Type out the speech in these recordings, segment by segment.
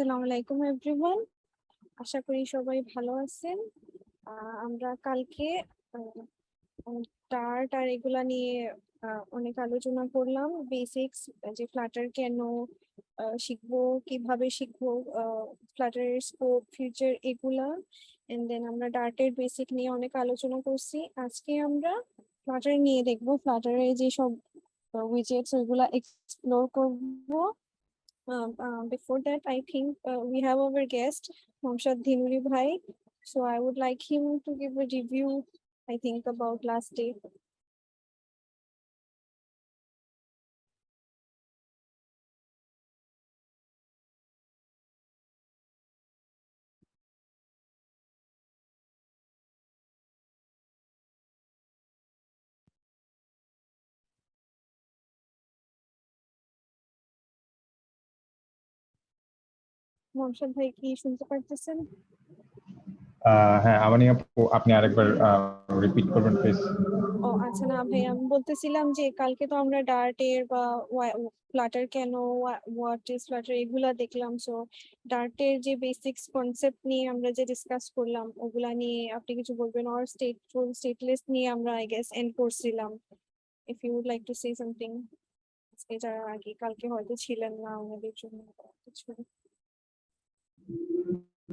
আসসালামু আলাইকুম এভরিওয়ান, আশা করি সবাই ভালো আছেন। আমরা কালকে ডার্ট আর এগুলা নিয়ে অনেক আলোচনা করলাম। বেসিক্স, যে ফ্লাটার কেন শিখবো, কিভাবে শিখবো, ফ্লাটারের স্কোপ, ফিউচার, এগুলা। এন্ড দেন আমরা ডার্টের বেসিক নিয়ে অনেক আলোচনা করছি। আজকে আমরা ফ্লাটার নিয়ে দেখবো, ফ্লাটারের যে সব উইজেটস ওইগুলা এক্সপ্লোর করবো। Before that, I think we have our guest, Momshad Dhinuri Bhai. So I would like him to give a review, I think, about last day. Momshad Bhai, কি শুনতে পারতেছেন? হ্যাঁ, আপনি আরেকবার রিপিট করবেন প্লিজ। ও আচ্ছা, না ভাই, আমি বলতেছিলাম যে কালকে তো আমরা ডার্টের বা ফ্লাটার কেন, হোয়াট ইজ ফ্লাটার, এগুলা দেখলাম। সো ডার্টের যে বেসিক্স কনসেপ্ট নিয়ে আমরা যে ডিসকাস করলাম, ওগুলা নিয়ে আপনি কিছু বলবেন? আর স্টেটফুল, স্টেটলেস নিয়ে আমরা আই গেস এন্ড করছিলাম। If you would like to say something, আজকে যারা আগে কালকে হয়তো ছিলেন না, ওনাদের জন্য কিছু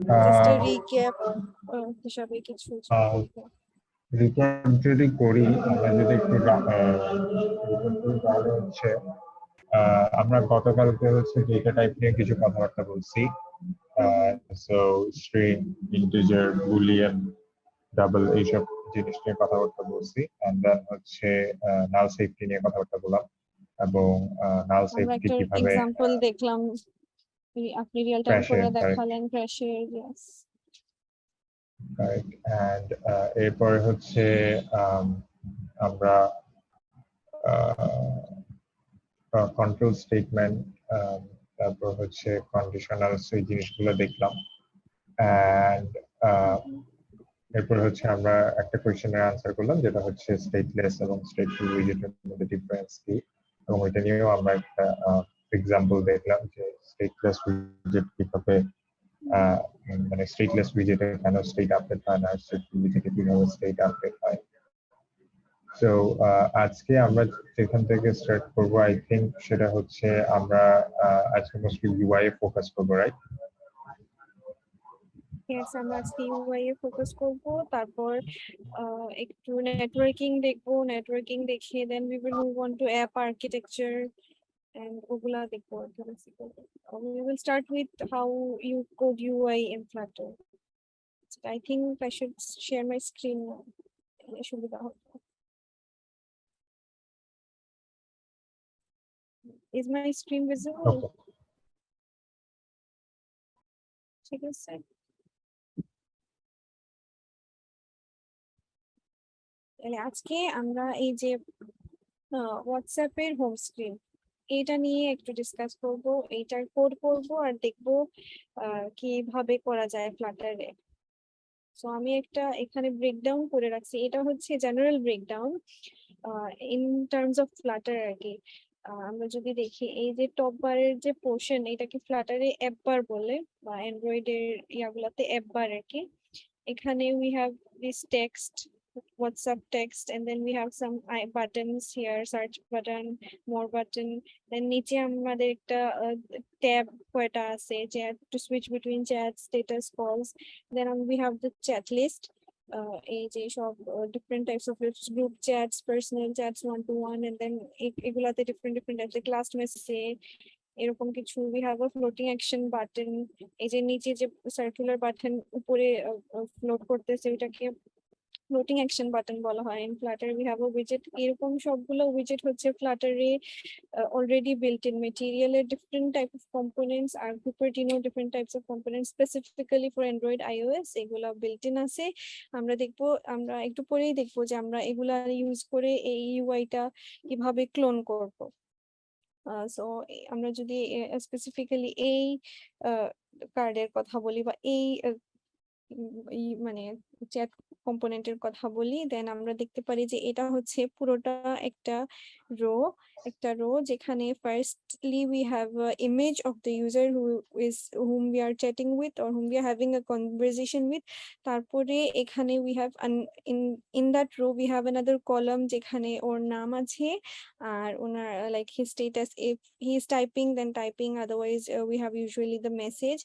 জাস্ট রিক্যাপ হিসাবে কিছু। রিপোর্ট যদি করি, আমরা যদি একটু তাহলে হচ্ছে আমরা গতকালকে হচ্ছে ডেটা টাইপ নিয়ে কিছু কথাবার্তা বলছি। So string, integer, Boolean, double, এইসব জিনিস নিয়ে কথাবার্তা বলছি। এন্ড দেন হচ্ছে নাল সেফটি নিয়ে কথাবার্তা বললাম, এবং নাল সেফটি কিভাবে এক্সাম্পল দেখলাম, আপনি রিয়েল টাইম করে দেখালেন ক্র্যাশের। Yes, right. এন্ড এরপরে হচ্ছে আমরা কন্ট্রোল স্টেটমেন্ট, তারপর হচ্ছে কন্ডিশনাল, সেই জিনিসগুলো দেখলাম। এন্ড এরপর হচ্ছে আমরা একটা কোয়েশ্চেনের আনসার করলাম, যেটা হচ্ছে স্টেটলেস এবং স্টেটফুল উইজেটের মধ্যে ডিফারেন্স কি, এবং এটা নিয়েও আমরা একটা এক্সাম্পল দেখলাম যে স্টেটলেস উইজেট কিভাবে, মানে স্টেটলেস উইজেটে কেন স্টেট আপডেট হয় না, স্টেটফুল উইজেটে কিভাবে স্টেট আপডেট হয়। সো আজকে আমরা যেখান থেকে স্টার্ট করব, আই থিংক সেটা হচ্ছে আমরা আজকে মোস্টলি ইউআই এ ফোকাস করব, রাইট? ইয়েস, আমরা আজকে ইউআই এ ফোকাস করব, তারপর একটু নেটওয়ার্কিং দেখবো। নেটওয়ার্কিং দেখে then we will move on to app architecture and ওগুলা দেখবো। We will start with how you code UI in Flutter. I think I should share my screen now. সুবিধা হবে। Is my screen visible? ঠিক আছে। তাহলে আজকে আমরা এই যে হোয়াটসঅ্যাপের হোম স্ক্রিন, এটা নিয়ে একটু ডিসকাস করব, এইটার কোড করব আর দেখব কিভাবে করা যায় ফ্লাটারে। সো আমি একটা এখানে ব্রেকডাউন করে রাখছি, এটা হচ্ছে general breakdown in terms of Flutter আর কি। আমরা যদি দেখি, এই যে টপ বারের যে পোর্শন, এটাকে ফ্লাটারে অ্যাপ বার বলে, বা অ্যান্ড্রয়েডের ইয়াগুলাতে অ্যাপ বার আর কি। এখানে we have this text, WhatsApp text, and then we have some buttons here, search button, more button. Then নিচে আমাদের একটা ট্যাব কয়টা আছে, যে to switch between chat, status, calls. Then we have the chat list, এই যে সব different types of group chats, personal chats, one to one, and then এগুলাতে different types, like last message, এরকম কিছু। we have a floating action button, এই যে নিচে যে সার্কুলার বাটন উপরে ফ্লোট করতেছে, ওটাকে ফ্লোটিং অ্যাকশন বাটন বলা হয়। In Flutter we have a widget, এরকম সবগুলো উইজেট হচ্ছে ফ্লাটারে already built in material এর different type of components, R Cupertino different types of components specifically for Android, iOS, এগুলা built in আছে। আমরা একটু পরেই দেখবো যে আমরা এগুলা ইউজ করে এই ইউআইটা কিভাবে ক্লোন করব। সো আমরা যদি স্পেসিফিক্যালি এই কার্ডের কথা বলি, বা এই মানে চ্যাট কম্পোনেন্টের কথা বলি, দেন আমরা দেখতে পারি যে এটা হচ্ছে পুরোটা একটা রো, যেখানে firstly we have image of the user whom we are chatting with or whom we are having a conversation with. তারপরে এখানে we have in that row we have another column যেখানে ওর নাম আছে আর ওনার like his status, if he is typing then typing, otherwise we have usually the message.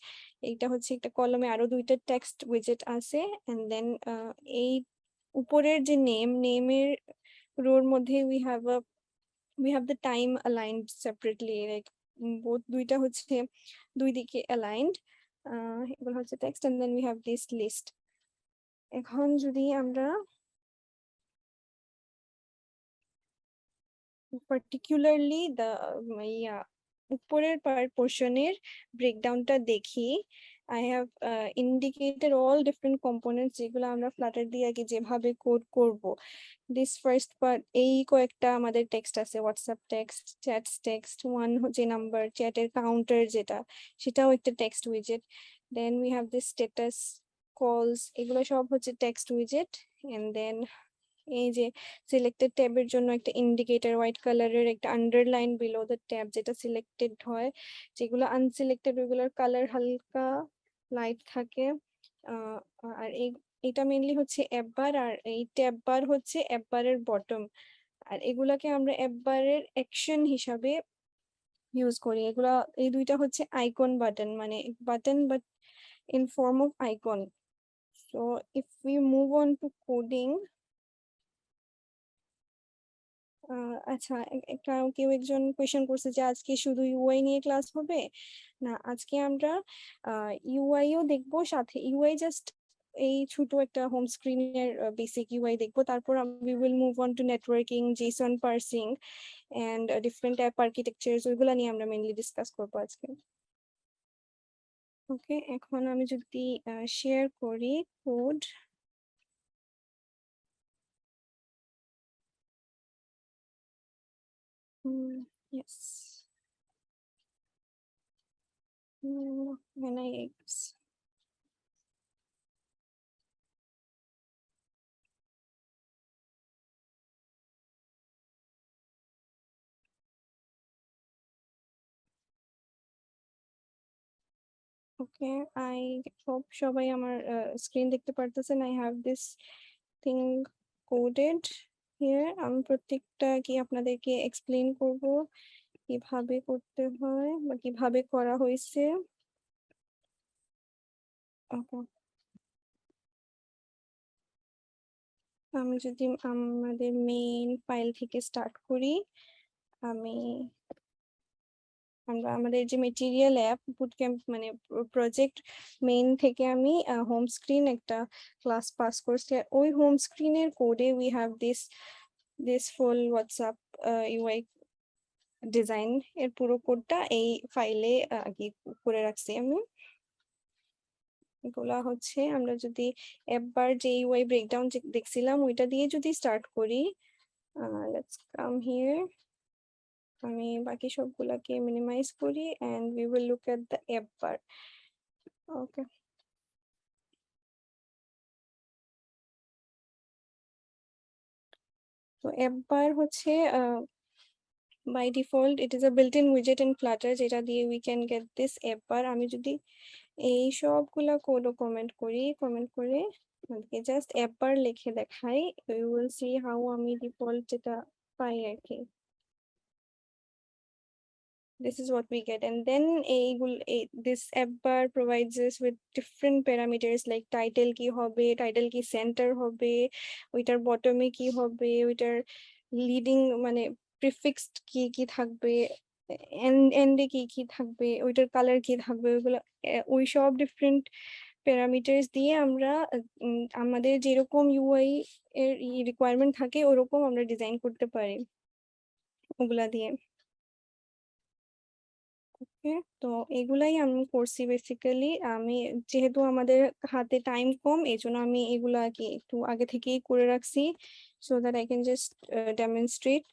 এইটা হচ্ছে একটা কলমে আরো দুইটা টেক্সট উইজেট আছে, এন্ড দেন এই উপরের যে নেমের রোর মধ্যে we have the time aligned separately, like both দুইটা হচ্ছে দুই দিকে aligned. এগুলো হচ্ছে text, and then we have this list. এখন যদি আমরা particularly the উপরের পোর্শনের ব্রেকডাউনটা দেখি, I have indicated all different components যেগুলো আমরা ফ্লাটার দিয়ে আগে যেভাবে কোড করব. This first part এই কয়েকটা আমাদের টেক্সট আছে, WhatsApp text, chats text, one যে নাম্বার, চ্যাটের কাউন্টার যেটা, সেটাও একটা টেক্সট উইজেট. Then we have this status, calls, এগুলো সব হচ্ছে টেক্সট উইজেট. এন্ড দেন এই যে সিলেক্টেড ট্যাবের জন্য একটা ইন্ডিকেটর হোয়াইট কালারের, একটা আন্ডারলাইন বিলো দ্য ট্যাব যেটা সিলেক্টেড হয়, যেগুলো আনসিলেক্টেড ওইগুলোর কালার হালকা লাইট থাকে. আর এটা মেইনলি হচ্ছে অ্যাপ বার, আর এই ট্যাব বার হচ্ছে অ্যাপ বারের বটম, আর এগুলাকে আমরা অ্যাপ বারের অ্যাকশন হিসাবে ইউজ করি. এগুলা এই দুইটা হচ্ছে আইকন বাটন, মানে button but in form of icon. So if we move on to coding, আচ্ছা, একটা কেউ একজন কোয়েশ্চেন করছে যে আজকে শুধু ইউআই নিয়ে ক্লাস হবে না, আজকে আমরা ইউআইও দেখবো, সাথে ইউআই জাস্ট এই ছোট একটা হোম স্ক্রিনের বেসিক ইউআই দেখবো, তারপর we will move on to networking, JSON parsing and different app architectures, ওইগুলা নিয়ে আমরা মেইনলি ডিসকাস করবো আজকে. ওকে, এখন আমি যদি শেয়ার করি code, yes, when I okay, I hope সবাই আমার স্ক্রিন দেখতে পারতেছেন. I have this thing coded here. আমি প্রত্যেকটা কি আপনাদেরকে এক্সপ্লেন করব কিভাবে করতে হয় বা কিভাবে করা হয়েছে. ওকে, আমি যদি আমাদের মেইন ফাইল থেকে স্টার্ট করি, আমরা আমাদের যে মেটেরিয়াল অ্যাপ বুটক্যাম্প মানে প্রজেক্ট মেইন থেকে আমি হোম স্ক্রিন একটা ক্লাস পাস করছি, ওই হোম স্ক্রিনের কোডে we have this full WhatsApp UI design, এর পুরো কোডটা এই ফাইলে আগে করে রাখছি আমি. এগুলা হচ্ছে আমরা যদি একবার যে ইউআই ব্রেকডাউন দেখছিলাম ওইটা দিয়ে যদি স্টার্ট করি, লেটস কাম হিয়ার, আমি বাকি সবগুলাকে মিনিমাইজ করি and we will look at the app bar. Okay, তো app bar হচ্ছে by default it is a built-in widget in Flutter যেটা দিয়ে we can get this app bar. আমি যদি এই সবগুলা কোড কমেন্ট করে জাস্ট app bar লিখে দেখাই, you will see how আমি ডিফল্ট যেটা পাই আর কি. This is what we get, and then this app bar provides us with different parameters like title কি হবে, title কি center হবে, ওইটার bottom এ কি হবে, ওইটার leading মানে prefixed কি থাকবে, end এ কি থাকবে, ওইটার কালার কি থাকবে, ওইগুলো ওই সব ডিফারেন্ট প্যারামিটার্স দিয়ে আমরা আমাদের যেরকম ইউআই এর রিকোয়ারমেন্ট থাকে ওরকম আমরা ডিজাইন করতে পারি ওগুলা দিয়ে. তো এগুলাই আমি করছি বেসিক্যালি. আমি যেহেতু আমাদের হাতে টাইম কম, এই জন্য আমি এগুলা কি একটু আগে থেকেই করে রাখছি, so that I can just demonstrate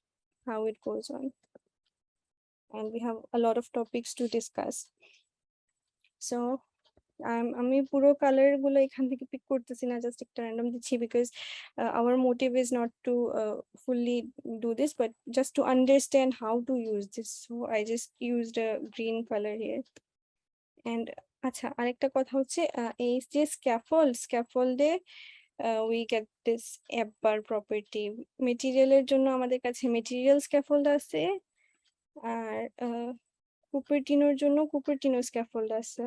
how it goes on, and we have a lot of topics to discuss. So আমি পুরো কালার গুলো এখান থেকে পিক করতেছি না, জাস্ট একটা র্যান্ডম দিচ্ছি because our motive is not to fully do this but just to understand how to use this, so I just used a green color here. And আচ্ছা, আরেকটা কথা হচ্ছে এই যে স্ক্যাফোল্ডে we get this app bar property. মেটেরিয়ালের জন্য আমাদের কাছে material scaffold আছে, আর কুপারটিনোর জন্য কুপারটিনো স্ক্যাফোল্ড আছে।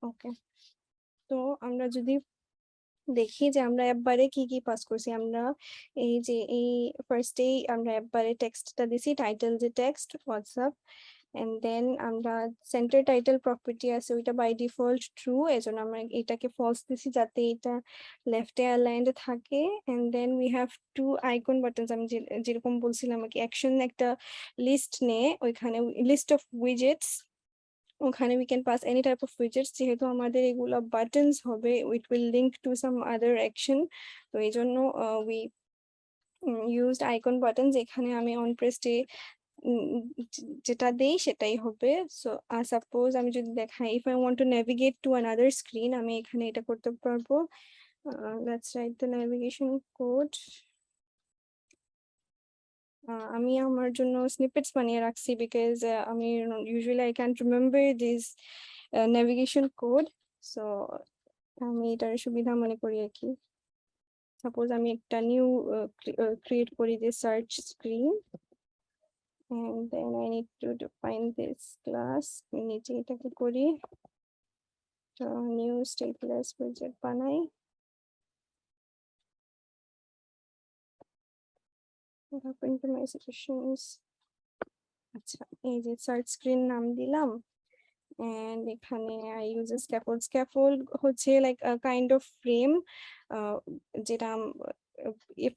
ওকে, তো আমরা যদি দেখি যে আমরা একবারে কি কি পাস করছি, আমরা এই যে এই ফার্স্টেই আমরা একবারে টেক্সটটা দিছি, টাইটেল যে টেক্সট হোয়াটসঅ্যাপ, এন্ড দেন আমরা সেন্টার টাইটেল প্রপার্টি আছে ওইটা বাই ডিফল্ট ট্রু, এজন্য আমরা এটাকে ফলস দিছি যাতে এটা লেফটে অ্যালাইন্ড থাকে। And then we have two icon buttons, আমি যেরকম বলছিলাম আর কি, অ্যাকশন একটা লিস্ট নিয়ে ওইখানে লিস্ট অফ উইজেটস, ওখানে we can pass any type of widgets, যেহেতু আমাদের এগুলো buttons হবে, it will link to some other action, তো এই জন্য we used icon buttons। এখানে আমি on pressed যেটা দেই সেটাই হবে। সো সাপোজ আমি যদি দেখাই, if I want to navigate to another screen, আমি এখানে এটা করতে পারবো। let's write the navigation code. আমি আমার জন্য স্নিপেটস বানিয়ে রাখছি বিকজ আমি usually I can't remember this navigation code, so আমি এটার সুবিধা মনে করি আর কি। সাপোজ আমি একটা নিউ ক্রিয়েট করি যে search screen, and then I need to define this class, নিচে এটাকে করি, তো নিউ স্টেটলেস উইজেট বানাই। What happened to my suggestions? আচ্ছা, এই যে সার্চ স্ক্রিন নাম দিলাম, and এখানে I use a scaffold হচ্ছে like a kind of frame যেটা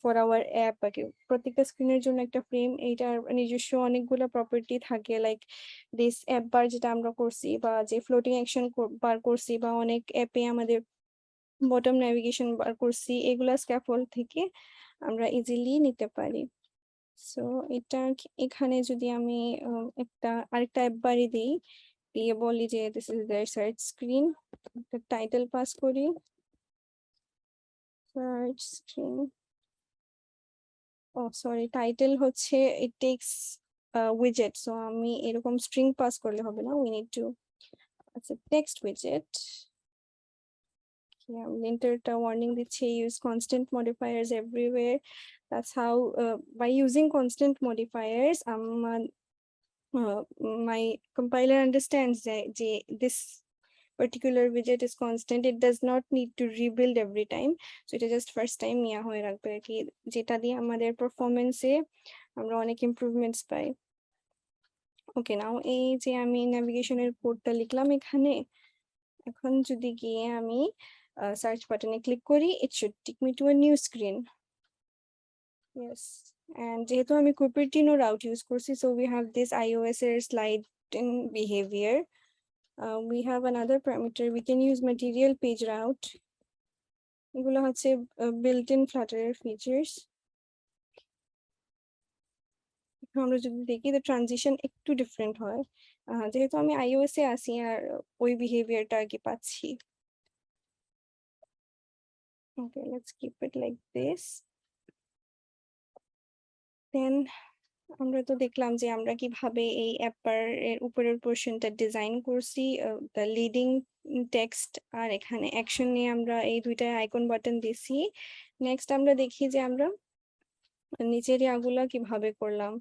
for our app আর কি, প্রত্যেকটা স্ক্রিনের জন্য একটা ফ্রেম, এইটার নিজস্ব অনেকগুলো প্রপার্টি থাকে, লাইক দিস অ্যাপ বার যেটা আমরা করছি, বা যে ফ্লোটিং অ্যাকশন বার করছি, বা অনেক অ্যাপে আমাদের বটম নেভিগেশন বার করছি, এগুলা স্ক্যাফোল্ড থেকে আমরা ইজিলি নিতে পারি। সো এটা এখানে যদি আমি একটা আরেকটা অ্যাপ বাড়ি দিই, দিয়ে বলি যে this is their search screen, title pass করি search screen, oh sorry title হচ্ছে ইট টেকস উইজেট, সো আমি এরকম স্ট্রিং পাস করলে হবে না, উই নিড টু আচ্ছা টেক্সট উইজেট। লিন্টারটা ওয়ার্নিং দিচ্ছে use constant modifiers everywhere, that's how by using constant modifiers my compiler understands that this particular widget is constant, it does not need to rebuild every time, so it is just first time ইয়া হয়ে রাখবে আর কি, যেটা দিয়ে আমাদের পারফরম্যান্সে আমরা অনেক improvements পাই। ওকে, নাও এই যে আমি নেভিগেশনের কোডটা লিখলাম এখানে, এখন যদি গিয়ে আমি সার্চ বাটনে ক্লিক করি, it should take me to a new screen. Yes, and যেহেতু আমি কুপারটিনো route use করছি, so we have this iOS এর slide in behavior. We have another parameter, we can use material page route, এগুলো হচ্ছে built-in Flutter features. আমরা যদি দেখি the transition একটু ডিফারেন্ট হয়, যেহেতু আমি iOS এ আছি আর ওই বিহেভিয়ারটা আর কি পাচ্ছি। Okay, let's keep it like this. Then আমরা তো দেখলাম যে আমরা কিভাবে এই অ্যাপার এর উপরের পোর্শনটা ডিজাইন করছি, দ্য লিডিং টেক্সট আর এখানে অ্যাকশন নিয়ে আমরা এই দুইটা আইকন বাটন দিছি। নেক্সট আমরা দেখি যে আমরা নিচের ইয়াগুলা কিভাবে করলাম,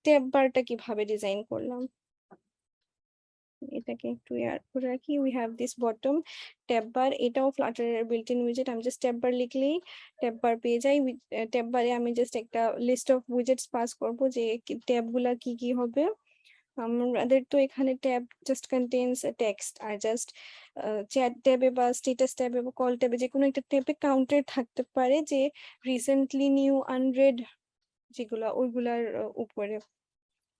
ট্যাব বারটা কিভাবে ডিজাইন করলাম, এটাকে একটু ইয়ার করে রাখি। We have this bottom tab bar, এটাও ফ্লাটারের বিল্ট ইন উইজেট, আমি জাস্ট ট্যাব বার লিখলেই ট্যাব বার পেয়ে যাই। ট্যাব বারে আমি জাস্ট একটা লিস্ট অফ উইজেটস পাস করব যে ট্যাব গুলা কি কি হবে। আমাদের তো এখানে ট্যাব জাস্ট কন্টেইনস টেক্সট, আর জাস্ট চ্যাট ট্যাবে বা স্ট্যাটাস ট্যাবে বা কল ট্যাবে যে কোনো একটা ট্যাবে কাউন্টার থাকতে পারে যে রিসেন্টলি নিউ আনরেড যেগুলা ওইগুলার উপরে,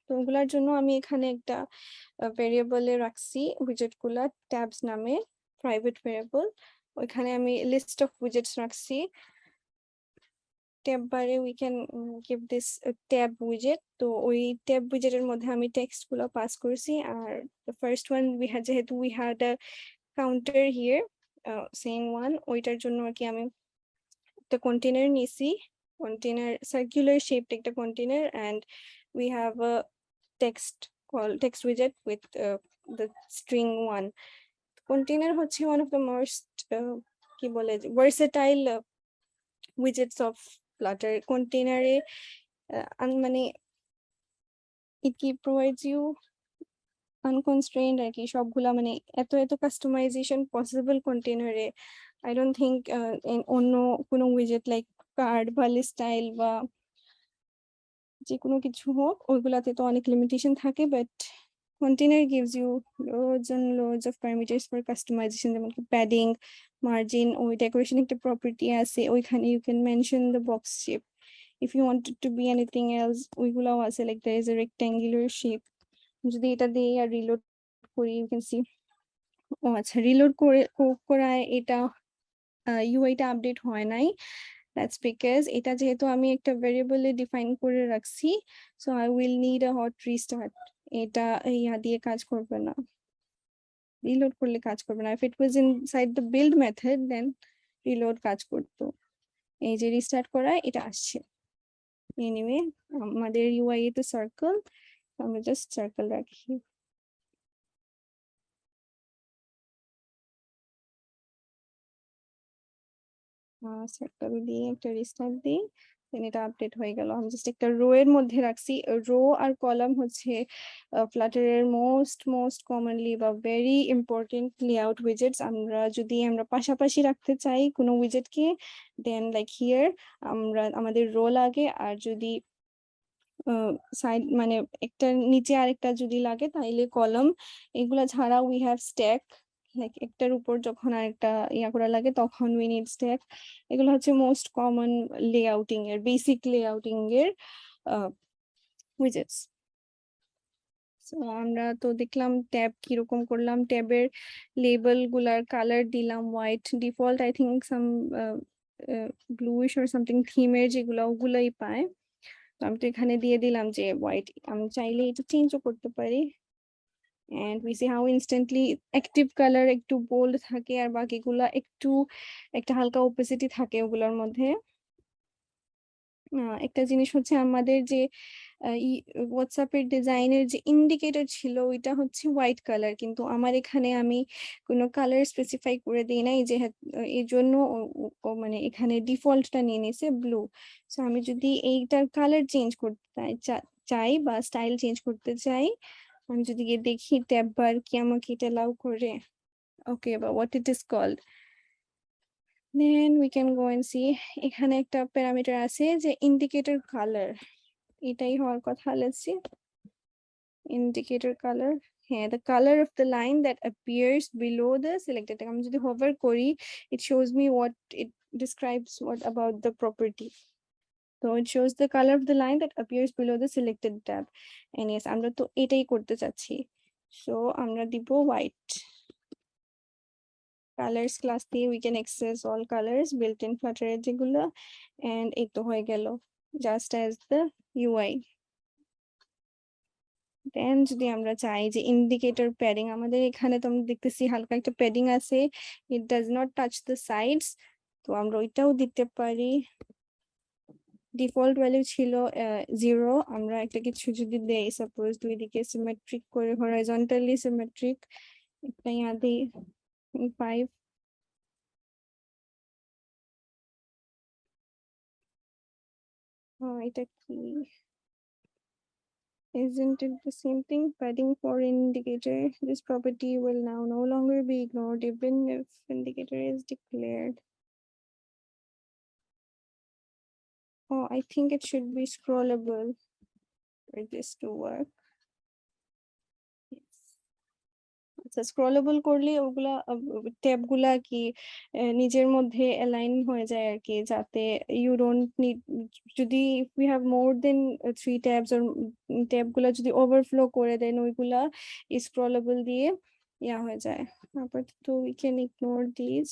তো ওগুলার জন্য আমি এখানে একটা ভেরিয়েবলে রাখছি উইজেট গুলা ট্যাবস নামে, প্রাইভেট ভেরিয়েবল, ওইখানে আমি লিস্ট অফ উইজেটস রাখছি। ট্যাব বারে we can give this tab widget. তো ওই ট্যাব widgeটের মধ্যে আমি টেক্সট গুলো পাস করছি, আর the first one যেহেতু we had a counter here saying one, ওইটার জন্য আর কি আমি একটা কন্টেনার নিছি, কন্টেনার সার্কুলার শেপড একটা container, and we have a text widget with the string one. Container হচ্ছে one of the most কি বলে versatile widgets of Flutter. Container মানে it provides you unconstrained আর কি সবগুলা, মানে এত customization possible container A. I don't think অন্য কোনো widget like card বা list style বা যে কোনো কিছু হোক ওইগুলাতে তো অনেক লিমিটেশন থাকে, but container gives you loads and loads of parameters for customization, যেমন কি padding, margin, ওই decoration একটা property আছে ওইখানে you can mention the box shape if you want it to be anything else, ওইগুলাও আছে, like there is a rectangular shape. যদি এটা দিয়ে আর রিলোড করি you can see, ও আচ্ছা রিলোড করায় এটা ইউআইটা আপডেট হয় নাই। That's because এটা যেহেতু আমি একটা ভেরিয়েবলে ডিফাইন করে রাখছি, so I will need a hot restart. এটা ইয়া দিয়ে কাজ করবে না, রিলোড করলে কাজ করবে না। If it was inside the build method then reload কাজ করতো। এই যে রিস্টার্ট করা এটা আসছে। এনিওয়ে আমাদের ইউআই এ তো সার্কেল, আমরা জাস্ট সার্কেল রাখি। সার্কেল দিয়ে একটা রিস্টার্ট দিই, দেন এটা আপডেট হয়ে গেল। আমি জাস্ট একটা রো এর মধ্যে রাখছি। রো আর কলাম হচ্ছে ফ্লাটারের মোস্ট কমনলি বা ভেরি ইম্পর্টেন্ট লেআউট উইজেটস। আমরা পাশাপাশি রাখতে চাই কোনো উইজেটকে, দেন লাইক হিয়ার আমাদের রো লাগে, আর যদি সাইড মানে একটা নিচে আরেকটা যদি লাগে তাইলে কলাম। এগুলা ছাড়া উই হ্যাভ স্ট্যাক, লাইক একটার উপর যখন আরেকটা ইয়া করা লাগে তখন উই নিড স্ট্যাক। এগুলো হচ্ছে মোস্ট কমন লেআউটিং এর, বেসিক লেআউটিং এর উইজেটস। আমরা তো দেখলাম ট্যাব কিরকম করলাম, ট্যাবের লেবেল গুলার কালার দিলাম white, default I think some bluish or something থিমের যেগুলো ওগুলাই পায়। তো আমি তো এখানে দিয়ে দিলাম যে হোয়াইট, আমি চাইলে এটা চেঞ্জও করতে পারি। and we see how instantly active color একটু bold থাকে আর বাকিগুলা একটু একটা হালকা opacity থাকে ওগুলোর মধ্যে। একটা জিনিস হচ্ছে আমাদের যে হোয়াটসঅ্যাপের ডিজাইনের যে ইন্ডিকেটর ছিল ওইটা হচ্ছে হোয়াইট কালার, কিন্তু আমার এখানে আমি কোনো কালার স্পেসিফাই করে দিই নাই, যে এই জন্য মানে এখানে ডিফল্টটা নিয়ে নিছে ব্লু। সো আমি যদি এইটার কালার চেঞ্জ করতে চাই বা স্টাইল চেঞ্জ করতে চাই, আমি যদি গিয়ে দেখি ট্যাব বার কি আমাকে এটা অ্যালাউ করে, ওকে, বা what it is called, then we can go and see এখানে একটা প্যারামিটার আছে যে ইন্ডিকেটর কালার, এটাই হওয়ার কথা। let's see indicator color, হ্যাঁ, the color of the line that appears below the selected tab. আমি যদি hover করি it shows me what it describes, what about the property. So it shows the color of the line that appears below the selected tab, and yes আমরা তো এটাই করতে চাচ্ছি, so আমরা দিব white। colors class দিয়ে we can access all colors built in Flutter এর যেগুলো, and এই তো হয়ে গেল just as the UI। দেন যদি আমরা চাই যে ইন্ডিকেটর প্যাডিং, আমাদের এখানে তো আমরা দেখতেছি হালকা একটা প্যাডিং আছে, it does not touch the sides, তো আমরা ওইটাও দিতে পারি। ডিফল্ট ভ্যালু ছিল 0, আমরা একটা কিছু যদি দেই, সাপোজ দুই দিকে সিমেট্রিক করে হরাইজন্টালি সিমেট্রিক, একটা ইয়া দিই 5, এটা কি, isn't it the same thing? Padding for indicator, this property will now no longer be ignored even if indicator is declared. Oh, I think it should be scrollable for this to work. Yes. আচ্ছা, স্ক্রলেবল করলে ওগুলা tab গুলা কি নিজের মধ্যে align হয়ে যায় আর কি, যাতে ইউ ডোন্ট নিড, যদি we have more than 3 tabs or tab গুলা যদি ওভারফ্লো করে দেন ওইগুলা স্ক্রলেবল দিয়ে ইয়া হয়ে যায়। আপাতত we can ignore this,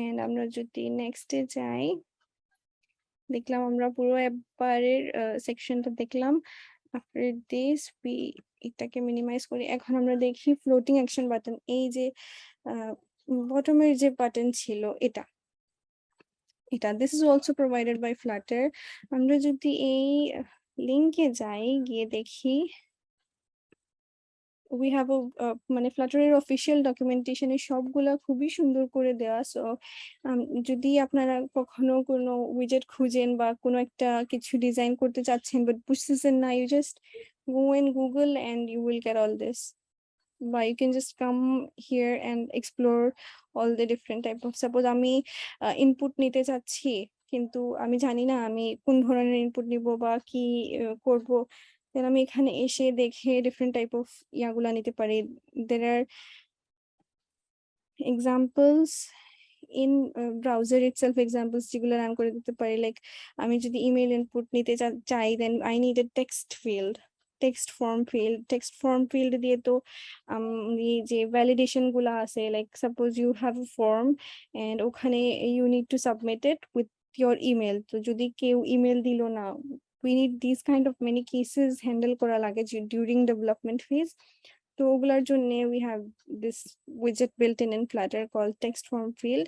and আমরা যদি নেক্সটে যাই, দেখলাম আমরা পুরো একবারের সেকশনটা দেখলাম। আফটার দিস এটাকে মিনিমাইজ করি। এখন আমরা দেখি ফ্লোটিং অ্যাকশন বাটন, এই যে বটমের যে বাটন ছিল এটা, this is also provided by Flutter. আমরা যদি এই লিঙ্কে যাই, গিয়ে দেখি উই হ্যাভ মানে ফ্লাটারের অফিসিয়াল ডকুমেন্টেশনে সবগুলা খুবই সুন্দর করে দেওয়া। সো যদি আপনারা কখনো কোনো উইজেট খুঁজেন বা কোনো একটা কিছু ডিজাইন করতে চাচ্ছেন বাট বুঝতেছেন না, you just go in Google and you will get all this. But you can just come here and explore all the different type of, suppose আমি ইনপুট নিতে চাচ্ছি কিন্তু আমি জানি না আমি কোন ধরনের ইনপুট নিব বা কি করব, then আমি এখানে এসে দেখে ডিফারেন্ট টাইপ অফ ইয়াগুলা নিতে পারি। there are examples in browser itself, examples যেগুলো রান করে দিতে পারি। লাইক আমি যদি ইমেল ইনপুট নিতে চাই, then I need a text field, text form field দিয়ে তো এই যে ভ্যালিডেশন গুলা আছে, like suppose you have a form and ওখানে you need to submit it with your email, তো যদি কেউ ইমেল দিল না, we need these kind of many cases handle করা লাগে during development phase। তো ওগুলার জন্য we have this widget built in Flutter called text form field,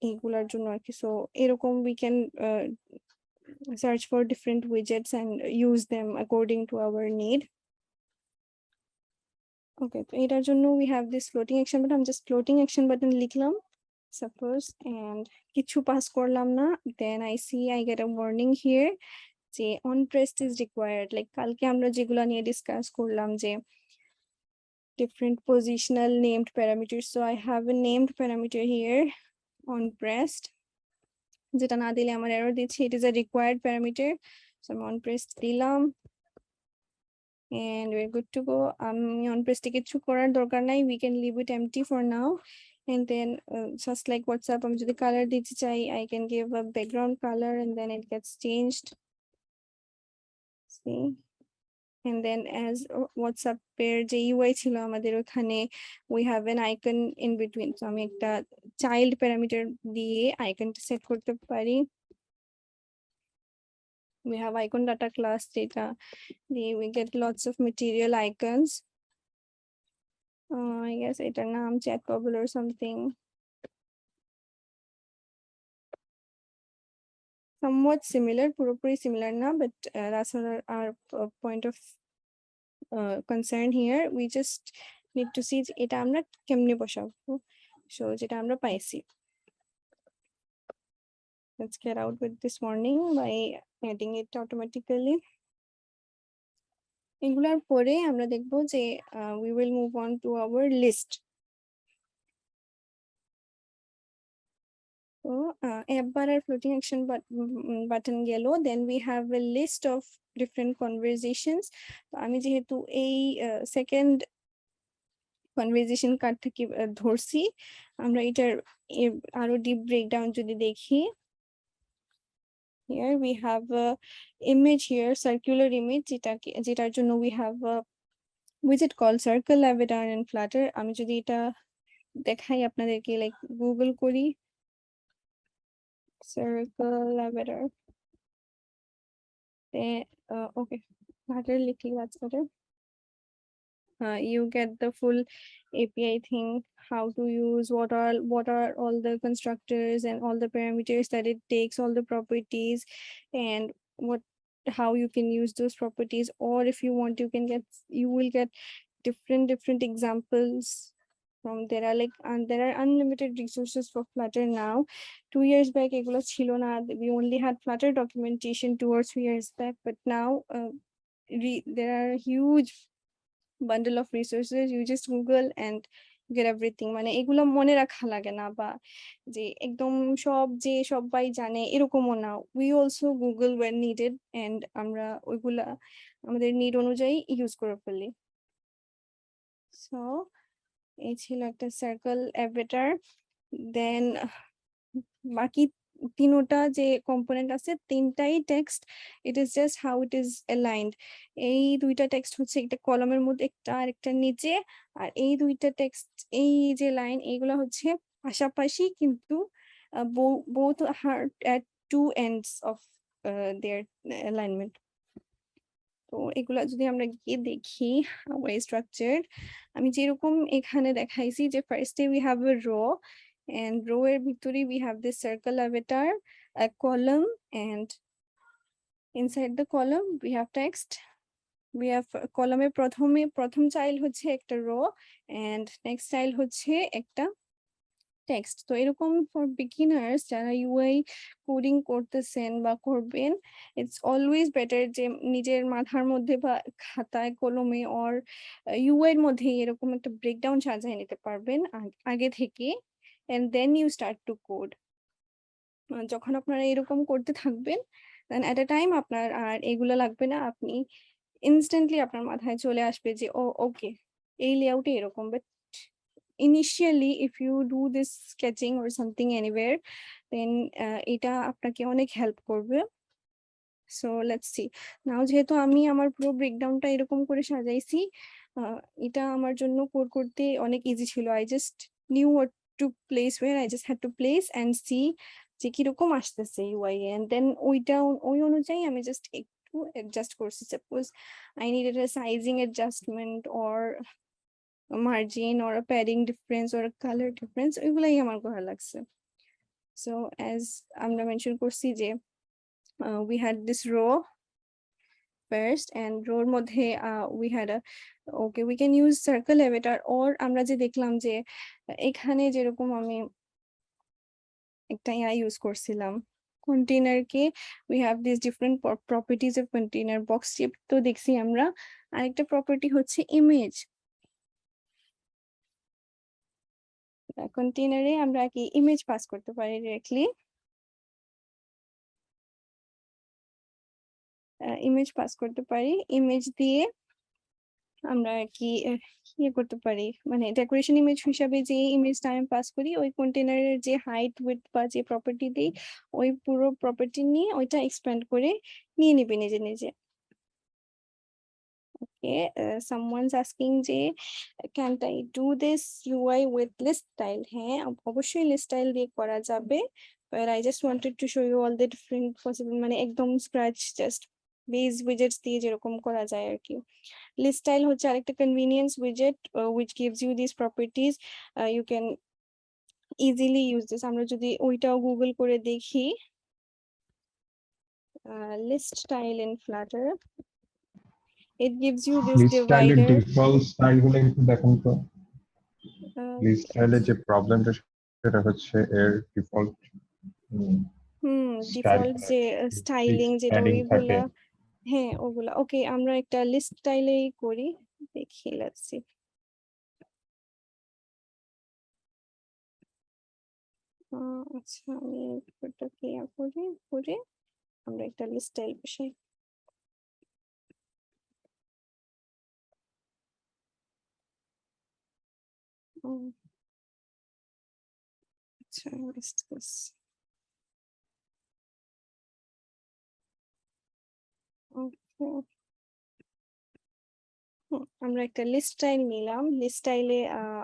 এগুলার জন্য আর কি। সো এরকম we can search for different widgets and use them according to our need. Okay, তো এটার জন্য we have this floating action button, আমি just floating action button লিখলাম suppose and কিছু পাস করলাম না, then I see I get a warning here যে on pressed is required। like কালকে আমরা যেগুলা নিয়ে ডিসকাস করলাম যে different positional named parameters, so I have a named parameter here on pressed, যেটা না দিলে আমার এরর দিচ্ছে, it is a required parameter, so আমি on pressed দিলাম and we're good to go। আমি on pressed কিছু করার দরকার নাই, we can leave it empty for now। and then just like WhatsApp, আমি যদি color দিতে চাই, I can give a background color and then it gets changed, see। and then as WhatsApp এর যে UI ছিল আমাদের ওখানে we have an icon in between, so আমি একটা child parameter দিয়ে আইকনটা সেট করতে পারি। we have icon data class যেটা দিয়ে we get lots of material icons, I guess এটার নাম chat bubble or something, somewhat similar, পুরোপুরি similar না, but that's not our point of concern here। we just need to see এটা আমরা কেমনে বসাবো। so যেটা আমরা পাইছি, let's get out with this warning by adding it automatically। এগুলার পরে আমরা দেখবো যে we will move on to our list। তো একবার আর floating action button গেল, then we have a list of different conversations। তো আমি যেহেতু এই সেকেন্ড কনভারসেশন কার্ড থেকে ধরছি, আমরা এটার আরো ডিপ ব্রেকডাউন যদি দেখি, here we have a image here, circular image, যেটার জন্য we have a widget called circle avatar in Flutter। আমি যদি এটা দেখাই আপনাদেরকে, লাইক গুগল করি circle avatar, okay, Flutter লিখি, that's better। you get the full API thing, how to use, what are all the constructors and all the parameters that it takes, all the properties, and how you can use those properties, or if you want you will get different examples from there are like, and there are unlimited resources for Flutter now। 2 years back এগুলো ছিল না, we only had Flutter documentation 2 or 3 years back, but now there are huge bundle of resources, you just Google and get everything। মানে এগুলো মনে রাখা লাগে না, বা যে একদম সব যে সবাই জানে এরকমও না, we also Google when needed and আমরা ওইগুলা আমাদের নিড অনুযায়ী ইউজ করে ফেলি। সো এই ছিল একটা সার্কেল অ্যাভাটার। দেন বাকি তিনটা যে কম্পোনেন্ট আছে, তিনটাই text, it is just how it is aligned. এই দুইটা টেক্সট হচ্ছে একটা কলমের মধ্যে একটা আর একটা নিচে, আর এই দুইটা টেক্সট, এই যে লাইন, এইগুলা হচ্ছে পাশাপাশি কিন্তু both are at two ends of their alignment. তো এগুলা যদি আমরা গিয়ে দেখি our structure, আমি যেরকম এখানে দেখাইছি যে ফার্স্টে we have a row, and row এর ভিতরে we have this circle avatar, a column, and inside the column we have text. We have column এ প্রথম চাইল্ড হচ্ছে একটা row, and next চাইল্ড হচ্ছে একটা টেক্সট। তো এরকম ফর বিগিনার্স যারা ইউআই কোডিং করতেছেন বা করবেন, ইটস অলওয়েজ বেটার যে নিজের মাথার মধ্যে বা খাতায় কলমে অর ইউআই এর মধ্যে এরকম একটা ব্রেকডাউন সাজিয়ে নিতে পারবেন আগে থেকে, and then you start to code. যখন আপনারা এরকম করতে থাকবেন, দেন এট আ টাইম আপনার আর এগুলো লাগবে না, আপনি ইনস্ট্যান্টলি আপনার মাথায় চলে আসবে যে ও ওকে এই লেআউটে এরকম। But initially if you do this sketching or something anywhere, then এটা আপনাকে অনেক হেল্প করবে। সো লেটস সি নাও, যেহেতু আমি আমার পুরো ব্রেকডাউনটা এরকম করে সাজাইছি, এটা আমার জন্য কোড করতে অনেক ইজি ছিল। I just knew what to place, where I just had to place and see যে কিরকম আসতেছে ইউআই, এন্ড দেন ওই অনুযায়ী আমি জাস্ট একটু অ্যাডজাস্ট করছি। Suppose I needed a sizing adjustment or margin or a padding difference or a color difference, ওইগুলাই আমার করা লাগছে। So as আমরা mention করছি যে we had this row first, and row এর মধ্যে we had a okay we can use circle avatar, or আমরা যে দেখলাম যে এখানে যেরকম আমি একটা ইউজ করছিলাম container K, we have these different properties of container box shape। তো দেখছি আমরা আরেকটা প্রপার্টি হচ্ছে ইমেজ। কন্টেইনারে আমরা কি ইমেজ পাস করতে পারি ডিরেক্টলি, ইমেজ পাস করতে পারি, ইমেজ দিয়ে আমরা কি ইয়ে করতে পারি, মানে ডেকোরেশন ইমেজ হিসাবে যে ইমেজটা আমি পাস করি, ওই কন্টেইনারের যে হাইট উইডথ বা যে প্রপার্টি দিই, ওই পুরো প্রপার্টি নিয়ে ওইটা এক্সপ্যান্ড করে নিয়ে নিবে নিজে নিজে। ওকে, someone's asking যে can't I do this UI with list style? হ্যাঁ, অবশ্যই লিস্ট স্টাইল দিয়ে করা যাবে, but I just wanted to show you all the different possible, মানে একদম স্ক্র্যাচ জাস্ট বেস উইজেটস দিয়ে যেরকম করা যায় আর কি। লিস্ট স্টাইল হচ্ছে আরেকটা convenience উইজেট which gives you these properties. You can easily use this. আমরা যদি ওইটাও গুগল করে দেখি, list style in Flutter, it gives you this list স্টাইলের divider. ডিফল্ট স্টাইলগুলো একটু দেখুন তো। লিস্ট স্টাইলের Yes. যে প্রবলেমটা সেটা হচ্ছে এর ডিফল্ট স্টাইল ডিফল্ট যে স্টাইলিং যেটা প্যাডিং থাকে। ওইগুলা, হ্যাঁ ওগুলা। ওকে, আমরা একটা লিস্ট স্টাইলেই করি, দেখি লেটস সি। আচ্ছা, আমি এটা ক্লিয়ার করে আমরা একটা লিস্ট স্টাইল বসাই। আচ্ছা, আমরা একটা লিস্ট স্টাইল নিলাম। লিস্ট স্টাইলে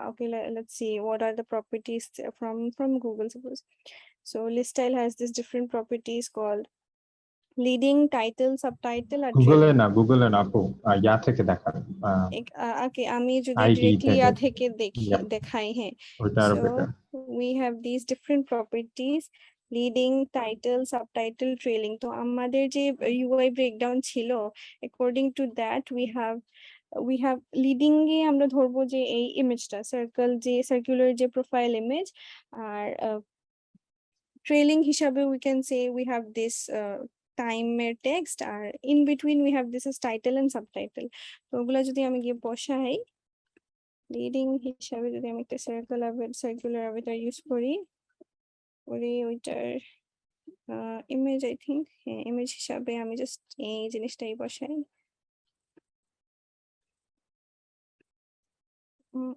okay, let's see what are the properties from Google, suppose. So list style has this different properties called leading, title, subtitle R trailing. গুগলে না আপু, ইয়া থেকে দেখান, Okay, আমি যদি আইডি ডিরেক্টলি থেকে। থেকে Yep, দেখাই, হ্যাঁ। ওইটা আরো So better. we have these different properties: leading, title, subtitle, trailing. তো আমাদের যে UI breakdown ছিল, according to that we have leading এ আমরা ধরবো যে এই ইমেজটা সার্কুলার যে প্রোফাইল ইমেজ, আর trailing হিসাবে we can say we have this টাইমের টেক্সট, আর in between we have this as title and subtitle. তো ওগুলা যদি আমি গিয়ে বসাই, লিডিং হিসাবে যদি আমি একটা সার্কুলার অ্যাভাটার ইউজ করি, ওইটার ইমেজ, আই থিঙ্ক, হ্যাঁ ইমেজ হিসাবে আমি জাস্ট এই জিনিসটাই বসাই।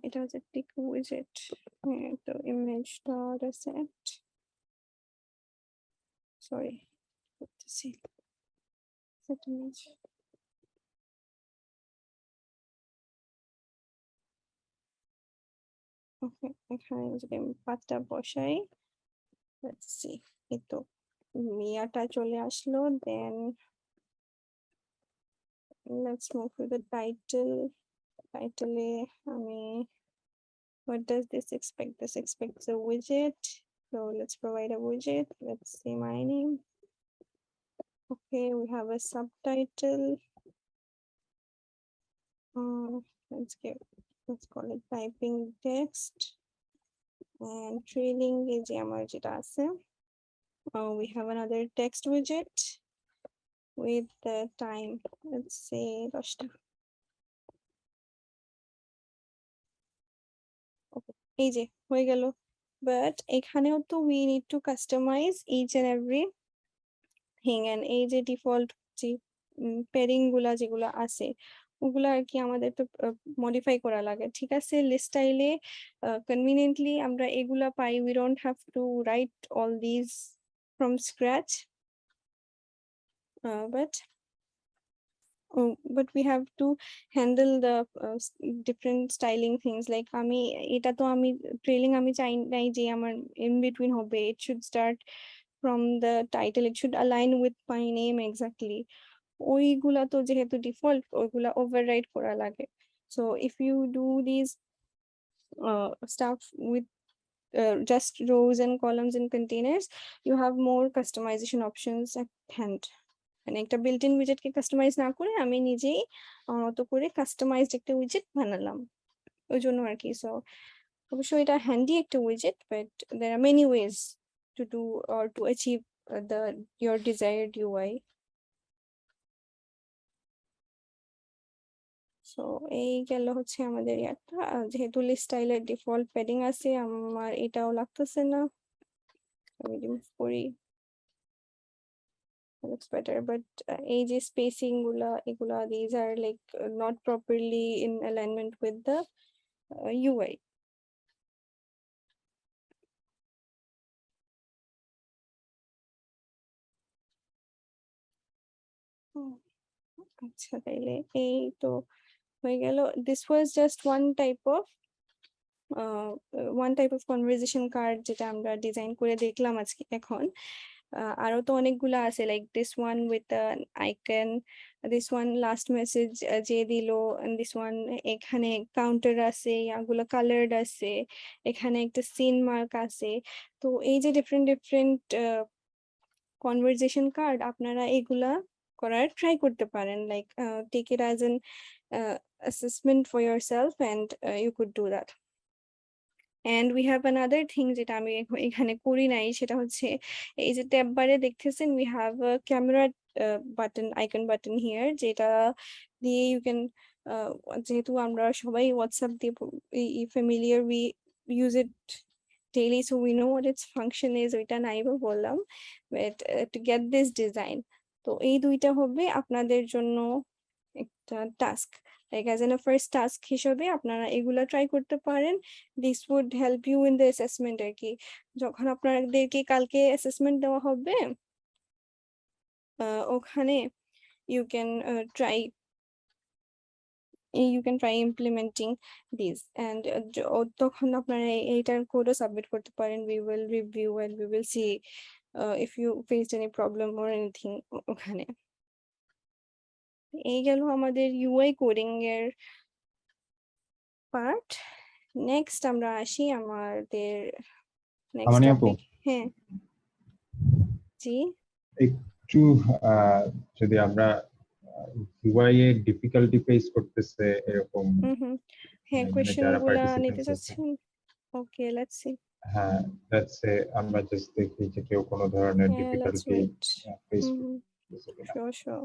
এটা হচ্ছে টিক উইজেট। হ্যাঁ, তো ইমেজ ডট অ্যাসেট, সরি করতেছি, সেট ইমেজ। Okay, এখানে যদি আমি পাঁচটা বসাই, let's see, এই তো মিয়াটা চলে আসলো। Then let's move to the title. Title আমি, what does this expect? This expects a widget, so let's provide a widget. Let's say my name. Okay, we have a subtitle. Let's call it typing text, and trailing is আমার যেটা আছে। We have another text widget with the time, let's say 10টা। Okay, এই যে হয়ে গেল, but এখানেও তো we need to customize each and every thing, and এই যে ডিফল্ট যে পেয়ারিং গুলা যেগুলো আছে ওগুলা আর কি আমাদের তো মডিফাই করা লাগে। ঠিক আছে, লিস্ট স্টাইলে কনভিনিয়েন্টলি আমরা এগুলা পাই, we don't have to write all these from scratch, but we have to handle the different styling things, like আমি এটা তো আমি ট্রেলিং আমি চাই নাই যে আমার in between হবে, it should start from the title, it should align with my name exactly. ওইগুলা তো যেহেতু ডিফল্ট, ওইগুলা ওভাররাইড করা লাগে। So if you do these stuff with just rows and columns and containers, you have more customization options at hand. মানে একটা built in উইজেটকে customise না করে আমি নিজেই আমার মতো করে কাস্টমাইজড একটা উইজেট বানালাম, ওই জন্য আর কি। সো অবশ্যই এটা হ্যান্ডি একটা উইজেট, but there are many ways to do or to achieve your desired UI. So এই গেল হচ্ছে আমাদের একটা, যেহেতু লিস্ট স্টাইলের ডিফল্ট প্যাডিং আছে আমার এটাও লাগতেছে না, আমি রিমুভ করি, looks better, but এই যে spacing গুলা এগুলা, these are like not properly in alignment with the UI. আচ্ছা, তাইলে এই তো হয়ে গেল। This was just one type of conversation card যেটা আমরা ডিজাইন করে দেখলাম আজকে। এখন আরো তো অনেকগুলা আছে, like this one with an icon, this one last message যে দিলো, and this one এখানে কাউন্টার আছে, এগুলো কালার্ড আছে, এখানে একটা সিন মার্ক আছে। তো এই যে ডিফারেন্ট ডিফারেন্ট কনভারসেশন কার্ড, আপনারা এগুলা করার ট্রাই করতে পারেন, like take it as an assessment for yourself, and you could do that. And we have another thing যেটা আমি এখানে করি নাই, সেটা হচ্ছে এই যে ট্যাব বারে দেখতেছেন we have a camera icon button here, যেটা দিয়ে you can যেহেতু আমরা সবাই হোয়াটসঅ্যাপ দিয়ে familiar, we use it daily, so we know what its function is, ওইটা নাই বা বললাম, but to get this design, তো এই দুইটা হবে আপনাদের জন্য একটা task, like as in a first task হিসেবে আপনারা এগুলা ট্রাই করতে পারেন। this would help you in the assessment আর কি, যখন আপনাদেরকে কালকে অ্যাসেসমেন্ট দেওয়া হবে ওখানে you can try implementing these, and তখন আপনারা এইটার কোডও সাবমিট করতে পারেন, we will review and we will see if you faced any problem or anything ওখানে। এই গেল আমাদের UI কোডিং এর পার্ট। নেক্সট আমরা আসি আমাদের নেক্সট আমানি আপু, টপিক। হ্যাঁ জি, একটু যদি আমরা ইউআই এ ডিফিকাল্টি ফেস করতেছে এরকম হ্যাঁ কোয়েশ্চেন যারা গুলা নিতে পার্টিসিপেন্টস আছে, চাচ্ছেন, ওকে লেটস সি। হ্যাঁ লেটস সে আমরা জাস্ট দেখি যে কেউ কোনো ধরনের হ্যাঁ লেটস ডিফিকাল্টি ওয়েট। ফেস করতেছে কিনা। Sure sure,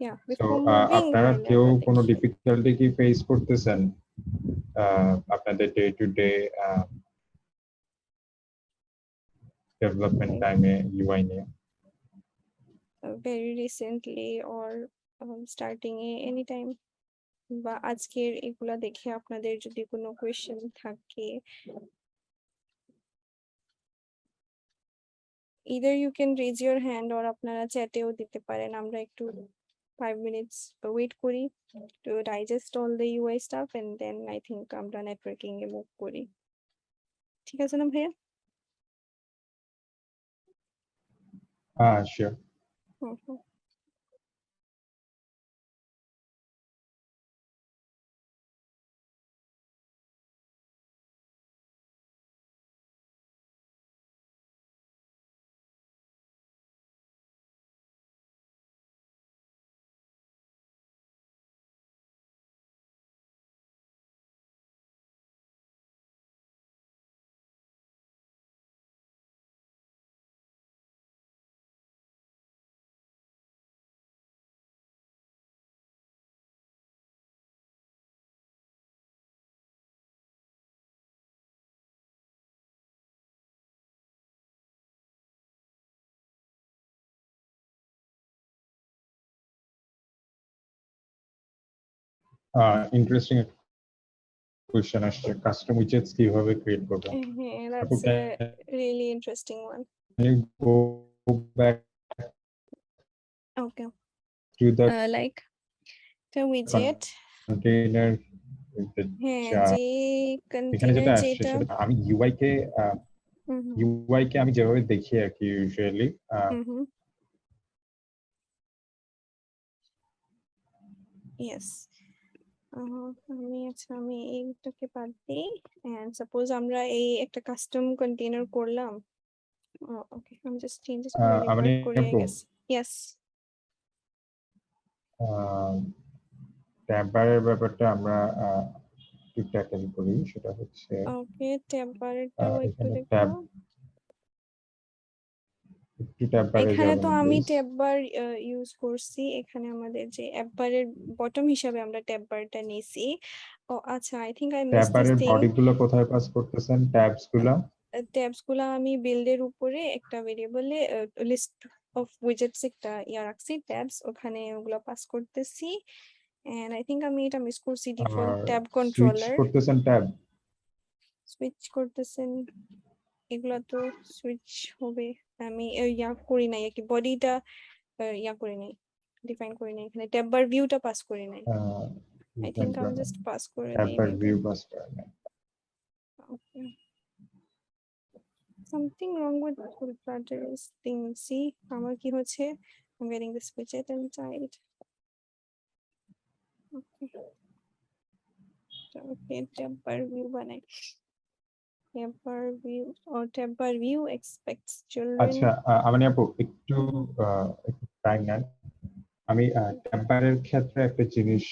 yeah so before moving আপনারা তাহলে কেউ আমরা কোনো দেখি। ডিফিকাল্টি কি ফেস করতেছেন আপনাদের ডে টু ডে ডেভেলপমেন্ট টাইমে ইউআই নিয়ে? Very recently or starting A any time, বা আজকের এগুলা দেখে আপনাদের যদি কোনো কোয়েশ্চেন থাকে, either you can raise your hand or আপনারা চ্যাটেও দিতে পারেন, আমরা একটু 5 minutes wait করি to digest all the UI stuff, and then I think আমরা নেটওয়ার্কিং এ মুভ করি। ঠিক আছে না ভাইয়া? Sure. হুম হুম। Interesting question আসছে, কাস্টম উইজেটস কিভাবে ক্রিয়েট করব? হ্যাঁ, আপু, that's a really interesting one. can you go back Okay. to the Like the widget, container হ্যাঁ যা- যে এখানে কন্টেইনার যেটা আসছে যেটা সেটা আমি হুম হুম ইউআই কে আমি যেভাবে দেখি আর কি ইউজুয়ালি হুম হুম ইয়েস আমি এইটাকে বাদ দিই এন্ড সাপোজ আমরা এই একটা কাস্টম কন্টেইনার করলাম ওকে আমি জাস্ট চেঞ্জেস করে আমি রিভার্ট করি আই আপু গেস ইয়েস ট্যাববারের ব্যাপারটা আমরা একটু ট্যাকেল করি, সেটা হচ্ছে ওকে ট্যাব বারটাও একটু এখানে দেখো একটু ট্যাববারে এখানে যাবেন তো আমি প্লিজ। ট্যাব বার ইউজ করছি এখানে আমাদের যে অ্যাপ বারের বটম হিসাবে আমরা ট্যাব বারটা নিছি ও আচ্ছা I think I miss this ট্যাববারের থিং বডি গুলো কোথায় পাস করতেছেন? ট্যাবস গুলো ট্যাবস গুলা আমি বিল্ডের উপরে একটা ভেরিয়েবলে লিস্ট অফ উইজেটস একটা রাখছি ট্যাবস ওখানে ওগুলো পাস করতেছি এন্ড আই থিংক আমি এটা মিস করছি ডিফল্ট ট্যাব সুইচ কন্ট্রোলার করতেছেন ট্যাব। সুইচ করতেছেন এগুলা তো সুইচ হবে আমি করি নাই আর কি বডিটা করি নাই ডিফাইন করি নাই এখানে ট্যাব বার ভিউটা পাস করি নাই আই থিংক আমি জাস্ট পাস করে দিই ট্যাববার মেবি ভিউ পাস করেন। ওকে something wrong with Flutter is thing see আমার কি হচ্ছে I'm getting this widget inside okay okay tab bar view বানাই tab bar view or tab bar view expects children আচ্ছা আমি আপু একটু টাইম নেন। আমি ট্যাববারের ক্ষেত্রে একটা জিনিস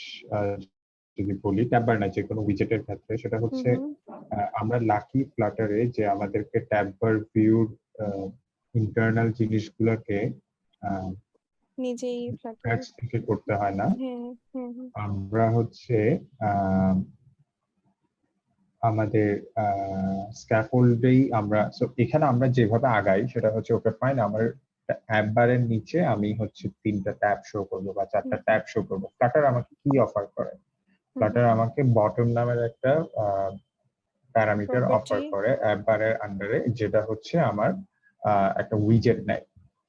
যদি বলি, ট্যাববার না যে কোনো উইজেটের ক্ষেত্রে, সেটা হচ্ছে আমরা লাকি ফ্লাটারে যে আমাদেরকে ট্যাববার ভিউর ইন্টারনাল জিনিসগুলোকে নিজেই Flutter স্ক্র্যাচ থেকে করতে হয় না। হ্যাঁ হ্যাঁ আমরা হচ্ছে আমাদের স্ক্যাফোল্ডেই আমরা এখানে আমরা যেভাবে আগাই সেটা হচ্ছে ওকে ফাইন আমার অ্যাপ বারের নিচে আমি হচ্ছে 3টা ট্যাব শো করবো বা 4টা ট্যাব শো করবো। ফ্লাটার আমাকে কি অফার করে? ফ্লাটার আমাকে বটম নামের একটা প্যারামিটার অফার property করে অ্যাপ বারের আন্ডারে, যেটা হচ্ছে আমার একটা উইজেট নেয়।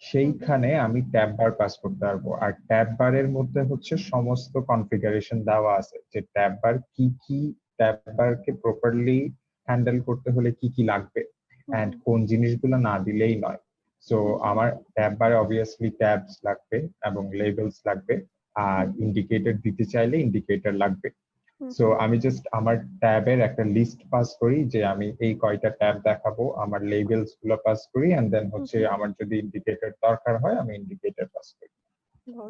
সেইখানে আমি ট্যাব বার পাস করতে পারবো। আর ট্যাব বারের মধ্যে হচ্ছে সমস্ত কনফিগারেশন দেওয়া আছে যে ট্যাব বার কি ট্যাব বারকে প্রপারলি হ্যান্ডেল করতে হলে কি কি লাগবে এন্ড কোন জিনিসগুলো না দিলেই নয়। সো আমার ট্যাব বারে অবভিয়াসলি ট্যাবস লাগবে এবং লেবেলস লাগবে, আর ইন্ডিকেটর দিতে চাইলে ইন্ডিকেটর লাগবে। সো আমি জাস্ট আমার ট্যাবের একটা লিস্ট পাস করি যে আমি এই কয়টা ট্যাব দেখাবো, আমার লেবেলস গুলো পাস করি, এন্ড দেন হচ্ছে আমার যদি ইন্ডিকেটর দরকার হয় আমি ইন্ডিকেটর পাস করি।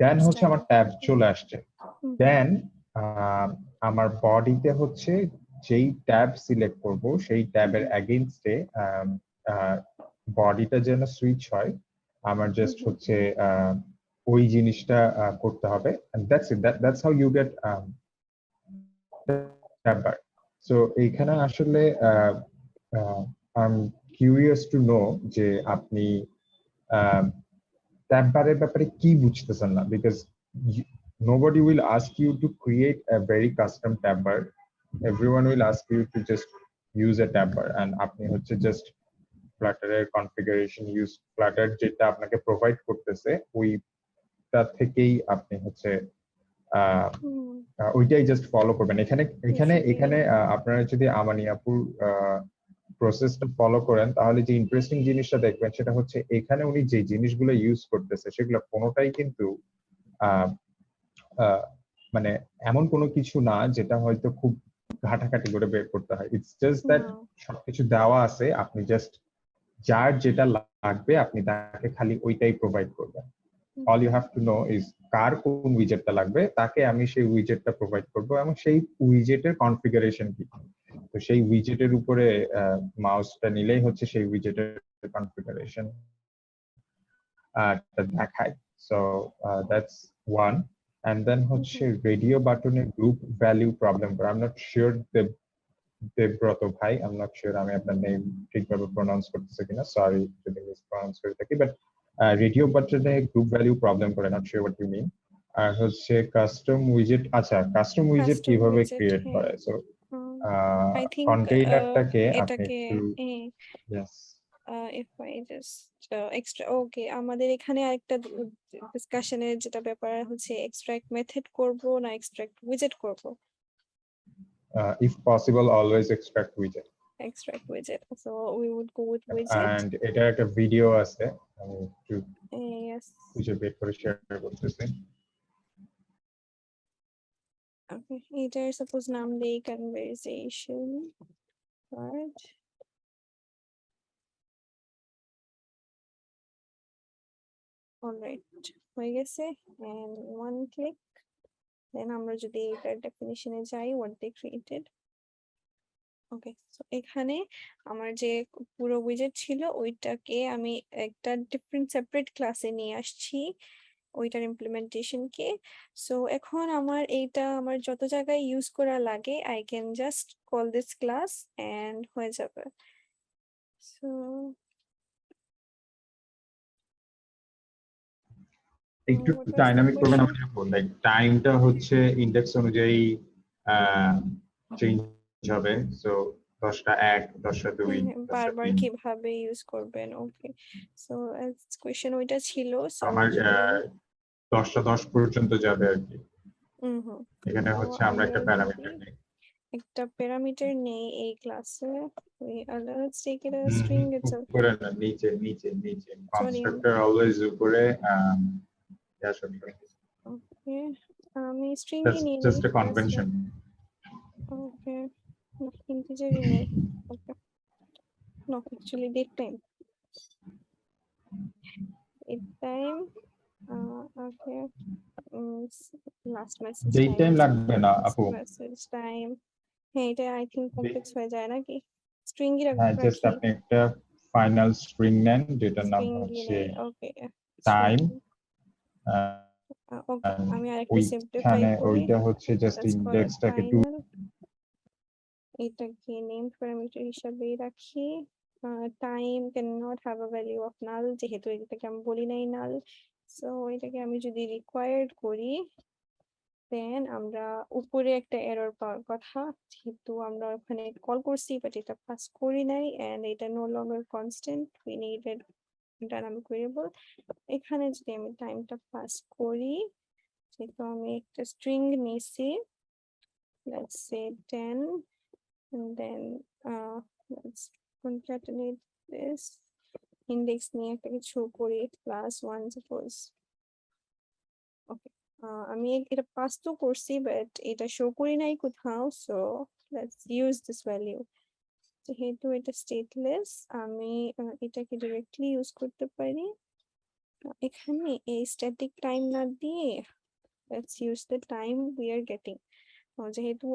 দেন হচ্ছে আমার ট্যাব চলে আসছে। দেন আমার বডিতে হচ্ছে যেই ট্যাব সিলেক্ট করব সেই ট্যাবের এগেইনস্টে বডিটা যেন সুইচ হয়, আমার জাস্ট হচ্ছে ওই জিনিসটা করতে হবে। That's it, that's how you get tab bar. So এইখানে আসলে I am curious to know যে আপনি ট্যাববারের ব্যাপারে কি বুঝতেছেন না, because nobody will ask you to create a very custom tab bar. Everyone will ask you to just use a tab bar, and আপনি হচ্ছে just Flutter এর কনফিগারেশন ইউজ, Flutter যেটা আপনাকে প্রোভাইড করতেছে ওইটা থেকেই আপনি হচ্ছে ওইটাই জাস্ট ফলো করবেন। এখানে এখানে এখানে আপনারা যদি আমানি আপুর প্রসেসটা ফলো করেন তাহলে যে ইন্টারেস্টিং জিনিসটা দেখবেন সেটা হচ্ছে এখানে উনি যে জিনিসগুলো ইউজ করতেছে সেগুলো কোনোটাই কিন্তু আহ আহ, মানে এমন কোনো কিছু না যেটা হয়তো খুব ঘাটাঘাটি করে বের করতে হয়। ইটস জাস্ট দ্যাট না সবকিছু দেওয়া আছে, আপনি জাস্ট যার যেটা লাগবে আপনি তাকে খালি ওইটাই প্রোভাইড করবেন। All you have to know is কার কোন উইজেটটা লাগবে, তাকে আমি সেই উইজেটটা প্রোভাইড করব এবং সেই উইজেটের কনফিগারেশন কি। তো সেই উইজেটের উপরে মাউসটা নিলেই হচ্ছে সেই উইজেটের কনফিগারেশন দেখায়। So that's one. And then হচ্ছে রেডিও বাটনের গ্রুপ ভ্যালু প্রবলেম করে। I am not sure Debabrata ভাই, আই এম নট শিওর আমি আপনার নেম ঠিকভাবে প্রনাউন্স করতেছি কিনা, সরি যদি মিসপ্রনাউন্স করে থাকি, বাট রেডিও বাটনে গ্রুপ ভ্যালু প্রবলেম করে, not sure what you mean. আর হচ্ছে কাস্টম উইজেট, আচ্ছা কাস্টম উইজেট কাস্টম কিভাবে উইজেট, ক্রিয়েট হ্যাঁ। করে। সো আই থিংক কন্টেইনারটাকে আপনি এটাকে একটু, yes if I just extra, okay, আমাদের এখানে আরেকটা ডিসকাশনের যেটা ব্যাপার হচ্ছে এক্সট্রাক্ট মেথড করব না এক্সট্রাক্ট উইজেট করব। if possible always expect widget. Extract widget, so we would go with widget. And এটা একটা ভিডিও আছে, আমি একটু Yes, খুঁজে বের করে শেয়ার করতেছি। okay, এটার suppose নাম দেই conversation part. Alright, হয়ে গেছে, and one click, then আমরা যদি এটার ডেফিনিশনে যাই what they created. Okay, so এখানে আমার যে পুরো উইজেট ছিল ওইটাকে আমি একটা ডিফারেন্ট সেপারেট ক্লাসে নিয়ে আসছি ওইটার ইমপ্লিমেন্টেশনকে। সো এখন আমার এইটা আমার যত জায়গায় ইউজ করা লাগে I can just call this class and হয়ে যাবে। সো একটু what was the ডাইনামিক করবেন, question? আমি বললাম লাইক টাইমটা হচ্ছে ইন্ডেক্স অনুযায়ী চেঞ্জ হবে। সো 10টা 1, 10টা 2, 10টা বারবার 3। কিভাবে ইউজ করবেন? ওকে, সো কোয়েশ্চেন ওইটা ছিল, সো আমার ধরুন 10টা 10 পর্যন্ত যাবে আর কি। হুম হুম, এখানে তো হচ্ছে আমরা আমরা একটা যদি প্যারামিটার নিই। একটা প্যারামিটার নেই এই ক্লাসে, let's take it as string itself. উপরে না, নিচে নিচে নিচে Sorry, কনস্ট্রাক্টর অলওয়েজ উপরে। ওকে, আমি string ই দ্যাটস নিয়ে নিই just a first. Convention. Okay, ইন্টিজারই নেই। Okay, no actually date time, date time, okay, last message date time time আছে, লাগবে না লাস্ট আপু। Message time. হ্যাঁ, এটা আই থিঙ্ক কমপ্লেক্স হয়ে যায় নাকি, স্ট্রিং ই হ্যাঁ, জাস্ট রাখি, আপনি একটা ফাইনাল স্ট্রিং নেন যেটার নাম স্ট্রিং ই হচ্ছে নেই। ওকে, টাইম। ওকে, আমি আরেকটা সিম্পলিফাই ওইখানে করি, ওইটা হচ্ছে জাস্ট let's call it ইন্ডেক্সটাকে final, এটাকে নেম প্যারামিটার হিসাবেই রাখি। Time can not have a value of null, যেহেতু এটাকে আমি বলি নাই নাল, সো এটাকে আমি যদি রিকোয়ার্ড করি দেন আমরা উপরে একটা এরর পাওয়ার কথা, যেহেতু আমরা ওখানে কল করছি বাট এটা পাস করি নাই এন্ড এটা no longer constant, we needed dynamic variable. এখানে যদি আমি টাইমটা পাস করি, যেহেতু আমি একটা স্ট্রিং নিছি, let's say 10, and then let's concatenate this, index নিয়ে একটা কিছু করি +1 suppose. ওকে, আমি এটা পাস তো করছি বাট এটা শো করি নাই কোথাও, so let's use this value. যেহেতু এটা স্টেটলেস আমি এটাকে ডিরেক্টলি ইউজ করতে পারি। এখানে এই স্ট্যাটিক টাইম না দিয়ে let's use the time we are getting. যেহেতু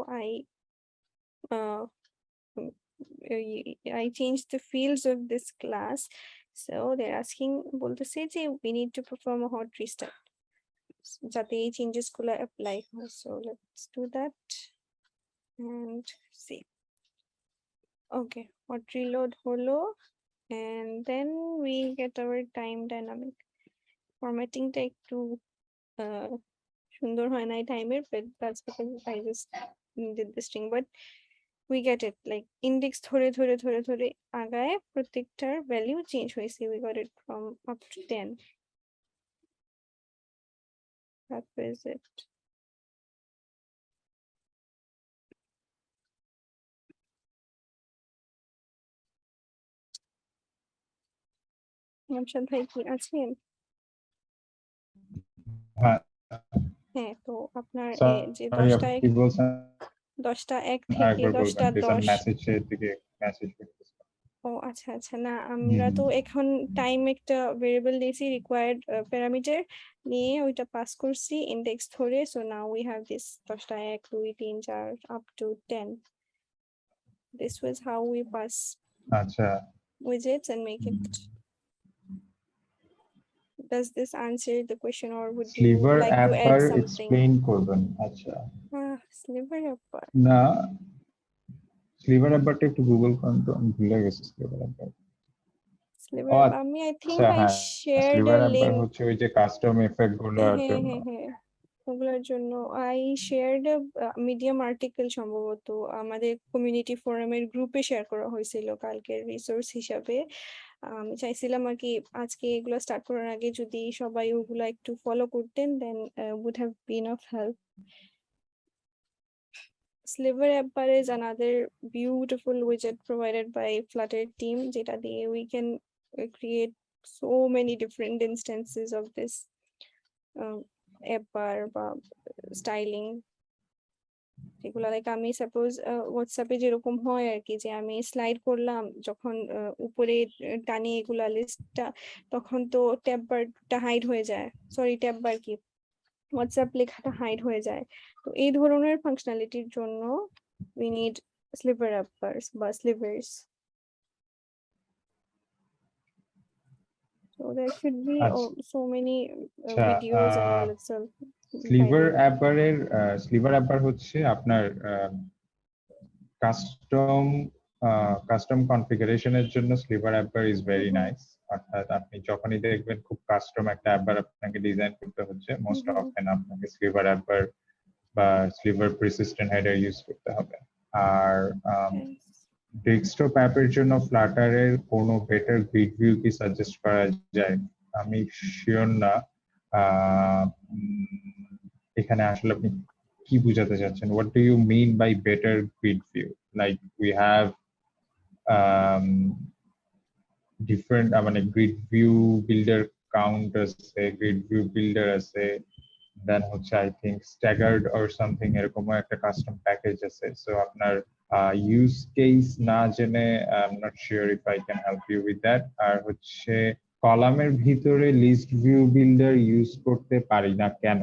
uh, I changed the fields of this class, so they're asking বলতেছে যে we need to perform a hot restart যাতে এই চেঞ্জেস গুলো অ্যাপ্লাই হয়। So let's do that and see. Okay, hot reload হলো and then we get our time dynamic. Formatting টা একটু সুন্দর হয় নাই টাইমের, but that's because I just did the string, but we get it, like index ধরে ধরে ধরে ধরে আগায় প্রত্যেকটার ভ্যালু চেঞ্জ হয়েছে, we got it from up to 10. That was it. আমশাদ ভাই কি আছেন? হ্যাঁ, হ্যাঁ, তো আপনার যে সরি আপনি কি বলছেন 10টা 1 থেকে আরেকবার 10টা বলবেন প্লিজ, আমি 10। মেসেজের দিকে মেসেজ করতেছি। ও আচ্ছা আচ্ছা, না আমরা তো হুম, এখন টাইম একটা ভেরিয়েবল দিয়েছি রিকোয়ার্ড প্যারামিটার নিয়ে ওইটা পাস করছি ইন্ডেক্স ধরে, so now we have this 10টা 1 2 3 4 up to 10. This was how we pass আচ্ছা। widgets and make it. Does this answer the question or would you sliver like to add upper something? Explain করবেন। আচ্ছা, Sliver upper. না sliver অ্যাপারটা একটু Google করুন তো, আমি ভুলে গেছি স্লিভার অ্যাপার। ও Sliver upper. I think আচ্ছা, I হ্যাঁ, shared a sliver upper link. হচ্ছে ওই যে কাস্টম এফেক্ট গুলোর হ্যাঁ জন্য। হ্যাঁ হ্যাঁ, ওগুলোর জন্য আই শেয়ার্ড মিডিয়াম আর্টিকেল, সম্ভবত আমাদের কমিউনিটি ফোরামের গ্রুপে শেয়ার করা হয়েছিল কালকের রিসোর্স হিসাবে। আমি চাইছিলাম আর কি আজকে এগুলো স্টার্ট করার আগে যদি সবাই ওগুলো একটু ফলো করতেন, দেন would have been of help. Sliver Upper is another beautiful widget provided by Flutter team, যেটা দিয়ে we can create so many different instances of this app bar বা স্টাইলিং, যেগুলো লাইক আমি সাপোজ হোয়াটসঅ্যাপে যেরকম হয় আর কি, যে আমি স্লাইড করলাম যখন উপরে টানি এগুলা লিস্টটা, তখন তো ট্যাব বারটা হাইড হয়ে যায়, সরি ট্যাব বার কি হোয়াটসঅ্যাপ লেখাটা হাইড হয়ে যায়। তো এই ধরনের ফাংশনালিটির জন্য we need sliver uppers বা slivers. So there should be so many আচ্ছা, videos and all itself sliver guided. অ্যাপারের স্লিভার অ্যাপার হচ্ছে আপনার কাস্টম কাস্টম কনফিগারেশনের জন্য sliver app bar is very nice. অর্থাৎ আপনি যখনই দেখবেন খুব কাস্টম একটা অ্যাপার আপনাকে ডিজাইন করতে হচ্ছে, মোস্ট অফেন আপনাকে স্লিভার অ্যাপার বা স্লিভার প্রেসিস্টেন্ট হেডার ইউজ করতে হবে। আর ডেস্কটপ অ্যাপের জন্য ফ্লাটারের কোনো বেটার গ্রিড ভিউ কি সাজেস্ট করা যায়? আমি শিওর না এখানে আসলে আপনি কি বুঝাতে চাচ্ছেন। What do you mean by better grid view? Like we have different মানে গ্রিড ভিউ বিল্ডার কাউন্ট আছে, গ্রিড ভিউ বিল্ডার আছে, দেন হচ্ছে I think staggered or something এরকমও একটা কাস্টম প্যাকেজ আছে। সো আপনার ইউজ কেস না জেনে I am not sure if I can help you with that. আর হচ্ছে কলামের ভিতরে লিস্ট ভিউ বিল্ডার ইউজ করতে পারি না কেন?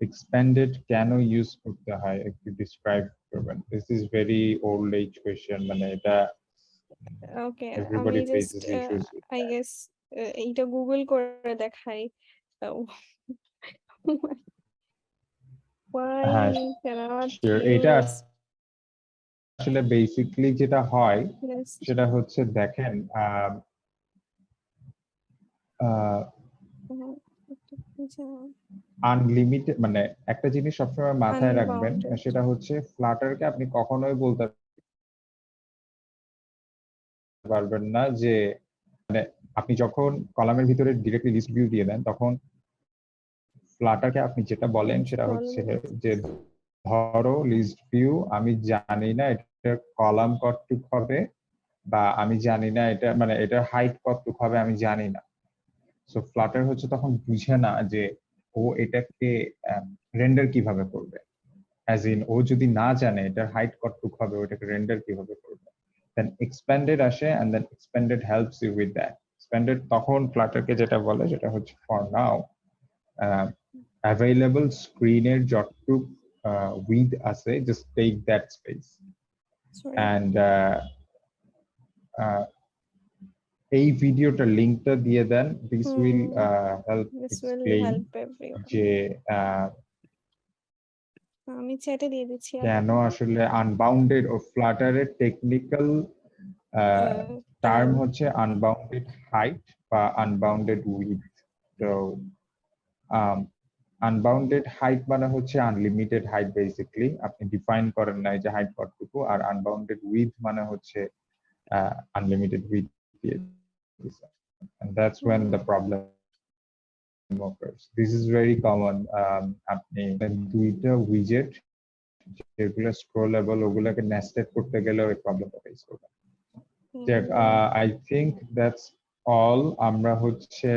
এক্সপ্যান্ডেড কেন ইউজ করতে হয় একটু ডিসক্রাইব করবেন? This is very old age question, মানে এটা ওকে, আমি everybody just faces issues with I that. Guess এইটা গুগল করে দেখাই। Why হ্যাঁ, cannot শিওর। এটা use আসলে বেসিক্যালি যেটা হয় list? সেটা হচ্ছে দেখেন আনলিমিটেড মানে একটা জিনিস সবসময় মাথায় রাখবেন, Unbounded. সেটা হচ্ছে ফ্লাটারকে আপনি কখনোই বলতে পারবেন না যে মানে আপনি যখন কলামের ভিতরে ডিরেক্টলি লিস্ট ভিউ দিয়ে দেন, তখন ফ্লাটারকে আপনি যেটা বলেন সেটা হচ্ছে যে ধরো লিস্ট ভিউ আমি জানি না এটা কলাম কতটুক হবে, বা আমি জানি না এটা মানে এটার হাইট কতটুক হবে আমি জানি না। সো ফ্লাটার হচ্ছে তখন বুঝে না যে ও এটাকে রেন্ডার কিভাবে করবে, অ্যাজ ইন ও যদি না জানে এটার হাইট কতটুক হবে ওটাকে রেন্ডার কিভাবে করবে। দেন এক্সপ্যান্ডেড আসে and then expanded helps you with that. Expanded তখন ফ্লাটারকে যেটা বলে সেটা হচ্ছে ফর নাও অ্যাভেলেবল স্ক্রিনের যতটুক উইথ আছে just take that space and এই ভিডিওটার লিংকটা দিয়ে দেন। This will help This will explain help everyone. যে আমি চ্যাটে দিয়ে দিচ্ছি কেন আপাতত আসলে আনবাউন্ডেড ও ফ্লাটারের টেকনিক্যাল টার্ম টার্ম। হচ্ছে আনবাউন্ডেড হাইট বা আনবাউন্ডেড উইথ। তো আনবাউন্ডেড হাইট মানে হচ্ছে আনলিমিটেড হাইট, বেসিক্যালি আপনি ডিফাইন করেন নাই যে হাইট কতটুকু। আর আনবাউন্ডেড উইথ মানে হচ্ছে আনলিমিটেড উইথ দিয়ে দিছেন, and that's when the problem occurs. This is very common. আপনি দুইটা উইজেট যেগুলো স্ক্রলেবল ওগুলোকে নেস্টেড করতে গেলে ওই প্রবলেমটা ফেস করবেন। I think that's অল আমরা হচ্ছে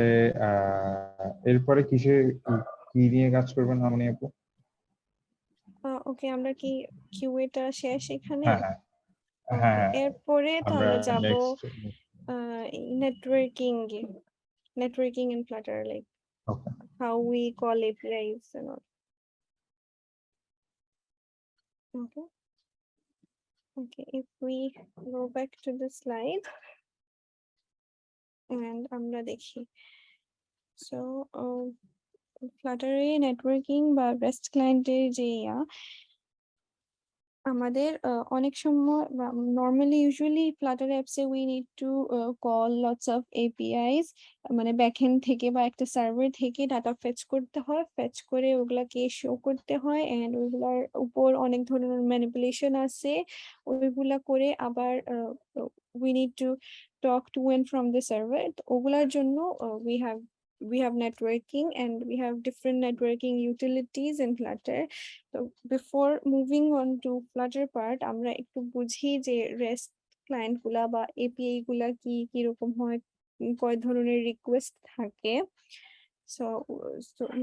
এরপরে কি নিয়ে কাজ করবেন হামনি আপু? ওকে, আমরা কি কিউএটা শেষ এখানে? হ্যাঁ হ্যাঁ ওকে, হ্যাঁ, এরপরে আমরা তাহলে যাব next. Networking in Flutter, like okay, how we call APIs and all. Okay. Okay, if we go back to the slide and আমরা দেখি, so Flutter নেটওয়ার্কিং বা REST ক্লায়েন্টের যে আমাদের অনেক সময় নর্মালি ইউজুয়ালি ফ্লাটার অ্যাপসে we need to call lots of APIs, মানে ব্যাকএন্ড থেকে বা একটা সার্ভার থেকে ডাটা ফেচ করতে হয়, ফেচ করে ওগুলাকে শো করতে হয়, এন্ড ওইগুলার উপর অনেক ধরনের ম্যানিপুলেশন আছে, ওইগুলা করে আবার we need to talk to and from the server. ওগুলার জন্য we have networking and we have different networking utilities in Flutter. So before moving on to Flutter part, আমরা একটু বুঝি যে REST ক্লায়েন্ট গুলা বা এপিআই গুলা কি রকম হয়, কয় ধরনের রিকোয়েস্ট থাকে। So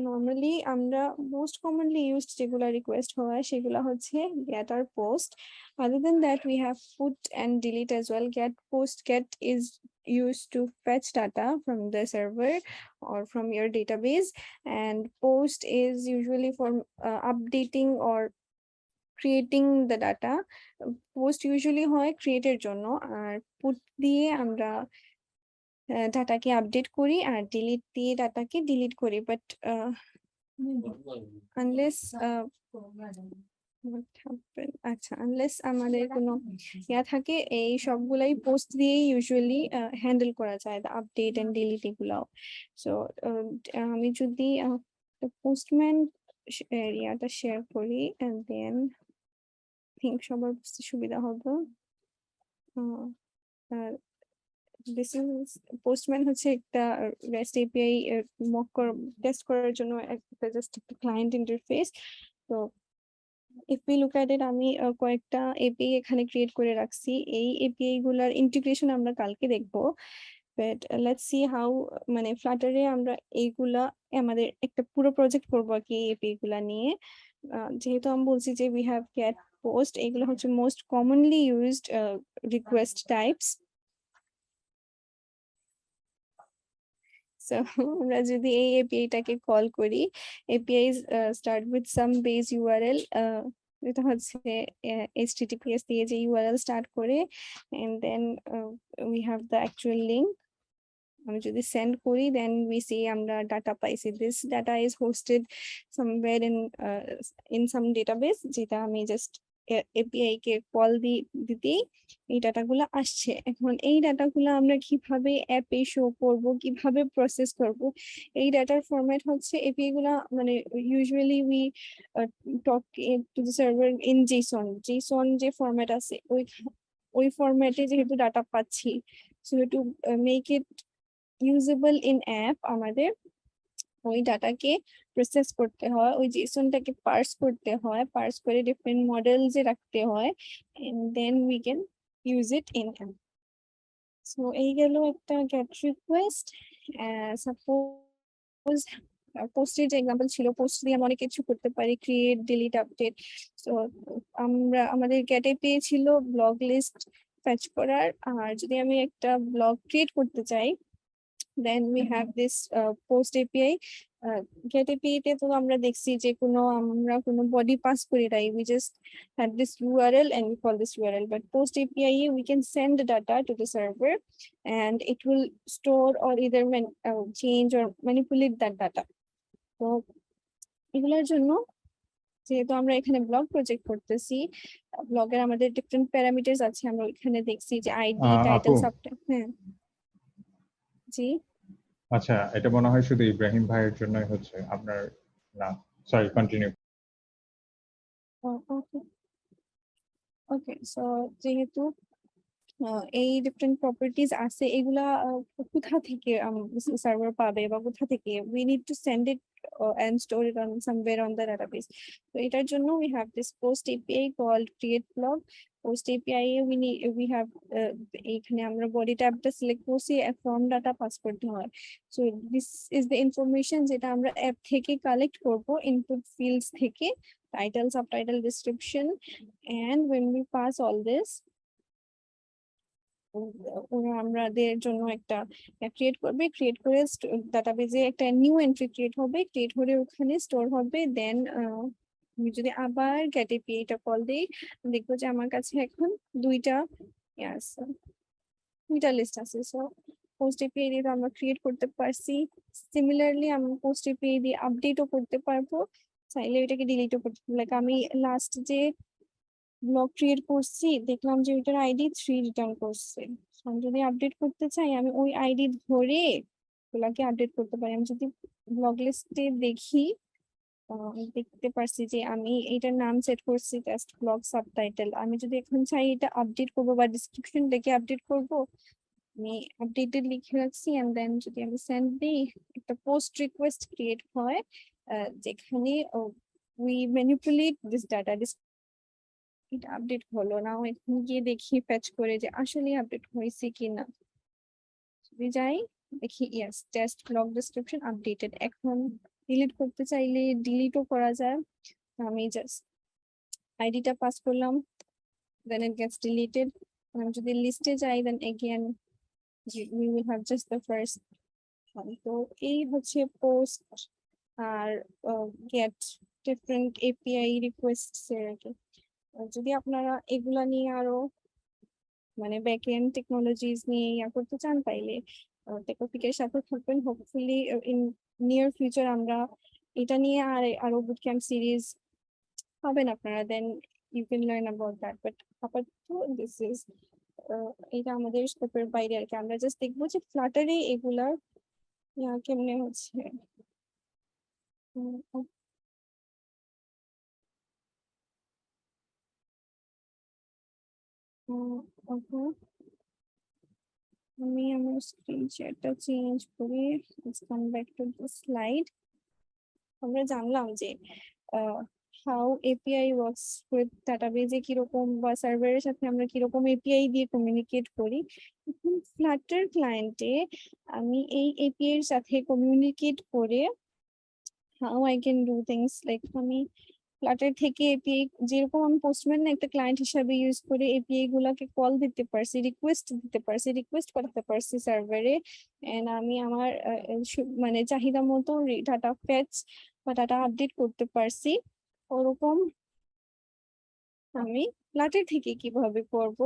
normally আমরা most commonly used যেগুলা রিকোয়েস্ট হয় সেগুলা হচ্ছে get R post. Other than that, we have put and delete as well. Get is used to fetch data from the server or from your database, and post is usually for updating or creating the data. Post usually হয় create এর জন্য, আর put দিয়ে আমরা ডাটাকে update করি, আর delete দিয়ে ডাটাকে delete করি, বাট আনলেস আচ্ছা আনলেস আমাদের কোনো থাকে, এই সবগুলাই পোস্ট দিয়ে ইউজুয়ালি হ্যান্ডেল করা যায়, আপডেট এন্ড ডিলিট এগুলাও। সো আমি যদি পোস্টম্যান এরিয়াটা শেয়ার করি এন্ড দেন থিঙ্ক সবার বুঝতে সুবিধা হবে। দিস ইজ পোস্টম্যান হচ্ছে একটা REST API টেস্ট করার জন্য একটা জাস্ট একটা ক্লায়েন্ট ইন্টারফেস। তো if we look at it, আমি কয়েকটা এপিআই এখানে ক্রিয়েট করে রাখছি, এই এপিআই গুলার ইন্টিগ্রেশন আমরা কালকে দেখবো, বাট লেটস সি হাউ, মানে ফ্লাটারে আমরা এইগুলা আমাদের একটা পুরো প্রজেক্ট করবো আর কি এপিআই গুলা নিয়ে। যেহেতু আমি বলছি যে we have get post, এগুলো হচ্ছে most commonly used request types. So আমরা যদি এই এপিআইটাকে কল করি, APIs start with some base URL, এটা হচ্ছে HTTPS দিয়ে যে URL স্টার্ট করে, and then we have the actual link. আমি যদি সেন্ড করি দেন we see আমরা ডাটা পাইছি, this data is hosted somewhere in some database, যেটা আমি জাস্ট এপিআই কে কল দিতেই এই ডাটাগুলো আসছে। এখন এই ডাটাগুলো আমরা কিভাবে অ্যাপে শো করব, কিভাবে প্রসেস করব, এই ডাটার ফরম্যাট হচ্ছে এপিআই গুলা, মানে usually we talk to the server in Jason যে ফরম্যাট আছে ওই ফরম্যাটে যেহেতু ডাটা পাচ্ছি, so to make it usable in app আমাদের ওই ডাটাকে প্রসেস করতে হয়, ওই জেসনটাকে পার্স করতে হয়, পার্স করে ডিফারেন্ট মডেলসে রাখতে হয়, and then we can use it in app. So এই গেল একটা গেট রিকোয়েস্ট। সাপোজ পোস্টের যে এক্সাম্পল ছিল, পোস্ট দিয়ে আমরা অনেক কিছু করতে পারি, ক্রিয়েট, ডিলিট, আপডেট। সো আমাদের গেটে পেয়েছিল ব্লগ লিস্ট ফেচ করার, আর যদি আমি একটা ব্লগ ক্রিয়েট করতে চাই, then we have this post API. Get API তে তো আমরা দেখছি যে আমরা কোনো body pass করি নাই, we just had this URL and we call this URL, but post API we can send the data to the server and it will store or either change or manipulate that data. তো এগুলোর জন্য যেহেতু আমরা এখানে blog project করতেছি, ব্লগের আমাদের different parameters আছে, আমরা এখানে দেখছি যে আইডি, টাইটেল, সাবটাইটেল। হ্যাঁ জি, আচ্ছা, এটা মনে হয় শুধু ইব্রাহিম ভাইয়ের জন্যই হচ্ছে, আপনার না? Sorry, continue. Okay okay, so যেহেতু এই ডিফারেন্ট প্রপার্টিজ আছে, এগুলা কোথা থেকে সার্ভার পাবে বা কোথা থেকে, we need to send it and store it on somewhere on the database. So এটার জন্য we have this post API called create blog. Post API we have এখানে আমরা body tabটা select করছি form data pass করতে হয়. So this is the information যেটা আমরা app থেকে কালেক্ট করব input fields থেকে, title, subtitle, description, and when we pass all this ওরা আমাদের জন্য একটা ক্রিয়েট করবে, ক্রিয়েট করে ডাটাবেজে একটা নিউ এন্ট্রি ক্রিয়েট হবে, ক্রিয়েট করে ওখানে স্টোর হবে। দেন আমি যদি আবার গেট এপিআই টা কল দিই, দেখবো যে আমার কাছে এখন দুইটা লিস্ট আছে। সো পোস্ট এপিআই দিয়ে আমরা ক্রিয়েট করতে পারছি। সিমিলারলি আমি পোস্ট এপিআই দিয়ে আপডেটও করতে পারবো, চাইলে এটাকে ডিলিটও করতে পারবো। লাইক আমি লাস্ট যে ব্লগ ক্রিয়েট করছি দেখলাম যে ওইটার আইডি 3 রিটার্ন করছে। আমি যদি আপডেট করতে চাই আমি ওই আইডি ধরে ওগুলাকে আপডেট করতে পারি। আমি যদি ব্লগ লিস্টে দেখি দেখতে পারছি যে আমি এটার নাম সেট করছি টেস্ট ব্লগ সাবটাইটেল। আমি যদি এখন চাই এটা আপডেট করবো বা ডিসক্রিপশন দেখে আপডেট করব, আমি আপডেটেড লিখে রাখছি এন্ড দেন যদি আমি সেন্ড দিই একটা পোস্ট রিকোয়েস্ট ক্রিয়েট হয় যেখানে উই ম্যানিপুলেট দিস ডাটা। এটা আপডেট হলো না, এখন গিয়ে দেখি ফেচ করে যে আসলে আপডেট হয়েছে কিনা। যদি যাই দেখি yes test blog description updated. এখন ডিলিট করতে চাইলে ডিলিটও করা যায়। আমি জাস্ট আইডিটা পাস করলাম, দেন ইট গেটস ডিলিটেড। আমি যদি লিস্টে যাই then again we will have just the first one. তো এই হচ্ছে পোস্ট আর গেট ডিফারেন্ট এপিআই রিকোয়েস্টস এর আগে। যদি আপনারা এগুলা নিয়ে আরো মানে ব্যাকএন্ড টেকনোলজিস নিয়ে করতে চান তাইলে টেকোফিকের সাথে থাকবেন। হোপফুলি ইন নিয়ার ফিউচার আমরা এটা নিয়ে আরো বুটক্যাম্প সিরিজ পাবেন আপনারা, then you can learn about that. But আপাতত দিস ইজ এটা আমাদের স্কোপের বাইরে আর কি। আমরা জাস্ট দেখবো যে ফ্লাটারে এগুলার কেমনে হচ্ছে। আমি আমার স্ক্রিন শেয়ারটা চেঞ্জ করে come back to the slide. আমরা জানলাম যে হাউ এপিআই ওয়ার্কস উইথ ডাটাবেজে কিরকম বা সার্ভারের সাথে আমরা কিরকম এপিআই দিয়ে কমিউনিকেট করি। এখন ফ্লাটার ক্লায়েন্টে আমি এই এপিআই এর সাথে কমিউনিকেট করে how I can do things like আমি ফ্লাটার থেকে এপিআই যেরকম আমি পোস্টম্যান একটা ক্লায়েন্ট হিসাবে ইউজ করে এপিআই গুলাকে কল দিতে পারছি, রিকোয়েস্ট দিতে পারছি, রিকোয়েস্ট করতে পারছি সার্ভারে, এন্ড আমি আমার মানে চাহিদা মতো ডাটা ফেচ বা ডাটা আপডেট করতে পারছি। ওরকম আমি ফ্লাটার থেকে কিভাবে করব।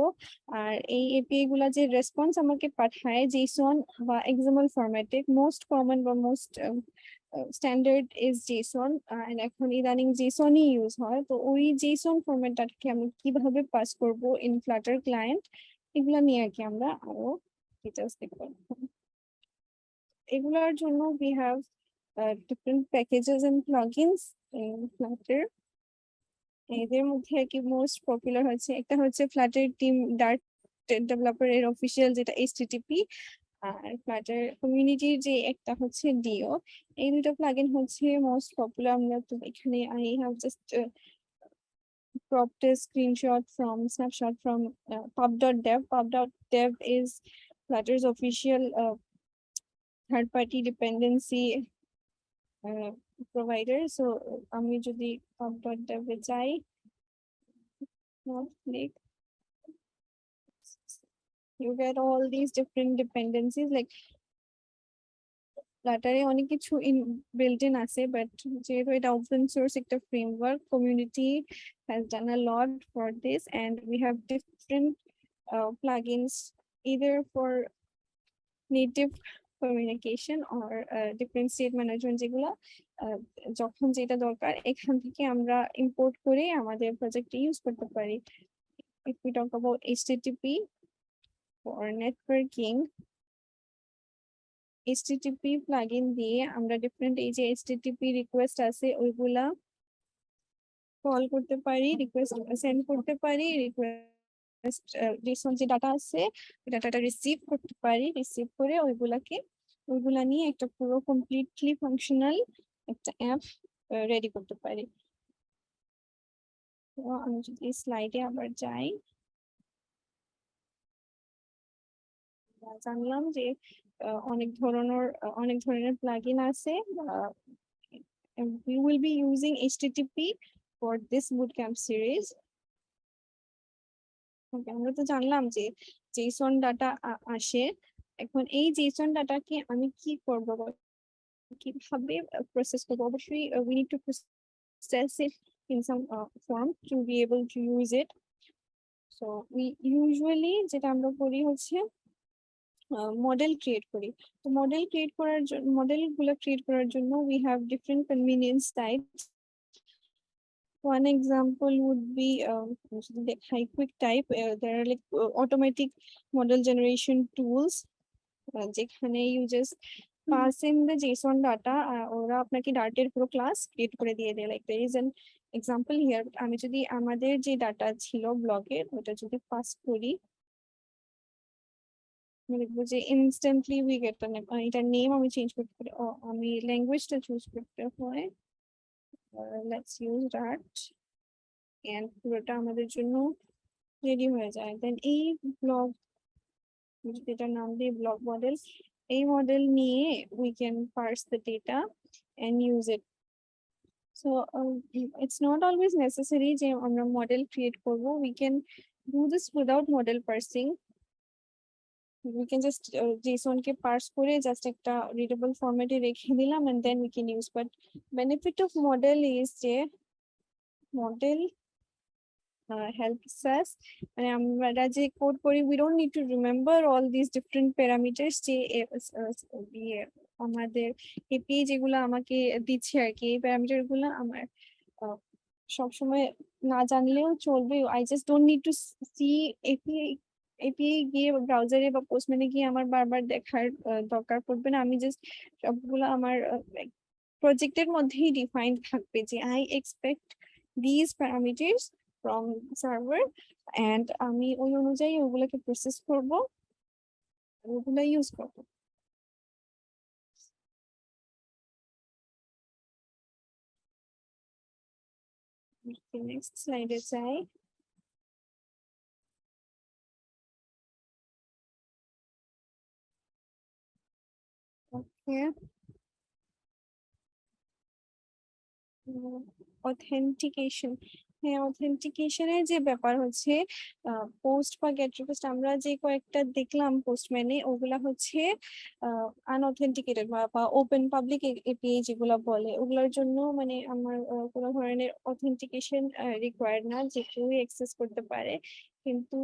আর এই এপিআই গুলা যে রেসপন্স আমাকে পাঠায় জেসন বা এক্সাম্পল ফরম্যাটে, মোস্ট কমন বা most standard is JSON, and এখন ইদানিং জেসনই ইউজ হয়। তো ওই জেসন ফরম্যাটটাকে আমি কিভাবে পাস করব ইন ফ্লাটার ক্লায়েন্ট, এগুলা নিয়ে আর কি আমরা আরো ডিটেইলস দেখব। এগুলার জন্য we have different packages and plugins in Flutter. এদের মধ্যে কি মোস্ট পপুলার হচ্ছে একটা হচ্ছে ফ্লাটার টিম ডার্ট ডেভেলপার এর অফিসিয়াল যেটা এইচটিটিপি, আর ফ্লাটার কমিউনিটির যে একটা হচ্ছে ডিও। এই দুটো প্লাগইন হচ্ছে মোস্ট পপুলার। আমরা তো এখানে I have just cropped a screenshot from snapshot from pub.dev. Pub.dev is Flutter's official third party dependency provider. So আমি যদি pub.dev এ যাই, you get all these different dependencies like Flutter অনেক কিছু built in আছে, but যেহেতু এটা open source একটা framework, community has done a lot for this, and we have different plugins either for native communication or different state management যেগুলো যখন যেটা দরকার এখান থেকে আমরা ইম্পোর্ট করে আমাদের প্রজেক্টে ইউজ করতে পারি। If we talk about HTTP for networking, HTTP plugin দিয়ে আমরা ডিফারেন্ট এই যে HTTP রিকোয়েস্ট আছে ওইগুলা কল করতে পারি, রিকোয়েস্ট সেন্ড করতে পারি, রিকোয়েস্ট JSON যে ডাটা আছে ওই ডাটাটা রিসিভ করতে পারি, রিসিভ করে ওইগুলা নিয়ে একটা পুরো কমপ্লিটলি ফাংশনাল একটা অ্যাপ রেডি করতে পারি। তো আমি যদি স্লাইডে আবার যাই, জানলাম যে অনেক ধরনের প্লাগইন আছে। We will be using HTTP for this bootcamp series. Okay, আমরা তো জানলাম যে JSON ডাটা আসে। এখন এই JSON ডাটাকে আমি কি করব, কিভাবে প্রসেস করব? অবশ্যই we need to process it in some form to be able to use it. So we usually যেটা আমরা করি হচ্ছে মডেল ক্রিয়েট করি। তো মডেলগুলো ক্রিয়েট করার জন্য we have different convenience types. One example would be the 𝐼𝐾𝐞 there are like automatic model generation tools যেখানে you just pass in the JSON data, ওরা আপনাকে ডার্টের পুরো ক্লাস ক্রিয়েট করে দিয়ে দেয়। like there is an example here. আমি যদি আমাদের যে ডাটা ছিল ব্লগের ওটা যদি পাস করি, দেখবো যে instantly we get the name. এটার নেম আমি চেঞ্জ করতে পারি, আমি ল্যাঙ্গুয়েজটা চুজ করতে হয়, লেটস ইউজ দ্যাট, এন্ড পুরোটা আমাদের জন্য রেডি হয়ে যায়। দেন এই ব্লগ, যেটার নাম দিই ব্লগ মডেল, এই মডেল নিয়ে we can parse the data and use it. So it's not always necessary যে আমরা মডেল ক্রিয়েট করবো, we can do this without model parsing. We can just JSON ke parse kore just ekta readable format e rekhe dilam and then we can use. But benefit of model is je model helps us, and আমরা যে code করি we don't need to remember all these different parameters যে আমাদের API যেগুলো আমাকে দিচ্ছে আর কি, এই প্যারামিটার গুলো আমার সবসময় না জানলেও চলবে। I just don't need to see API গিয়ে ব্রাউজারে বা পোস্টম্যানে গিয়ে আমার বারবার দেখার দরকার পড়বে না। আমি জাস্ট সবগুলো আমার প্রজেক্টের মধ্যেই ডিফাইন্ড থাকবে যে I expect these parameters from server and আমি ওই অনুযায়ী ওগুলোকে প্রসেস করব, ওগুলো ইউজ করব। নেক্সট স্লাইডে যাই। ওকে, অথেন্টিকেশন। হ্যাঁ, অথেন্টিকেশনের যে ব্যাপার হচ্ছে পোস্ট বা গেট রিকোয়েস্ট আমরা যে কয়েকটা দেখলাম পোস্টম্যানে, ওগুলা হচ্ছে আনঅথেন্টিকেটেড বা ওপেন পাবলিক এপিআই যেগুলো বলে, ওগুলোর জন্য মানে আমার কোনো ধরনের অথেন্টিকেশন রিকোয়ার্ড না, যে কেউই অ্যাক্সেস করতে পারে। কিন্তু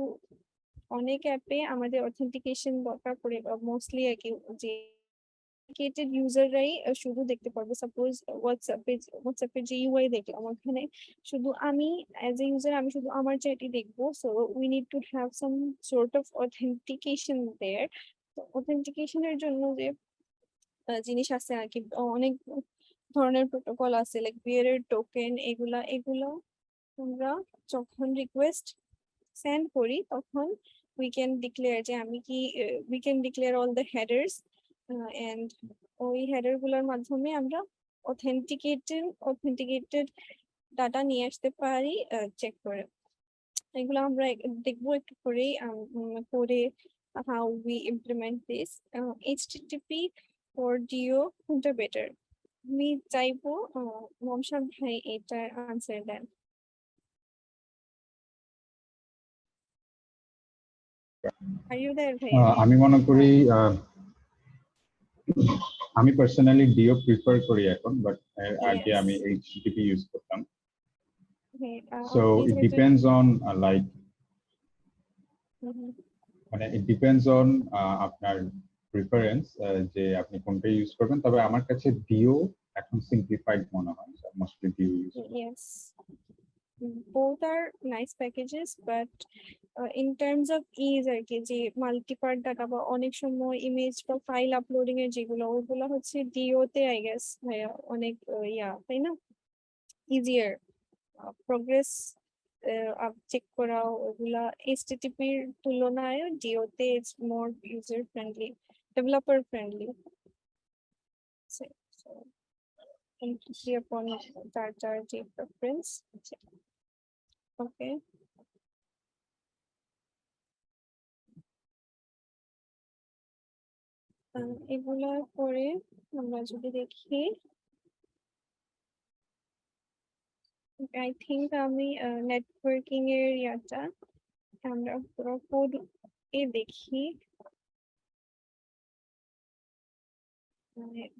অনেক অ্যাপে আমাদের অথেন্টিকেশন দরকার পড়ে, মোস্টলি আর কি যে ইউজাররাই শুধু দেখতে পারবো। সাপোজ হোয়াটসঅ্যাপের যে ইউআই দেখলাম, ওখানে শুধু আমি অ্যাজ এ ইউজার আমি শুধু আমার চ্যাটই দেখবো। So we need to have some sort of authentication there. তো অথেন্টিকেশনের জন্য যে জিনিস আছে আর কি, অনেক ধরনের প্রোটোকল আছে, লাইক বিয়ারের টোকেন, এগুলা আমরা যখন রিকোয়েস্ট সেন্ড করি তখন we can declare যে আমি কি we can declare all the headers and ওই হেডার গুলোর মাধ্যমে আমরা অথেন্টিকেটেড ডাটা নিয়ে আসতে পারি চেক করে। এগুলো আমরা দেখবো একটু পরেই করে how we implement this. HTTP or DO কোনটা বেটার? আমি চাইবো মমসাদ ভাই এটার আনসার দেন। Are you there ভাই? আমি মনে করি আমি পার্সোনালি ডিও প্রিফার করি এখন, বাট আগে আমি এইচটিটিপি ইউজ করতাম। So it depends on like, মানে ইট ডিপেন্ডস অন আপনার প্রিফারেন্স যে আপনি কোনটা ইউজ করবেন। তবে আমার কাছে ডিও এখন সিম্পলিফাইড মনে হয়, মোস্টলি ডিও ইউজ করি। Yes, both are nice packages, but in terms of ease আর কি, যে মাল্টিপার্ট ডাটা বা অনেক সময় ইমেজ বা ফাইল আপলোডিং এর যেগুলো, ওগুলো হচ্ছে ডিও তে আই গেস অনেক তাই না, ইজিয়ার প্রোগ্রেস চেক করা ওগুলা এইচটিটিপির তুলনায় ডিও তে it's more user friendly, developer friendly. completely upon তার যে preference. Okay. এগুলার পরে আমরা যদি দেখি, I think আমি নেটওয়ার্কিং এর ইয়াটা আমরা পুরো কোড এ দেখি।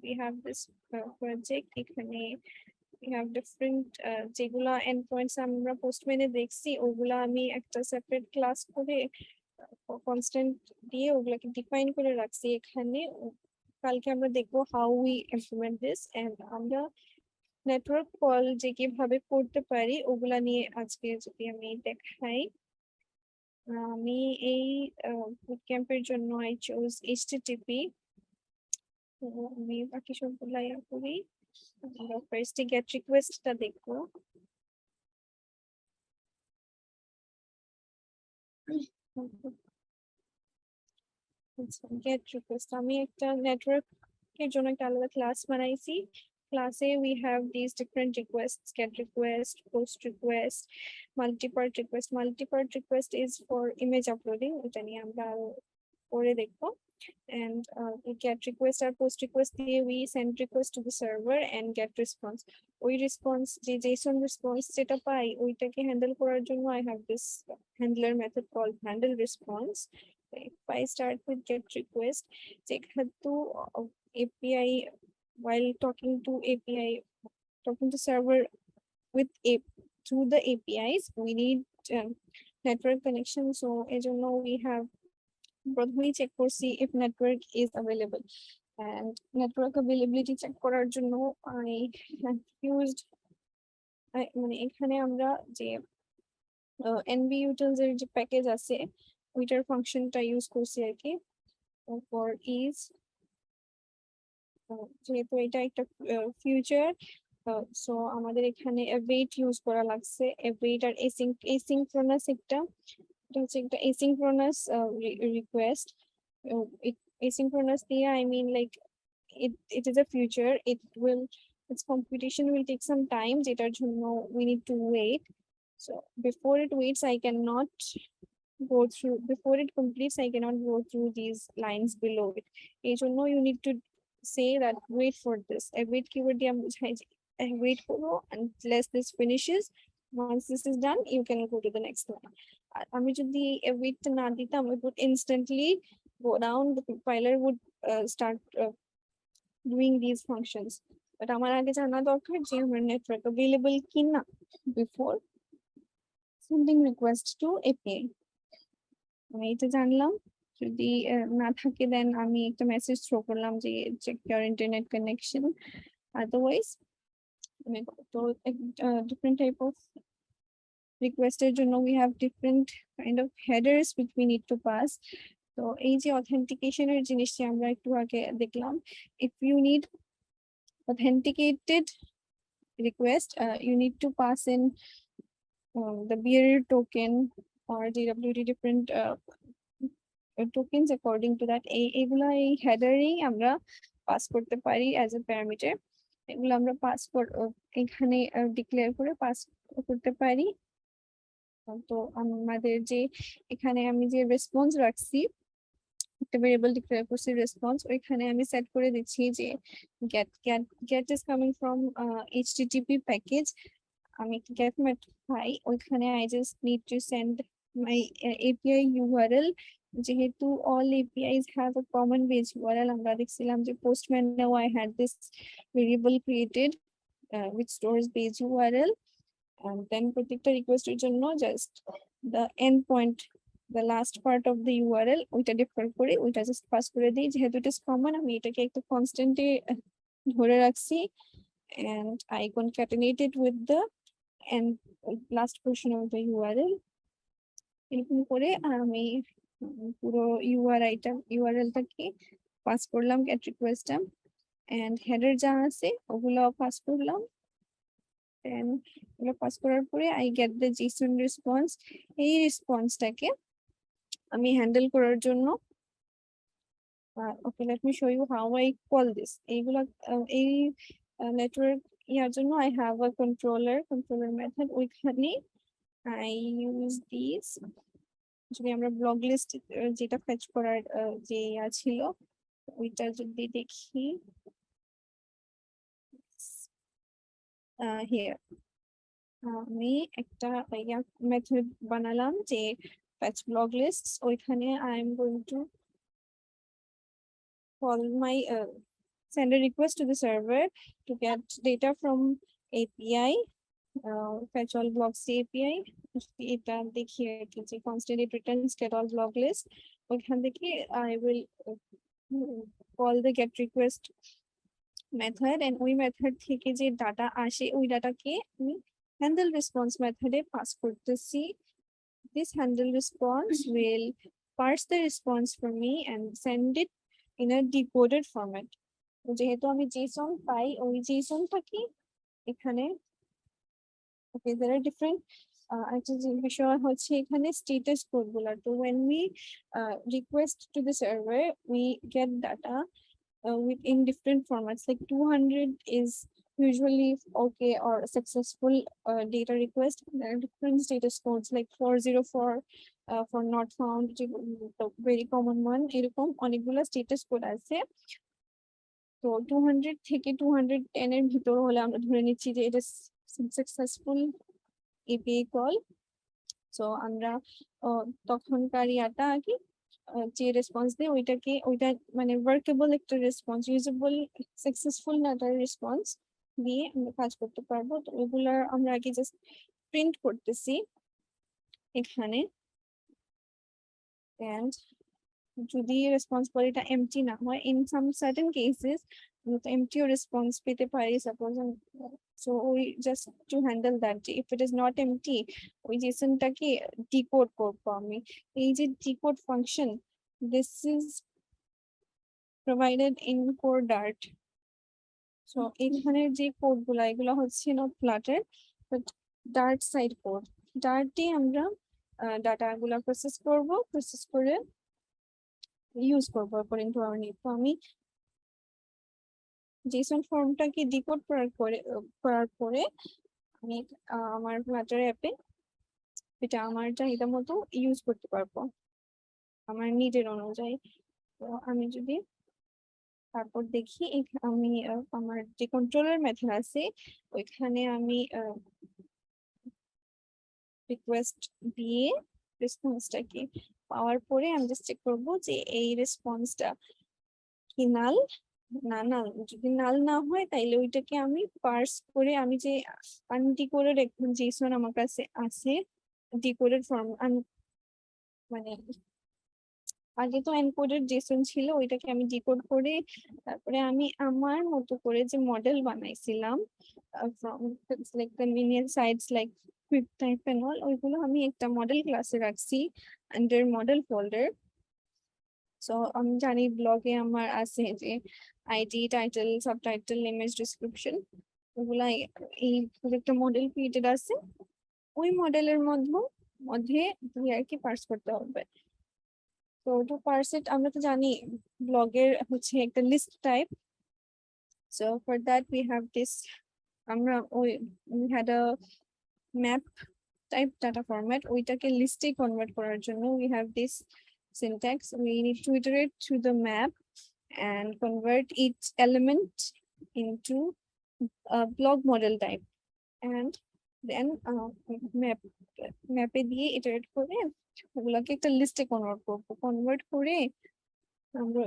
We have this project, এখানে we have different যেগুলা endpoints আমরা পোস্টম্যানে দেখছি ওগুলা আমি একটা সেপারেট ক্লাস করে কনস্ট্যান্ট দিয়ে ওগুলাকে ডিফাইন করে রাখছি এখানে। কালকে আমরা দেখবো how we implement this, and আমরা নেটওয়ার্ক কল যে কিভাবে করতে পারি ওগুলা নিয়ে আজকে যদি আমি দেখাই। আমি এই বুটক্যাম্পের জন্য I chose HTTP। আমি বাকি সবগুলা ইয়া করি। আমরা ফার্স্ট গেট রিকোয়েস্টটা দেখবো। গেট রিকোয়েস্ট আমি একটা নেটওয়ার্ক এর জন্য একটা আলাদা ক্লাস বানাইছি। ক্লাসে we have these different requests: get request, post request, multi-part request. Multi-part request is for image uploading, এটা নিয়ে আমরা পরে দেখবো। And we get request or post request দিয়ে we send request to the server and get response. ওই response যে JSON response যেটা পাই ওইটাকে হ্যান্ডেল করার জন্য I have this handler method called handle response. If I start with get request, যেহেতু API, while talking to server with through the APIs, we need network connection. So এজন্য we have প্রথমেই check করছি if network is available, and network availability check করার জন্য I used মানে এখানে আমরা যে NBUtils এর যে প্যাকেজ আছে ওইটার ফাংশনটা ইউজ করছি আর কি for ease, যেহেতু এটা একটা ফিউচার। সো আমাদের এখানে await ইউজ করা লাগছে। await আর asynchronous এটা হচ্ছে একটা asynchronous request. Asynchronous দিয়ে I mean like it is a future. Its computation will take some time, যেটার জন্য we need to wait. So before it waits, I cannot go through, before it completes, I cannot go through these lines below it. এই জন্য you need to say that wait for this. Await keyword দিয়ে আমি বুঝাই যে wait করো unless this finishes. Once this is done, you can go to the next line. আমি যদি await না দিতাম, it would instantly go down. The compiler would start doing these functions. But আমার আগে জানা দরকার যে আমার নেটওয়ার্ক available কিনা before sending request to API. আমি এটা জানলাম, যদি না থাকে দেন আমি একটা মেসেজ থ্রো করলাম যে check your internet connection. Otherwise তো different type of requested জন্য we have different kind of headers which we need to pass. তো এই যে authentication এর জিনিসটি আমরা একটু আগে দেখলাম, if you need authenticated request, you need to pass in the bearer token or DWT different tokens according to that. এগুলা এই হেডারেই আমরা পাস করতে পারি অ্যাজ এ প্যারামিটার। এগুলো আমরা পাস এখানে ডিক্লেয়ার করে পাস করতে পারি। তো আমাদের যে এখানে আমি যে রেসপন্স রাখছি, একটা ভেরিয়েবল ডিক্লেয়ার করছি রেসপন্স, ওইখানে আমি সেট করে দিচ্ছি যে get is coming from HTTP package. আমি get মেথড পাই, ওইখানে I just need to send my API URL. যেহেতু all APIs have a common base URL, আমরা দেখছিলাম যে Postman now I had this variable created which stores base URL, and then প্রত্যেকটা রিকোয়েস্টের জন্য just the endpoint, the last part of the URL ওইটা differ করে ওইটা just pass করে দিই। যেহেতু এটা কমন, আমি এটাকে একটা কনস্ট্যান্টে ধরে রাখছি, and I concatenate it with the and last portion of the URL. এরকম করে আমি পুরো URL-টাকে পাস করলাম get request-টা, and header যা আছে ওগুলো পাস করলাম। then ওগুলো পাস করার পরে I get the JSON response. এই রেসপন্সটাকে আমি হ্যান্ডেল করার জন্য okay, let me show you how I call this. এইগুলা এই নেটওয়ার্ক ইয়ার জন্য I have a controller method, ওইখানে I use this, যদি আমরা ব্লগ লিস্ট যেটা ফেচ করার যে ছিল ওইটা যদি দেখি here আমি একটা মেথড বানালাম যে fetch blog lists, ওইখানে I am going to call my send a request to the server to get data from API, fetch all blogs API, এটা দেখি যে constantly returns get all blog list, ওইখান থেকে I will call the get request method, and ওই method থেকে যে data আসে ওই ডাটাকে আমি handle response মেথডে পাস করতেছি. This handle response will parse the response for me and send it in a decoded format. যেহেতু আমি JSON পাই, ওই JSON-টাকে এখানে okay, there are different একটা বিষয় হচ্ছে এখানে status code গুলা. তো when we request to the server, we get data in different formats, like 200 is usually okay or successful data request. There are different status codes like 404 for not found, very common one. এরকম অনেকগুলো status code আছে. তো 200 থেকে 210 এর ভিতর হলে আমরা ধরে নিচ্ছি যে এটা successful API call. So আমরা তখনকার ইয়াটা কি যে রেসপন্স দেয় ওইটা মানে ওয়ার্কেবল একটা রেসপন্স, ইউজেবল সাকসেসফুল না একটা রেসপন্স দিয়ে আমরা কাজ করতে পারবো. তো ওইগুলা আমরা আগে জাস্ট প্রিন্ট করতেছি এখানে, এন্ড যদি রেসপন্স পরে এটা এমটি না হয়, ইন সাম সার্টেন কেসেস আমরা এমটিও রেসপন্স পেতে পারি suppose. So we just to handle that, if it is not empty, ওই JSON-টাকে decode করবো আমি. এই যে decode function, this is provided in core Dart. So এখানে যে কোড গুলা এগুলো হচ্ছে not Flutter but Dart side code. Dart দিয়ে আমরা ডাটা গুলা প্রসেস করে ইউজ করবো according to our need. তো আমি JSON ফর্মটাকে ডিকোড করার পরে আমি আমার ফ্লাটার অ্যাপে এটা আমার চাহিদা মতো ইউজ করতে পারবো আমার নিজের অনুযায়ী. তো আমি যদি তারপর দেখি আমি আমার যে কন্ট্রোলার মেথড আছে ওইখানে আমি রিকোয়েস্ট দিয়ে রেসপন্সটাকে পাওয়ার পরে আমি জাস্ট চেক করবো যে এই রেসপন্সটা কি নাল না. যদি নাল না হয় তাইলে ওইটাকে আমি পার্স করে, আমি যে আনডিকোডেড এখন JSON আমার কাছে আছে ডিকোডেড ফর্ম, মানে আগে তো এনকোডেড JSON ছিল, ওইটাকে আমি ডিকোড করে তারপরে আমি আমার মতো করে যে মডেল বানাইছিলাম from like convenient sites like QuickType and all, ওইগুলো আমি একটা মডেল ক্লাসে রাখছি আন্ডার মডেল ফোল্ডার. সো আমি জানি ব্লগে আমার আছে যে ID, title, subtitle, image, description, ওগুলা এই একটা মডেল ক্রিয়েটেড আছে. ওই মডেলের মধ্যে দিয়ে আর কি পার্স করতে হবে. তো টু পার্স ইট আমরা তো জানি ব্লগের হচ্ছে একটা list type. So for that we have this, আমরা we had a map type data format, ওইটাকে লিস্টে কনভার্ট করার জন্য we have this syntax. We need to iterate through the map and convert each element into a blog model type, and then map দিয়ে iterate করে ওগুলাকে একটা লিস্টে convert করে আমরা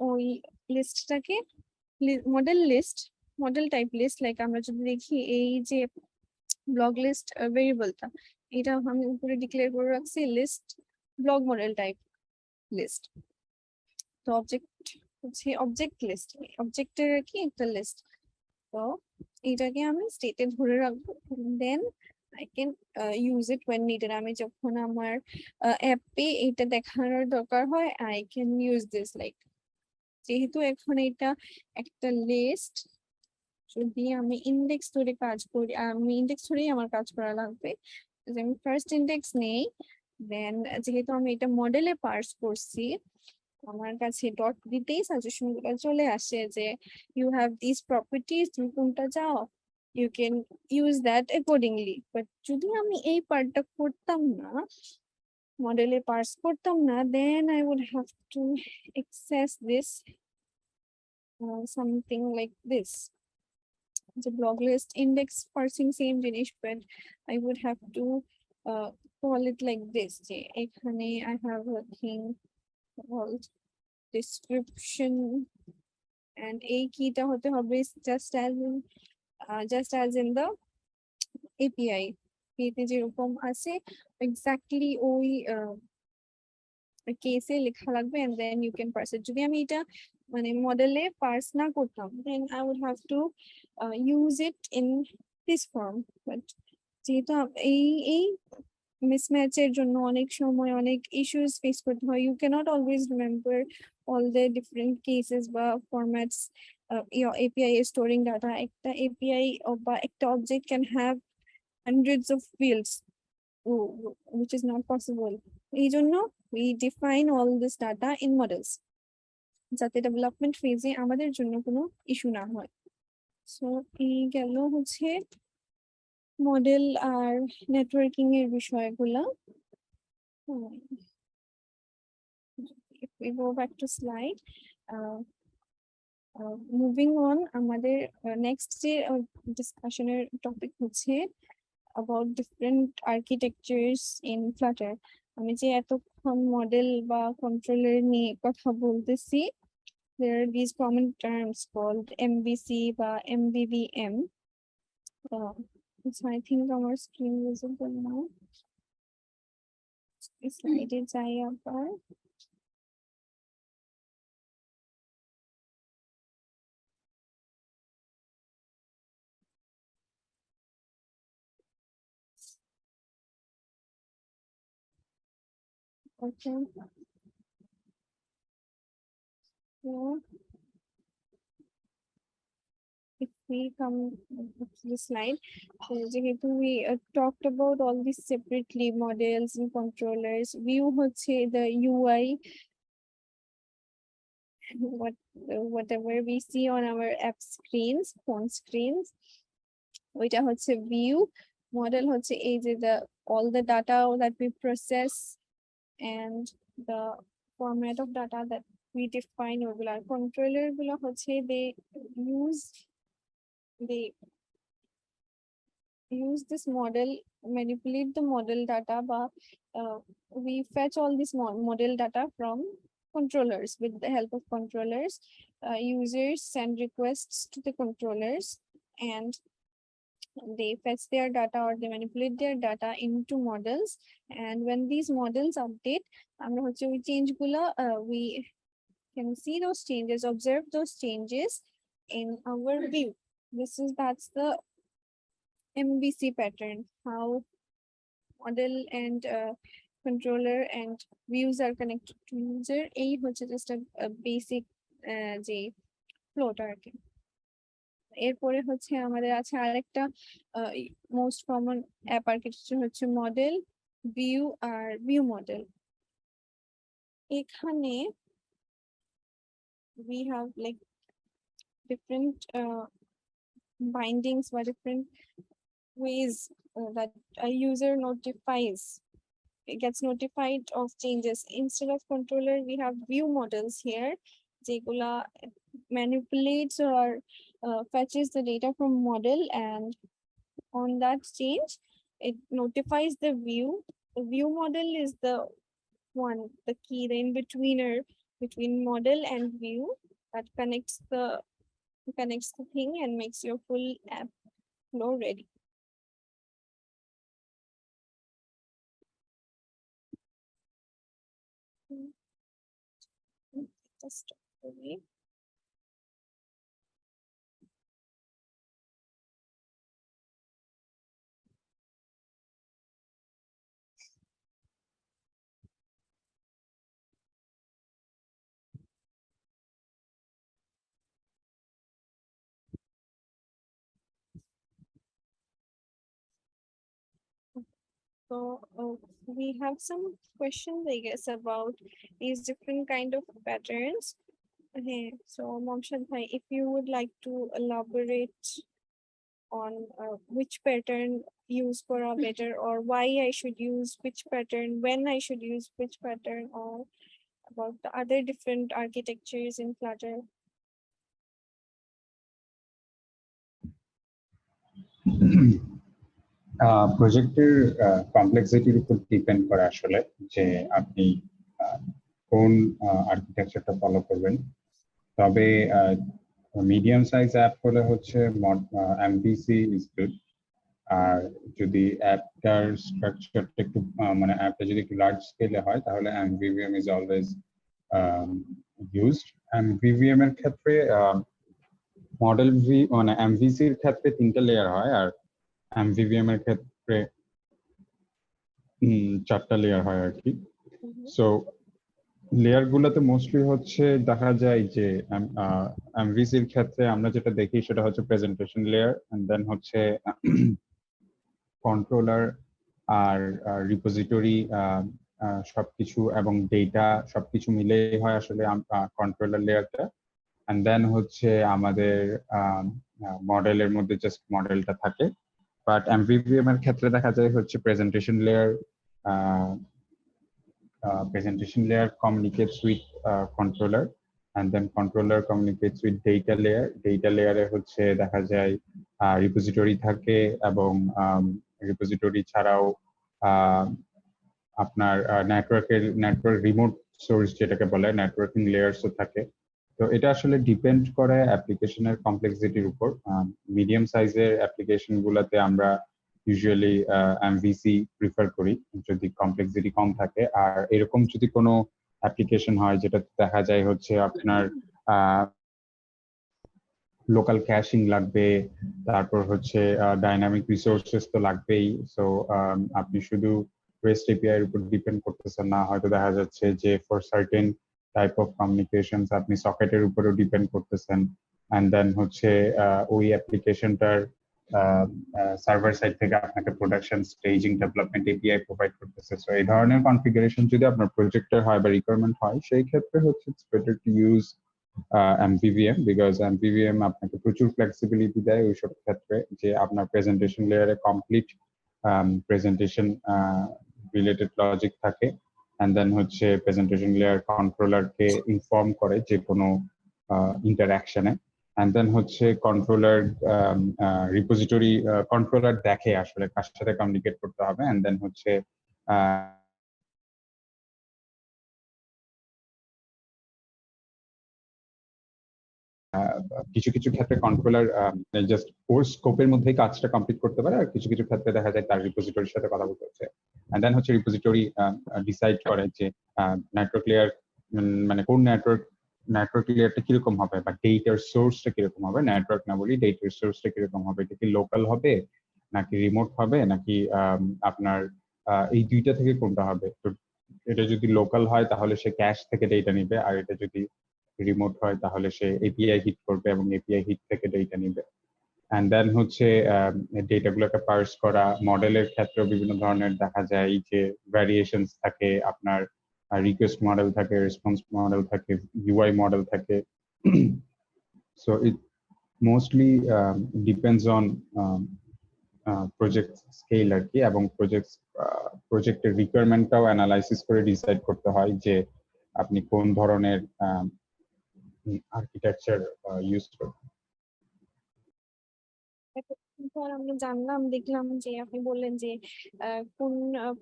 ওই লিস্টটাকে মডেল টাইপ লিস্ট, লাইক আমরা যদি দেখি এই যে ব্লগ লিস্ট ভেরিয়েবলটা, এটা আমি উপরে ডিক্লেয়ার করে রাখছি list blog model type list. তো অবজেক্ট হচ্ছে অবজেক্ট লিস্ট, অবজেক্টের কি একটা লিস্ট. তো এটাকে আমি স্টেটে ধরে রাখবো, দেন I can use it when needed. আমি যখন আমার অ্যাপে এটা দেখানোর দরকার হয় I can use this, like যেহেতু এখন এটা একটা লিস্ট, যদি আমি ইন্ডেক্স ধরে কাজ করি, আমি ইন্ডেক্স ধরেই আমার কাজ করা লাগবে. আমি ফার্স্ট ইন্ডেক্স নেই, দেন যেহেতু আমি এটা মডেলে পার্স করছি আমার কাছে ডট দিতেই সাজেশন গুলো চলে আসে যে ইউ হ্যাভ দিস প্রপার্টিজ, তুমি কোনটা চাও. you can use that accordingly. But যদি আমি এই পার্টটা করতাম না, মডেলে পার্স করতাম না, then I would have to access this something like this. The block list index parsing same জিনিস, but I would have to call it like this. যে এখানে I have a thing called description, and এই keyটা হতে হবে just as in the API. এতে যেরকম আছে exactly ওই কেসে লেখা লাগবে, and then you can parse it. যদি আমি এটা মানে মডেলে পার্স না করতাম, then I would have to use it in this form. But যেহেতু এই মিসম্যাচের জন্য অনেক সময় অনেক ইস্যুস ফেস করতে হয়, you cannot always remember all the different cases বা formats your API is storing data. একটা API বা একটা object can have hundreds of fields, which is not possible. এই জন্য we define all this data in models, যাতে development ফেজে আমাদের জন্য কোনো ইস্যু না হয়। সো এই গেল হচ্ছে মডেল আর নেটওয়ার্কিং এর বিষয়গুলো। If we go back to slide, moving on, আমাদের next যে ডিসকাশনের টপিক হচ্ছে about different architectures in Flutter. আমি যে এতক্ষণ মডেল বা কন্ট্রোলার নিয়ে কথা বলতেছি, there are these common terms called MVC বা MVVM. So I think our screen visible now. Slide যাই আবার। Okay. So if we come to the slide, যেহেতু we talked about all these separately, models and controllers, view হচ্ছে the UI, whatever we see on our app screens, phone screens, ওইটা হচ্ছে view. Model হচ্ছে এই যে all the data that we process and the format of data that we define. ওগুলা controller গুলো হচ্ছে they use this model, manipulate the model data, but we fetch all this model data from controllers. With the help of controllers, users send requests to the controllers, and they fetch their data or they manipulate their data into models. And when these models update, আমরা হচ্ছে ওই change গুলো we can see those changes, observe those changes in our view. That's the MVC pattern, how model and controller and views are connected to user. এই হচ্ছে just a basic যে ফ্লোটা আর কি। এরপরে হচ্ছে আমাদের আছে আরেকটা মোস্ট কমন অ্যাপ আর্কিটেকচার হচ্ছে মডেল, ভিউ আর ভিউ মডেল। এখানে we have like different bindings or different ways that a user gets notified of changes. Instead of controller, we have view models here, যেগুলা manipulates or fetches the data from model, and on that change it notifies the view. The view model is the key, the in-betweener between model and view, that connects the thing and makes your full app flow ready. Just away. So we have some questions, I guess, about these different kind of patterns. Okay, so Momshad Bhai, if you would like to elaborate on which pattern use for a better, or why I should use which pattern, when I should use which pattern, or about the other different architectures in Flutter. প্রজেক্টের কমপ্লেক্সিটির উপর depend করে আসলে যে আপনি কোন আর্কিটেকচারটা follow করবেন। তবে medium size app হলে হচ্ছে এমভিসি ইজ গুড। আর যদি অ্যাপটার স্ট্রাকচারটা একটু মানে অ্যাপটা যদি একটু লার্জ স্কেলে হয় তাহলে এমভিভিএম ইজ অলওয়েজ ইউজড। এমভিভিএম এর ক্ষেত্রে মডেল ভি মানে এমভিসির ক্ষেত্রে 3টা লেয়ার হয়, আর এমভিভিএম এর ক্ষেত্রে 4টা লেয়ার হয় আর কি। সো লেয়ার গুলোতে মোস্টলি হচ্ছে দেখা যায় যে এমভিসির ক্ষেত্রে আমরা যেটা দেখি সেটা হচ্ছে প্রেজেন্টেশন লেয়ার, এন্ড দেন হচ্ছে কন্ট্রোলার আর রিপোজিটরি সবকিছু এবং ডেটা সবকিছু মিলেই হয় আসলে কন্ট্রোলার লেয়ারটা। এন্ড দেন হচ্ছে আমাদের মডেলের মধ্যে জাস্ট মডেলটা থাকে। বাট এমভিভিএম এর ক্ষেত্রে দেখা যায় হচ্ছে presentation layer communicates with controller, and then controller communicates with data layer. Data layer এ হচ্ছে দেখা যায় রিপোজিটরি থাকে, এবং রিপোজিটরি ছাড়াও আপনার নেটওয়ার্ক রিমোট সোর্স যেটাকে বলে নেটওয়ার্কিং লেয়ারসও থাকে। তো এটা আসলে ডিপেন্ড করে অ্যাপ্লিকেশনের কমপ্লেক্সিটির উপর। মিডিয়াম সাইজের অ্যাপ্লিকেশন গুলোতে আমরা ইউজুয়ালি এমভিসি প্রিফার করি যদি কমপ্লেক্সিটি কম থাকে। আর এরকম যদি কোনো অ্যাপ্লিকেশন হয় যেটা দেখা যায় হচ্ছে আপনার লোকাল ক্যাশিং লাগবে, তারপর হচ্ছে ডাইনামিক রিসোর্সেস তো লাগবেই। সো আপনি শুধু REST API এর উপর ডিপেন্ড করতেছেন না, হয়তো দেখা যাচ্ছে যে for certain type of communications আপনি সকেটের উপরেও ডিপেন্ড করতেছেন। এন্ড দেন হচ্ছে ওই অ্যাপ্লিকেশনটার সার্ভার সাইড থেকে আপনাকে production staging development API provide করতেছে। সো এই ধরনের কনফিগারেশন যদি আপনার প্রজেক্টের হয় বা রিকোয়ারমেন্ট হয়, সেই ক্ষেত্রে হচ্ছে it's better to use MVVM, because MVVM আপনাকে প্রচুর ফ্লেক্সিবিলিটি দেয় ওইসব ক্ষেত্রে, যে আপনার প্রেজেন্টেশন লেয়ারে কমপ্লিট প্রেজেন্টেশন রিলেটেড লজিক থাকে। এন্ড দেন হচ্ছে প্রেজেন্টেশন লেয়ার কন্ট্রোলারকে ইনফর্ম করে যে কোনো ইন্টারঅ্যাকশনে। এন্ড দেন হচ্ছে কন্ট্রোলার রিপোজিটরি কন্ট্রোলার দেখে আসলে কার সাথে কমিউনিকেট করতে হবে। এন্ড দেন হচ্ছে কিছু কিছু ক্ষেত্রে কন্ট্রোলার জাস্ট ওর স্কোপের মধ্যেই কাজটা কমপ্লিট করতে পারে, আর কিছু কিছু ক্ষেত্রে দেখা যায় তার রিপোজিটরির সাথে কথা বলতে হচ্ছে। এন্ড দেন হচ্ছে রিপোজিটরি ডিসাইড করে যে নেটওয়ার্ক লেয়ার মানে কোন নেটওয়ার্ক লেয়ারটা কিরকম হবে, বা ডেটার সোর্সটা কিরকম হবে। নেটওয়ার্ক না বলি, ডেটার সোর্সটা কিরকম হবে, এটা কি লোকাল হবে নাকি রিমোট হবে নাকি আপনার এই দুইটা থেকে কোনটা হবে। তো এটা যদি লোকাল হয় তাহলে সে ক্যাশ থেকে ডেটা নিবে, আর এটা যদি রিমোট হয় তাহলে সে এপিআই হিট করবে এবং এপিআই হিট থেকে ডেটা নিবে। এন্ড দেন হচ্ছে ডেটাগুলোকে পার্স করা। মডেলের ক্ষেত্রেও বিভিন্ন ধরনের দেখা যায় যে ভ্যারিয়েশনস থাকে, আপনার রিকোয়েস্ট মডেল থাকে, রেসপন্স মডেল থাকে, ইউআই মডেল থাকে। So it mostly depends on project scale আর কি, এবং প্রজেক্টের রিকোয়ারমেন্টটাও অ্যানালাইসিস করে ডিসাইড করতে হয় যে আপনি কোন ধরনের আর্কিটেকচার ইউজ করবেন। আমরা জানলাম, দেখলাম যে আপনি বললেন যে কোন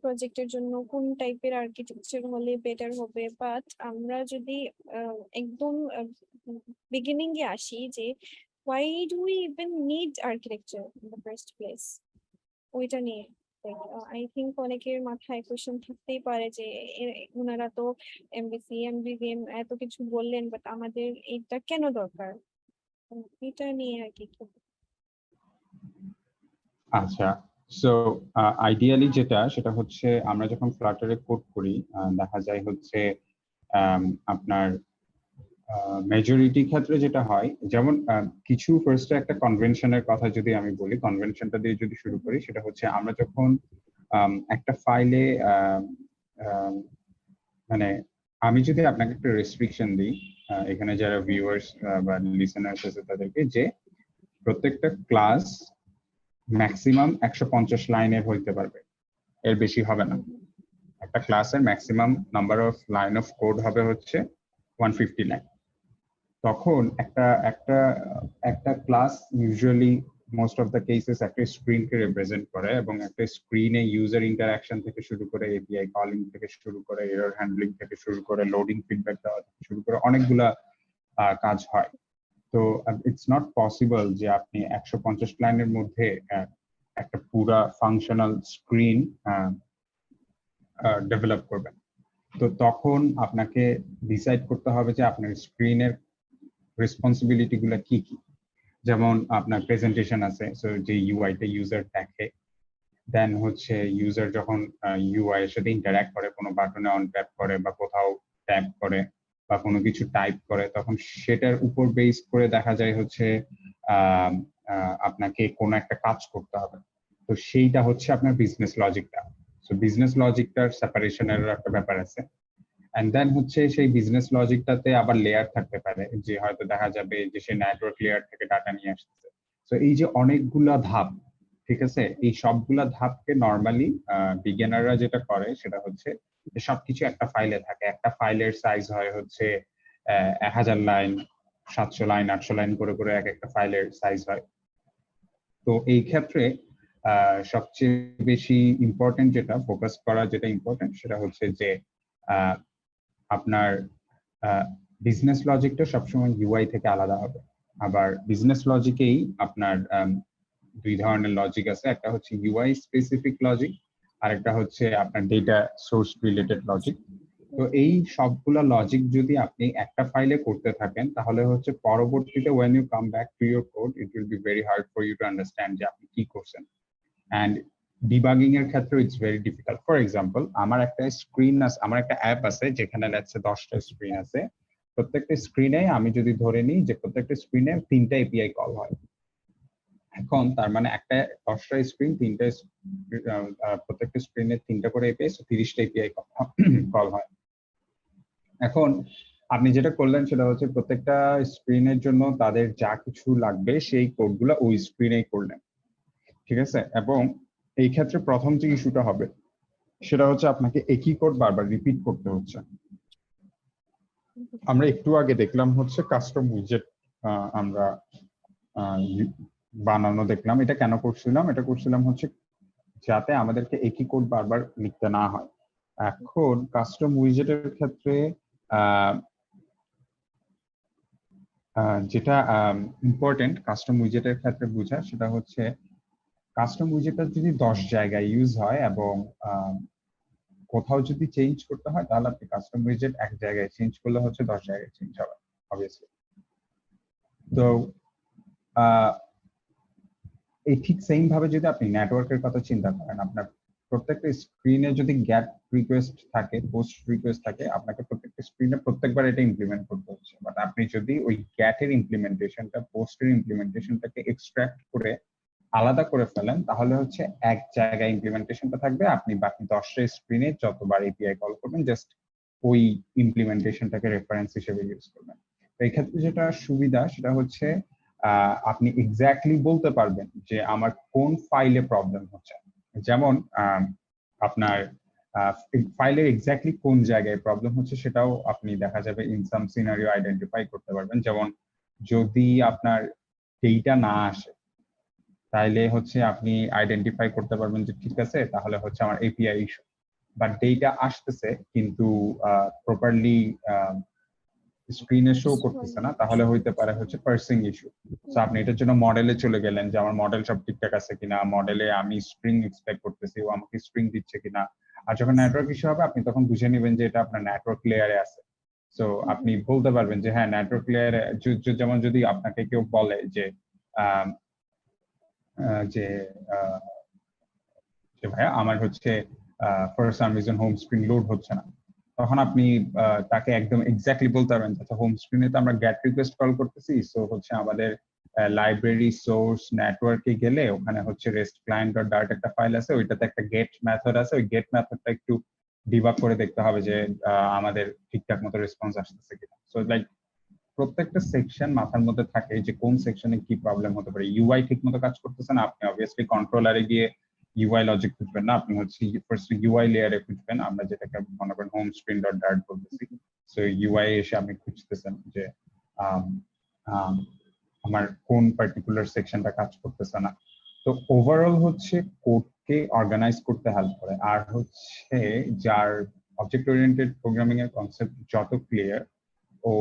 প্রজেক্টের জন্য কোন টাইপের আর্কিটেকচার হলে বেটার হবে। বাট আমরা যদি একদম বিগিনিং এ আসি, যে why do we even need architecture in the first place, ওইটা নিয়ে আই থিঙ্ক অনেকের মাথায় কোশ্চেন থাকতেই পারে যে ওনারা তো এমভিসি এমভিভিএম এত কিছু বললেন, বাট আমাদের এটা কেন দরকার, এটা নিয়ে আর কি। আচ্ছা, সো আইডিয়ালি যেটা সেটা হচ্ছে আমরা যখন ফ্লাটারে কোড করি দেখা যায় হচ্ছে আপনার মেজরিটি ক্ষেত্রে যেটা হয়, যেমন কিছু ফার্স্টে একটা কনভেনশনের কথা যদি আমি বলি, কনভেনশনটা দিয়ে যদি শুরু করি, সেটা হচ্ছে আমরা যখন একটা ফাইলে মানে আমি যদি আপনাকে একটা রেস্ট্রিকশন দিই এখানে যারা ভিউয়ার্স বা লিসেনার্স আছে তাদেরকে, যে প্রত্যেকটা ক্লাস ম্যাক্সিমাম 150 লাইনের হইতে পারবে, এর বেশি হবে না। একটা ক্লাসের maximum number of line of code হবে হচ্ছে 150 লাইন। তখন একটা class usually most of the cases একটা স্ক্রিনকে রিপ্রেজেন্ট করে, এবং একটা স্ক্রিনে ইউজার ইন্টারাকশন থেকে শুরু করে এপিআই কলিং থেকে শুরু করে এরর হ্যান্ডলিং থেকে শুরু করে লোডিং ফিডব্যাক দেওয়া থেকে শুরু করে অনেকগুলা কাজ হয়। তো ইটস নট পসিবল যে আপনি 150 লাইনের মধ্যে একটা পুরা ফাংশনাল স্ক্রিন ডেভেলপ করবেন। তো তখন আপনাকে ডিসাইড করতে হবে যে আপনার স্ক্রিনের রেসপন্সিবিলিটি গুলা কি কি। যেমন আপনার প্রেজেন্টেশন আছে, সো যে ইউআই তে ইউজার দেখে, দেন হচ্ছে ইউজার যখন ইউআই এর সাথে ইন্টারঅ্যাক্ট করে, কোনো বাটনে অন ট্যাপ করে বা কোথাও ট্যাপ করে বা কোনো কিছু টাইপ করে, তখন সেটার উপর বেস করে দেখা যায় হচ্ছে আপনাকে কোনো একটা কাজ করতে হবে। তো সেইটা হচ্ছে আপনার বিজনেস লজিকটা। সো বিজনেস লজিকটার সেপারেশনের একটা ব্যাপার আছে। এন্ড দেন হচ্ছে সেই বিজনেস লজিকটাতে আবার লেয়ার থাকতে পারে, যে হয়তো দেখা যাবে যে সে নেটওয়ার্ক লেয়ার থেকে ডাটা নিয়ে আসতেছে। তো এই যে অনেকগুলা ধাপ, ঠিক আছে, এই সবগুলা ধাপকে নর্মালি বিগিনাররা যেটা করে সেটা হচ্ছে যে সবকিছু একটা ফাইলে থাকে। একটা ফাইলের সাইজ হয় হচ্ছে 1000 লাইন, 700 লাইন, 800 লাইন করে করে একটা ফাইলের সাইজ হয়। তো এই ক্ষেত্রে সবচেয়ে বেশি ইম্পর্টেন্ট যেটা ফোকাস করা যেটা ইম্পর্টেন্ট সেটা হচ্ছে যে আপনার বিজনেস লজিকটা সবসময় ইউআই থেকে আলাদা হবে। আবার বিজনেস লজিকেই আপনার দুই ধরনের লজিক আছে, একটা হচ্ছে ইউআই স্পেসিফিক লজিক, আর একটা হচ্ছে আপনার ডেটা সোর্স রিলেটেড লজিক। তো এই সবগুলা লজিক যদি আপনি একটা ফাইলে করতে থাকেন তাহলে হচ্ছে পরবর্তীতে when you come back to your code it will be very hard for you to understand যে আপনি কি করছেন। and debugging এর ক্ষেত্রে it's very difficult. For example, আমার একটা স্ক্রিন আছে, আমার একটা অ্যাপ আছে যেখানে লেটস সে 10টা স্ক্রিন আছে। প্রত্যেকটা স্ক্রিনে আমি যদি ধরে নিই যে প্রত্যেকটা স্ক্রিনে 3টা এপিআই কল হয়। এখন তার মানে একটা 10টা স্ক্রিন, প্রত্যেকটা স্ক্রিনে 3টা করে এপিআই, 30টা এপিআই কল হয়। এখন আপনি যেটা করলেন সেটা হচ্ছে প্রত্যেকটা স্ক্রিনের জন্য তাদের যা কিছু লাগবে সেই কোডগুলো ওই স্ক্রিনেই করলেন, ঠিক আছে। এবং এই ক্ষেত্রে প্রথম যে ইস্যুটা হবে সেটা হচ্ছে আপনাকে একই কোড বারবার রিপিট করতে হচ্ছে। আমরা একটু আগে দেখলাম হচ্ছে কাস্টম উইজেট আমরা বানানো দেখলাম। এটা কেন করছিলাম? এটা করছিলাম হচ্ছে যাতে আমাদেরকে একই কোড বারবার লিখতে না হয়। এখন কাস্টম উইজেটের ক্ষেত্রে যেটা ইম্পর্টেন্ট কাস্টম উইজেটের ক্ষেত্রে বোঝা সেটা হচ্ছে কাস্টম উইজেটটা যদি 10 জায়গায় ইউজ হয় এবং কোথাও যদি চেঞ্জ করতে হয় তাহলে আপনি কাস্টম উইজেট এক জায়গায় চেঞ্জ করলে হচ্ছে 10 জায়গায় চেঞ্জ হবে অবভিয়াসলি। তো এই ঠিক সেম ভাবে যদি আপনি নেটওয়ার্কের কথা চিন্তা করেন, আপনার প্রত্যেকটা স্ক্রিনে যদি গেট রিকোয়েস্ট থাকে, পোস্ট রিকোয়েস্ট থাকে, আপনাকে প্রত্যেকটা স্ক্রিনে প্রত্যেকবার এটা ইমপ্লিমেন্ট করতে হচ্ছে। বাট আপনি যদি ওই গেটের ইমপ্লিমেন্টেশনটা, পোস্টের ইমপ্লিমেন্টেশনটাকে এক্সট্রাক্ট করে আলাদা করে ফেলেন তাহলে হচ্ছে এক জায়গায় ইমপ্লিমেন্টেশনটা থাকবে। আপনি বাকি 10টা স্ক্রিনে যতবার এপিআই কল করবেন জাস্ট ওই ইমপ্লিমেন্টেশনটাকে রেফারেন্স হিসেবে ইউজ করবেন। তো এই ক্ষেত্রে যেটা সুবিধা সেটা হচ্ছে আপনি এক্স্যাক্টলি বলতে পারবেন যে আমার কোন ফাইলে প্রবলেম হচ্ছে। যেমন আপনার ফাইলের এক্স্যাক্টলি কোন জায়গায় প্রবলেম হচ্ছে সেটাও আপনি দেখা যাবে ইন সাম সিনারিও আইডেন্টিফাই করতে পারবেন। যেমন যদি আপনার ডেটা না আসে তাইলে হচ্ছে আপনি আইডেন্টিফাই করতে পারবেন যে ঠিক আছে তাহলে হচ্ছে আমার এপিআই ইস্যু, বাট ডেটা আসতেছে কিন্তু প্রপারলি স্ক্রিনে শো করতেছে না, তাহলে হইতে পারে হচ্ছে পার্সিং ইস্যু। তো আপনি এটার জন্য মডেলে চলে গেলেন যে আমার মডেল সব ঠিকঠাক আছে কিনা, মডেলে আমি স্ট্রিং এক্সপেক্ট করতেছি ও আমাকে স্ট্রিং দিচ্ছে কিনা। আর যখন নেটওয়ার্ক ইস্যু হবে আপনি তখন বুঝে নেবেন যে এটা আপনার নেটওয়ার্ক লেয়ারে আছে। সো আপনি বলতে পারবেন যে হ্যাঁ নেটওয়ার্ক লেয়ারে, যেমন যদি আপনাকে কেউ বলে যে যে ভাইয়া আমার হচ্ছে for some reason home screen load হচ্ছে না, তখন আপনি তাকে একদম এক্স্যাক্টলি বলতে পারবেন আচ্ছা হোম স্ক্রিনে তো আমরা গেট রিকোয়েস্ট কল করতেছি, সো হচ্ছে আমাদের লাইব্রেরি সোর্স নেটওয়ার্কে গেলে ওখানে হচ্ছে রেস্ট ক্লায়েন্ট ডট ডার্ট একটা ফাইল আছে, ওইটাতে একটা গেট মেথড আছে, ওই গেট মেথডটা একটু ডিবাগ করে দেখতে হবে যে আমাদের ঠিকঠাক মতো রেসপন্স আসতেছে কিনা। সো লাইক প্রত্যেকটা সেকশন মাথার মধ্যে থাকে যে কোন সেকশনে কি প্রবলেম হতে পারে। ইউআই ঠিক মতো কাজ করতেছে না, আপনি অবভিয়াসলি কন্ট্রোলারে গিয়ে ইউআই লজিক খুঁজবেন না, আপনি হচ্ছে ফার্স্ট ইউআই লেয়ারে খুঁজবেন, আমরা যেটাকে মনে করেন হোম স্ক্রিন ডট ডার্ট বলতেছি। সো ইউআই এসে আপনি খুঁজতেছেন যে আমার কোন পার্টিকুলার সেকশনটা কাজ করতেছে না। তো ওভারঅল হচ্ছে কোডকে অর্গানাইজ করতে হেল্প করে। আর হচ্ছে যার অবজেক্ট ওরিয়েন্টেড প্রোগ্রামিং এর কনসেপ্ট যত ক্লিয়ার, ও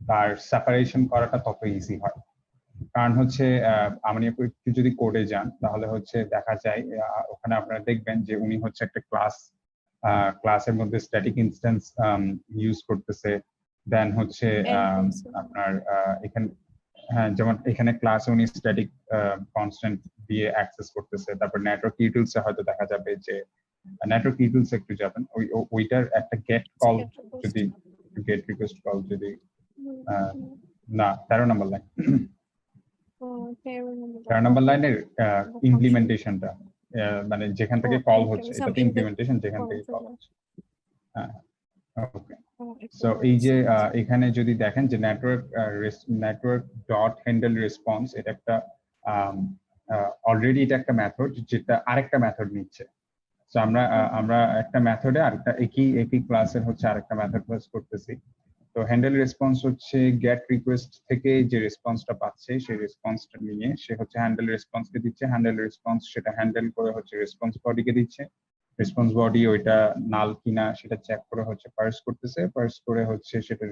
তার সেপারেশন করাটা তত ইজি হয়। কারণ হচ্ছে আপনি একটু যদি কোডে যান তাহলে হচ্ছে দেখা যায় ওখানে আপনারা দেখবেন যে উনি হচ্ছে একটা ক্লাসের মধ্যে স্ট্যাটিক ইনস্ট্যান্স ইউজ করতেছে। দেন হচ্ছে আপনার এখানে হ্যাঁ, যেমন এখানে ক্লাসে উনি স্ট্যাটিক কনস্ট্যান্ট দিয়ে অ্যাক্সেস করতেছে। তারপর নেটওয়ার্ক ইউটিলসে হয়তো দেখা যাবে যে নেটওয়ার্ক ইউটিলস একটু যাবেন, ওইটার একটা গেট কল, যদি গেট রিকোয়েস্ট কল যদি না 13 নম্বর লাইন, 13 নম্বর লাইনের ইমপ্লিমেন্টেশনটা, মানে যেখান থেকে কল হচ্ছে এটা তো ইমপ্লিমেন্টেশন, যেখান থেকে কল হচ্ছে। হ্যাঁ, ওকে। সো এই যে এখানে যদি দেখেন যে নেটওয়ার্ক ডট হ্যান্ডেল রেসপন্স, এটা একটা অলরেডি এটা একটা মেথড যেটা আরেকটা মেথড নিচ্ছে। সো আমরা একটা মেথডে আরেকটা একই ক্লাসের হচ্ছে আরেকটা মেথড ক্লাস করতেছি। তো হ্যান্ডেল রেসপন্স হচ্ছে গেট রিকোয়েস্ট থেকে যে রেসপন্সটা পাচ্ছে সেই রেসপন্সটা নিয়ে সে হচ্ছে হ্যান্ডেল রেসপন্সকে দিচ্ছে, হ্যান্ডেল রেসপন্স সেটা হ্যান্ডেল করে হচ্ছে রেসপন্স বডিকে দিচ্ছে, রেসপন্স বডি ওইটা নাল কিনা সেটা চেক করে হচ্ছে পার্স করতেছে, পার্স করে হচ্ছে সেটা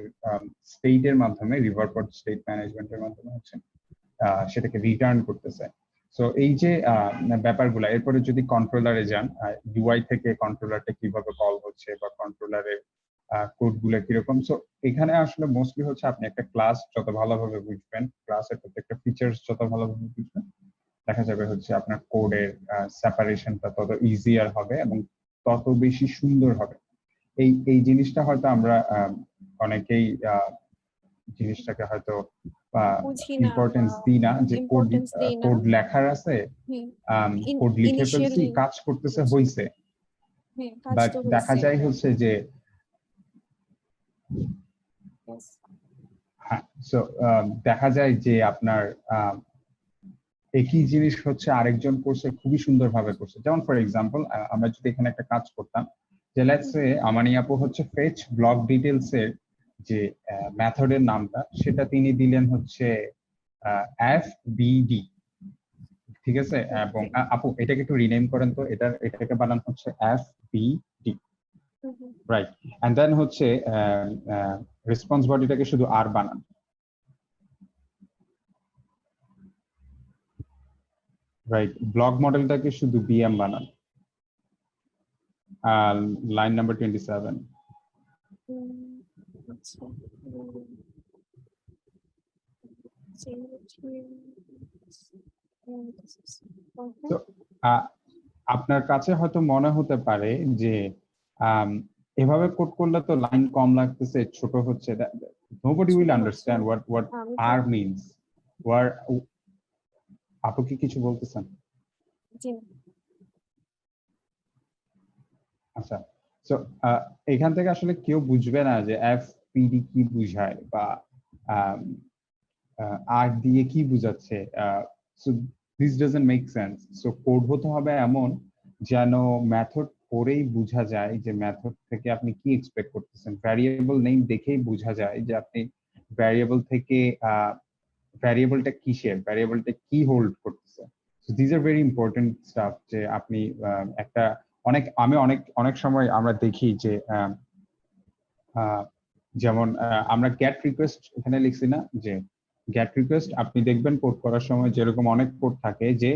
স্টেটের মাধ্যমে রিভার স্টেট ম্যানেজমেন্টের মাধ্যমে হচ্ছে সেটাকে রিটার্ন করতেছে। সো এই যে ব্যাপারগুলো, এরপরে যদি কন্ট্রোলারে যান, ইউআই থেকে কন্ট্রোলারটা কিভাবে কল হচ্ছে বা কন্ট্রোলারের কোড গুলো কিরকম। সো এখানে আসলে মোস্টলি হচ্ছে আপনি একটা ক্লাস যত ভালোভাবে বুঝবেন, ক্লাসের প্রত্যেকটা ফিচার্স যত ভালোভাবে বুঝবেন, দেখা যাবে হচ্ছে আপনার কোডের সেপারেশনটা তত ইজিয়ার হবে এবং তত বেশি সুন্দর হবে। এই জিনিসটা হয়তো আমরা অনেকেই জিনিসটাকে হয়তো ইম্পর্টেন্স দিই না, যে কোড লেখার আছে, কোড লিখে ফেলছি, কাজ করতেছে, হইছে, বাট দেখা যায় হচ্ছে যে সো দেখা যায় যে আপনার একই জিনিস হচ্ছে আরেকজন করছে, খুবই সুন্দরভাবে করছে। যেমন ফর এক্সাম্পল আমরা যদি এখানে একটা কাজ করতাম যে লেটস সে আমানি আপু হচ্ছে ফেচ ব্লক ডিটেলস এর যে মেথডের নামটা সেটা তিনি দিলেন হচ্ছে FBD, ঠিক আছে, এবং আপু এটাকে একটু রিনেম করেন তো, এটাকে বানান হচ্ছে FBD, রাইট। এন্ড দেন হচ্ছে রেসপন্স বডিটাকে শুধু আর বানান, রাইট। ব্লক মডেলটাকে শুধু BM বানান। Line number 27। আপনার কাছে হয়তো মনে হতে পারে যে এভাবে কোড করলে তো লাইন কম লাগতেছে, ছোট হচ্ছে। Nobody will understand what R means. আপু কি কিছু বলতেছেন? আচ্ছা, সো এখান থেকে আসলে কেউ বুঝবে না যে FPD কি বুঝায় বা আর দিয়ে কি বুঝাচ্ছে। So this doesn't make sense. So code হতে হবে এমন যেন মেথড পড়েই বোঝা যায় যে মেথড থেকে আপনি কি এক্সপেক্ট করতেছেন। ভ্যারিয়েবল নেম দেখেই বোঝা যায় যে আপনি ভ্যারিয়েবল থেকে ভ্যারিয়েবলটা কিসের, ভ্যারিয়েবলটা কি হোল্ড করতেছে। So this are very important staff, যে আপনি একটা অনেক সময় আমরা দেখি যে যেমন আমরা গেট রিকোয়েস্ট এখানে লিখছি না, যে গেট রিকোয়েস্ট আপনি দেখবেন কোড করার সময় যেরকম অনেক কোড থাকে যে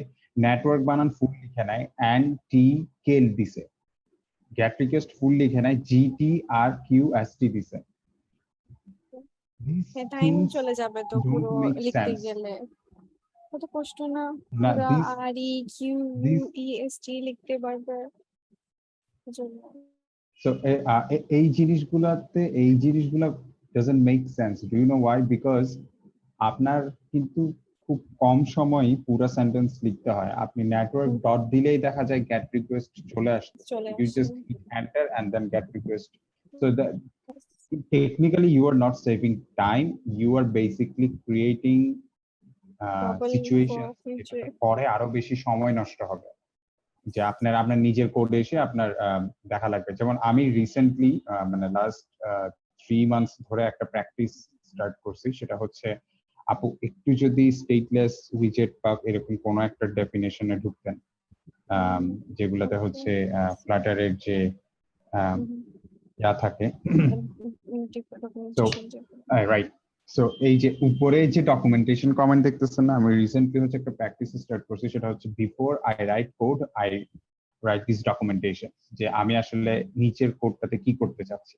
নেটওয়ার্ক বানান ফুল লিখে নেয় এন্ড টি কেল দিছে, গেট রিকোয়েস্ট ফুল লিখে নেয় GTRQST দিছে। টাইম চলে যাবে তো পুরো লিখতে গেলে, কত কষ্ট না, পুরো REQUEST লিখতে পারবে। সো এই জিনিসগুলা doesn't make sense. Do you know why? Because আপনার কিন্তু খুব কম সময়ই পুরো সেন্টেন্স লিখতে হয়। আপনি নেটওয়ার্ক ডট দিলেই দেখা যায় গেট রিকোয়েস্ট চলে আসছে, you just hit enter and then get request. So technically you are not saving time, you are basically creating Trouble situation for future. পরে আরো বেশি সময় নষ্ট হবে, যে আপনার নিজের কোডে এসে আপনার দেখা লাগবে। যেমন আমি রিসেন্টলি মানে লাস্ট 3 মান্থস ধরে একটা প্র্যাকটিস স্টার্ট করছি, সেটা হচ্ছে আপু একটু যদি স্টেটলেস উইজেট বা এরকম কোনো একটা ডেফিনেশনে ঢুকতেন, যেগুলোতে হচ্ছে ফ্লাটারের যে ইয়া থাকে, তো রাইট। সো এই যে উপরে যে ডকুমেন্টেশন কমেন্ট দেখতেছেন না, আমি রিসেন্টলি হচ্ছে একটা প্র্যাকটিস স্টার্ট করছি, সেটা হচ্ছে before I right code I right this documentation, যে আমি আসলে নিচের কোডটাতে কি করতে চাচ্ছি,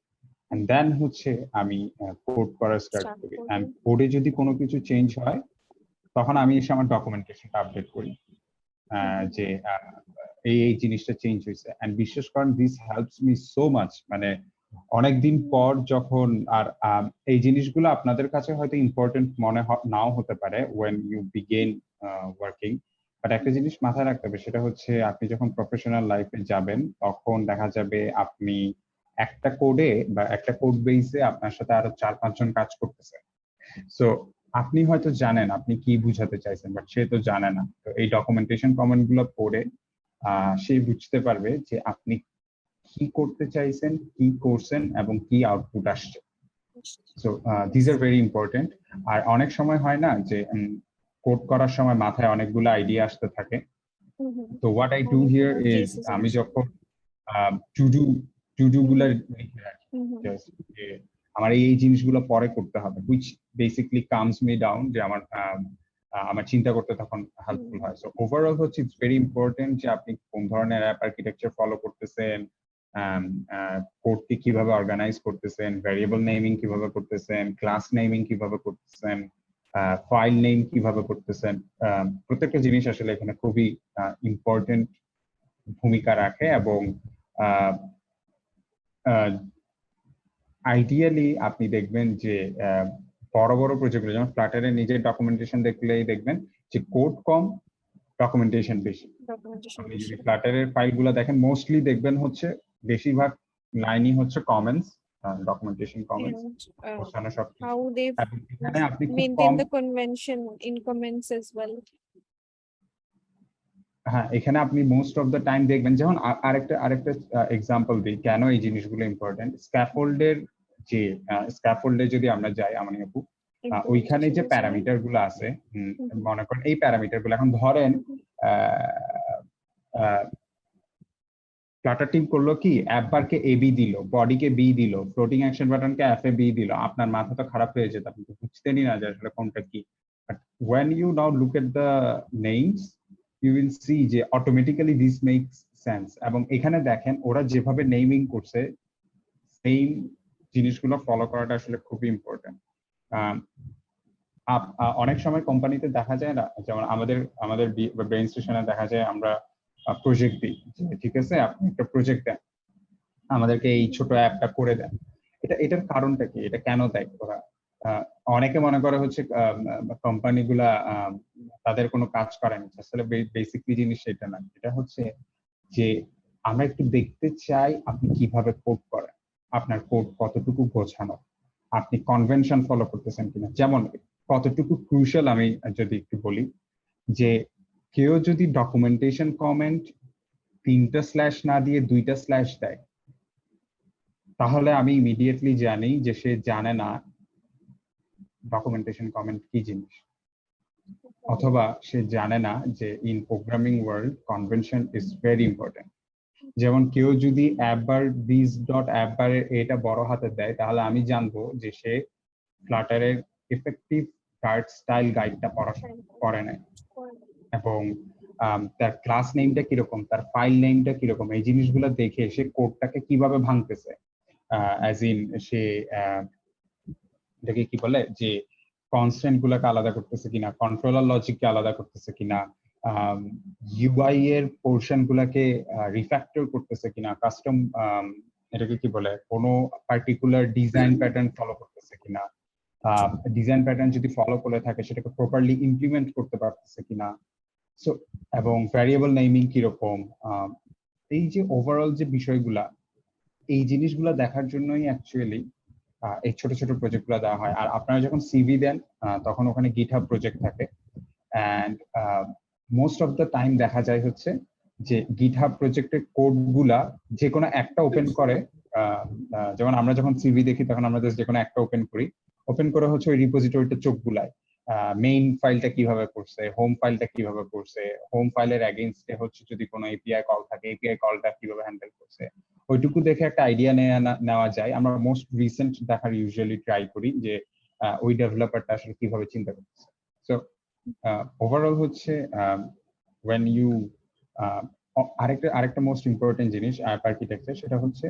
এন্ড দেন হচ্ছে আমি কোড করা স্টার্ট করি। এন্ড কোডে যদি কোনো কিছু চেঞ্জ হয় তখন আমি এসে আমার ডকুমেন্টেশনটা আপডেট করি, যে এই জিনিসটা চেঞ্জ হয়েছে। এন্ড বিশ্বাস করেন this helps me so much. মানে অনেকদিন পর যখন, আর এই জিনিসগুলো আপনাদের কাছে হয়তো ইম্পর্টেন্ট মনে নাও হতে পারে when you begin working, but একটা জিনিস মাথায় রাখতে হবে, সেটা হচ্ছে আপনি যখন প্রফেশনাল লাইফে যাবেন তখন দেখা যাবে আপনি একটা কোডে বা একটা কোড বেসে আপনার সাথে আরো 4-5 জন কাজ করতেছে। সো আপনি হয়তো জানেন আপনি কি বুঝাতে চাইছেন, বাট সে তো জানে না। তো এই ডকুমেন্টেশন কমেন্ট গুলো পড়ে সে বুঝতে পারবে যে আপনি কি করতে চাইছেন, কি করছেন এবং কি আউটপুট আসছে। So this are very important. আর অনেক সময় হয় না যে কোড করার সময় মাথায় অনেকগুলো আইডিয়া আসতে থাকে। তো what I do here is, আমি যখন টু ডু গুলা লিখে রাখি, যে আমার এই জিনিসগুলো পরে করতে হবে, which basically comes me down, যে আমার চিন্তা করতে তখন হেল্পফুল হয়। সো ওভারঅল হচ্ছে ইটস ভেরি ইম্পর্টেন্ট যে আপনি কোন ধরনের অ্যাপ আর্কিটেকচার ফলো করতেছেন, কোডটি কিভাবে অর্গানাইজ করতেছেন, ভ্যারিয়েবল নেমিং কিভাবে করতেছেন, ক্লাস নেমিং কিভাবে করতেছেন, ফাইল নেম কিভাবে করতেছেন। প্রত্যেকটা জিনিস আসলে এখানে খুবই ইম্পর্টেন্ট ভূমিকা রাখে। এবং আইডিয়ালি আপনি দেখবেন যে বড় বড় প্রজেক্টগুলো, যেমন ফ্লাটারের নিজের ডকুমেন্টেশন দেখলেই দেখবেন যে কোড কম, ডকুমেন্টেশন বেশি। আপনি যদি ফ্লাটারের ফাইলগুলো দেখেন, মোস্টলি দেখবেন হচ্ছে বেশিরভাগ লাইনই হচ্ছে কমেন্টস, ডকুমেন্টেশন কমেন্টস, ওখানে সব how they এখানে আপনি খুব maintain com, the convention in comments as well. হ্যাঁ এখানে আপনি মোস্ট অফ দ্য টাইম দেখবেন, যেমন আরেকটা এক্সাম্পল দিই কেন এই জিনিসগুলো ইম্পর্টেন্ট। স্ক্যাফোল্ডের যে স্ক্যাফোল্ডে যদি আমরা যাই আমার আপু, ওইখানে যে প্যারামিটার গুলো আছে, মনে করেন এই প্যারামিটার গুলো, এখন ধরেন ফ্লাটার টিম করলো কি, অ্যাপ বারকে এবি দিল, বডিকে বি দিল, ফ্লোটিং অ্যাকশন বাটনকে এফ এ বি দিল, আপনার মাথা তো খারাপ হয়ে যেত, আপনি তো বুঝতেনই না যে আসলে কোনটা কি। But when you now look at the names, you will see যে অটোমেটিক্যালি দিস মেক্স সেন্স। এবং এখানে দেখেন ওরা যেভাবে নেমিং করছে, সেম জিনিসগুলো ফলো করাটা আসলে খুবই ইম্পর্টেন্ট। অনেক সময় কোম্পানিতে দেখা যায় না, যেমন আমাদের ব্রেইন স্টেশনে দেখা যায় আমরা প্রজেক্ট দিই, ঠিক আছে আপনি একটা প্রজেক্ট দেন, আমাদেরকে এই ছোট অ্যাপটা করে দেন। এটার কারণটা কি, এটা কেন দেয় ওরা? অনেকে মনে করে হচ্ছে কোম্পানিগুলা তাদের কোনো কাজ করে না, আসলে বেসিকলি জিনিস সেটা না। এটা হচ্ছে যে আমরা একটু দেখতে চাই আপনি কিভাবে কোড করেন, আপনার কোড কতটুকু গোছানো, আপনি কনভেনশন ফলো করতেছেন কিনা। যেমন কতটুকু ক্রুশাল, আমি যদি একটু বলি, যে কেউ যদি ডকুমেন্টেশন কমেন্ট 3টা স্ল্যাশ না দিয়ে 2টা স্ল্যাশ দেয়, তাহলে আমি ইমিডিয়েটলি জানি যে সে জানে না ডকুমেন্টেশন কমেন্ট কি জিনিস, অথবা সে জানে না যে in programming world convention is very important. যেমন কেউ যদি অ্যাপবার দিস ডট অ্যাপবারের এটা বড় হাতে দেয়, তাহলে আমি জানবো যে সে ফ্লাটারের এফেক্টিভ কার্ড স্টাইল গাইডটা পড়াশোনা করে নাই, এবং তার ক্লাস নেমটা কিরকম, তার ফাইল নেমটা কিরকম, এই জিনিসগুলো দেখে সে কোডটাকে কিভাবে ভাঙতেছে, অ্যাজ ইন সে এটাকে কি বলে, যে কনস্ট্যান্ট গুলাকে আলাদা করতেছে কিনা, কন্ট্রোলার লজিককে আলাদা করতেছে কিনা, ইউআই এর পোর্শন গুলাকে রিফ্যাক্টর করতেছে কিনা, কাস্টম এটাকে কি বলে কোনো পার্টিকুলার ডিজাইন প্যাটার্ন ফলো করতেছে কিনা, ডিজাইন প্যাটার্ন যদি ফলো করে থাকে সেটাকে প্রপারলি ইমপ্লিমেন্ট করতে পারতেছে কিনা। সো এবং ভ্যারিয়েবল নেমিং কিরকম, এই যে ওভারঅল যে বিষয়গুলা, এই জিনিসগুলা দেখার জন্যই অ্যাকচুয়ালি এই ছোট ছোট প্রজেক্টগুলো দেওয়া হয়। আর আপনারা যখন সিভি দেন তখন ওখানে গিটহাব প্রজেক্ট থাকে, and most of the time দেখা যায় হচ্ছে যে গিটহাব প্রজেক্টের কোডগুলা যে কোনো একটা ওপেন করে, যেমন আমরা যখন সিভি দেখি তখন আমরা যে কোনো একটা ওপেন করে হচ্ছে ওই রিপোজিটরিতে চোখ বুলাই, মেইন ফাইলটা কিভাবে করছে, হোম ফাইলটা কিভাবে করছে, হোম ফাইলের এগেইনস্টে হচ্ছে যদি কোনো এপিআই কল থাকে এপিআই কলটা কিভাবে হ্যান্ডেল করছে, ওইটুকু দেখে একটা আইডিয়া নেওয়া যায়। আমরা মোস্ট রিসেন্ট দেখার ইউজুয়ালি ট্রাই করি যে ওই ডেভেলপারটা আসলে কিভাবে চিন্তা করতেছে। সো ওভারঅল হচ্ছে when you আরেকটা মোস্ট ইম্পর্টেন্ট জিনিস অ্যাপ আর্কিটেকচার, সেটা হচ্ছে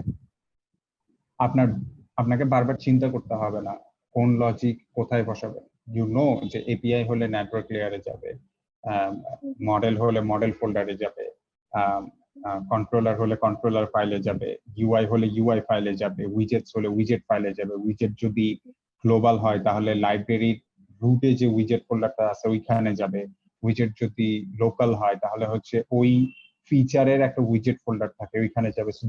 আপনাকে বারবার চিন্তা করতে হবে না কোন লজিক কোথায় বসাবে। ইউ নো যে এপিআই হলে নেটওয়ার্ক লেয়ারে যাবে, মডেল হলে মডেল ফোল্ডারে যাবে, কন্ট্রোলার হলে কন্ট্রোলার ফাইলে যাবে, ইউআই হলে ইউআই ফাইলে যাবে, উইজেটস হলে উইজেট ফাইলে যাবে। উইজেট যদি গ্লোবাল হয় তাহলে লাইব্রেরির রুটে যে উইজেট ফোল্ডারটা আছে ওইখানে যাবে। উইজেট যদি লোকাল হয় তাহলে হচ্ছে ওই ফিচারের একটা উইজেট ফোল্ডার থাকে ওইখানে যাবে। So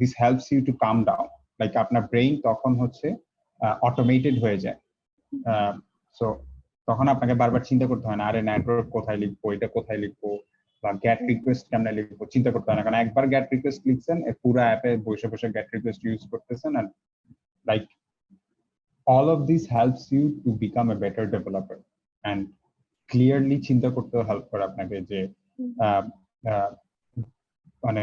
this helps you to come down, like আপনার ব্রেইন তখন হচ্ছে অটোমেটেড হয়ে যায়। সো তখন আপনাকে বারবার চিন্তা করতে হয় না আরে নেটওয়ার্ক কোথায় লিখবো, এটা কোথায় লিখবো, বা গেট রিকোয়েস্ট কেমনে লিখবো, চিন্তা করতে হয় না। কারণ একবার গেট রিকোয়েস্ট লিখছেন, পুরো অ্যাপে বসে বসে গেট রিকোয়েস্ট ইউজ করতেছেন। and like all of this helps you to become a better developer, and clearly চিন্তা করতেও হেল্প করে আপনাকে যে মানে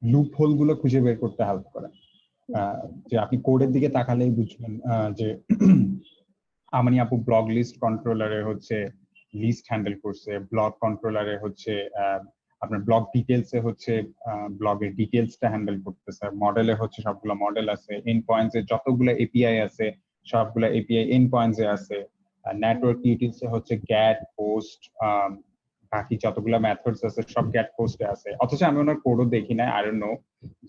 লুপ হোল গুলো খুঁজে বের করতে হেল্প করে। যে আপনি কোডের দিকে তাকালেই বুঝবেন যে আমি আপু ব্লগ লিস্ট কন্ট্রোলারে হচ্ছে লিস্ট হ্যান্ডেল করছে, ব্লগ কন্ট্রোলারে হচ্ছে আপনার ব্লগ ডিটেলসে হচ্ছে ব্লগের ডিটেলসটা হ্যান্ডেল করতেছে, মডেলে হচ্ছে সবগুলো মডেল আছে, এন্ড পয়েন্টসে যতগুলো এপিআই আছে সবগুলো এপিআই এন্ড পয়েন্টসে আছে, নেটওয়ার্ক ইউটিলসে হচ্ছে গ্যাট পোস্ট, বাকি যতগুলো মেথডস আছে সব গ্যাট পোস্টে আছে। অথচ আমি ওনার কোডও দেখি না, আই ডোন্ট নো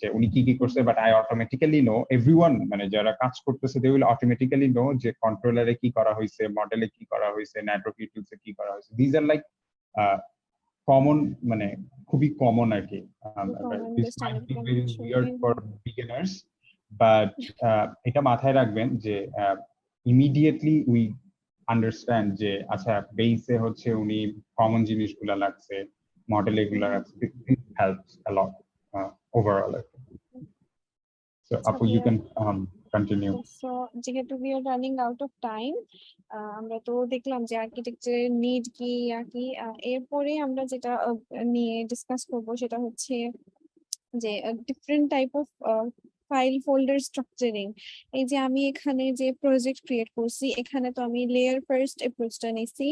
যে উনি কি কি করছে, but I automatically know, everyone মানে যারা কাজ করতেছে দে উইল অটোমেটিক্যালি নো যে কন্ট্রোলারে কি করা হয়েছে, মডেলে কি করা হয়েছে, নেটওয়ার্ক ইউটিলসে কি করা হয়েছে। দিস আর লাইক কমন, মানে খুবই কমন আর কি। This might be very weird for beginners, but এটা মাথায় রাখবেন যে ইমিডিয়েটলি উই আন্ডারস্ট্যান্ড যে আচ্ছা বেসে হচ্ছে উনি কমন জিনিসগুলা লাগছে, মডেল এগুলা লাগছে। This helps a lot overall. So Apu, you can continue. So যেহেতু we are running out of time, আমরা তো দেখলাম যে আর্কিটেকচারের নিড কি এরপরে আমরা যেটা নিয়ে ডিসকাস করব সেটা হচ্ছে যে different type of file folder structuring. এই যে আমি এখানে যে প্রজেক্ট ক্রিয়েট করছি, এখানে তো আমি লেয়ার ফার্স্ট অ্যাপ্রোচটা নিছি,